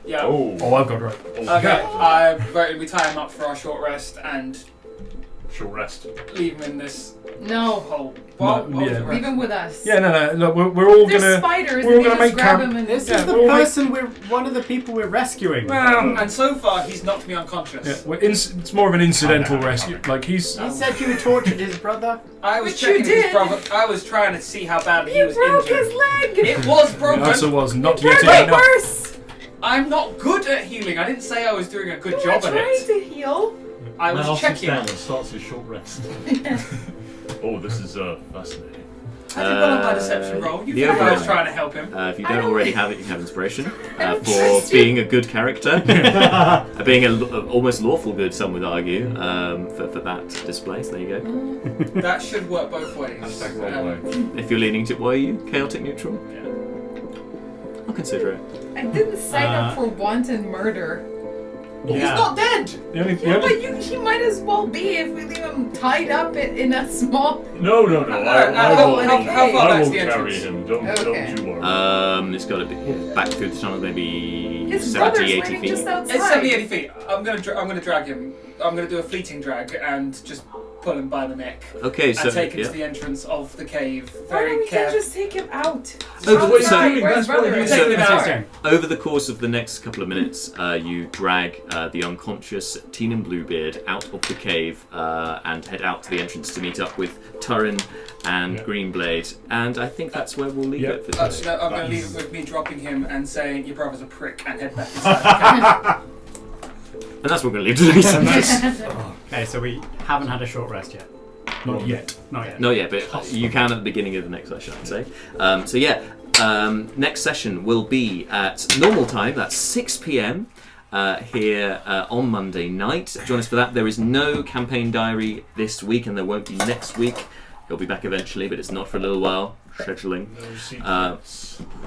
Yeah. Oh, I've got rope. Okay. I voted we tie him up for our short rest and Short rest. leave him in this No. hole. No, yeah. Leave him with us. Yeah, no. Look, we're all There's gonna. spiders, we're and all we gonna just make grab camp. him and This Yeah, is the we'll make- person one of the people we're rescuing. And so far, he's knocked me unconscious. Yeah, it's more of an incidental rescue. Like he's. He said you tortured his brother. I was But checking you his did. brother. I was trying to see how badly he You was broke injured. his leg. It was broken. The answer was not Broke yet it enough. worse. I'm not good at healing. I didn't say I was doing a good job at Trying it. to heal. I was Now sits checking. down and starts his short rest. Oh, this is fascinating. I did well on my deception roll. You the thought I was overlay. trying to help him. If you don't already have it, you have inspiration I don't for trust you. being a good character, being almost lawful good. Some would argue for that display. So there you go. That should work both ways. Hashtag roleplay. If you're leaning to, what are you? Chaotic neutral? Yeah. I'll consider it. I didn't sign up for wanton murder. He's not dead. The only, Yeah, but he might as well be if we leave him tied up in a small. No. I will. How far I back's will the carry entrance? him. Don't you worry. It's got to be back through the tunnel, maybe His 70, brother's 80 waiting feet. just outside. It's 70, 80 feet. I'm gonna drag him. I'm gonna do a fleeting drag and just pull him by the neck Okay, so and take him yeah. to the entrance of the cave. Why Very don't we carefully. just take him out? Over the- Outside, doing, where his that's what brother he's is. Take him That's out. Over the course of the next couple of minutes, you drag the unconscious Türin Bluebeard out of the cave and head out to the entrance to meet up with Türin and Greenblade, and I think that's where we'll leave Yeah. it for today. No, I'm going to leave it with me dropping him and saying your brother's a prick and head back inside And that's what we're going to leave today. Okay, so we haven't had a short rest yet. not yet. Not yet. Not yet, but you can at the beginning of the next session, I'd say. Next session will be at normal time, that's 6 p.m. Here on Monday night. Join us for that. There is no campaign diary this week, and there won't be next week. It'll be back eventually, but it's not for a little while. Scheduling.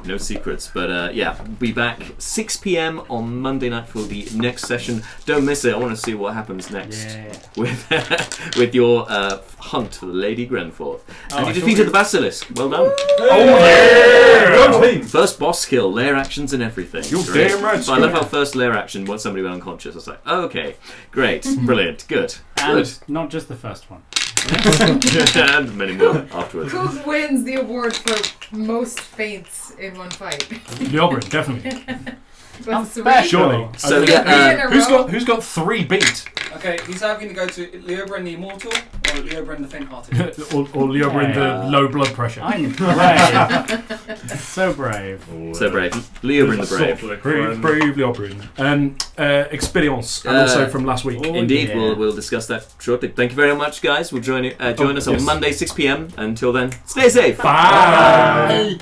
No secrets, but be back 6 p.m. on Monday night for the next session. Don't miss it. I want to see what happens next with your hunt for the Lady Grenforth. And you defeated the Basilisk. Well done. Go team. First boss kill, lair actions and everything. You're Great. damn right, So I love how first lair action once somebody went unconscious. I was like, oh, okay, great, brilliant, good, And good. not just the first one. And many more afterwards. Who wins the award for most faints in one fight? Leobrin, definitely. What's the special. Surely. So Three in a Who's row? got 3 beat? Okay, he's either going to go to Leobrin the Immortal Or Leobrin the faint-hearted. or Leobrin the low blood pressure. I'm brave. So brave. So brave. Leobrin the brave. Brave Leobrin. Experience, and also from last week. Indeed, yeah. we'll discuss that shortly. Thank you very much, guys. We'll join us on yes. Monday, 6 p.m. Until then, stay safe. Bye.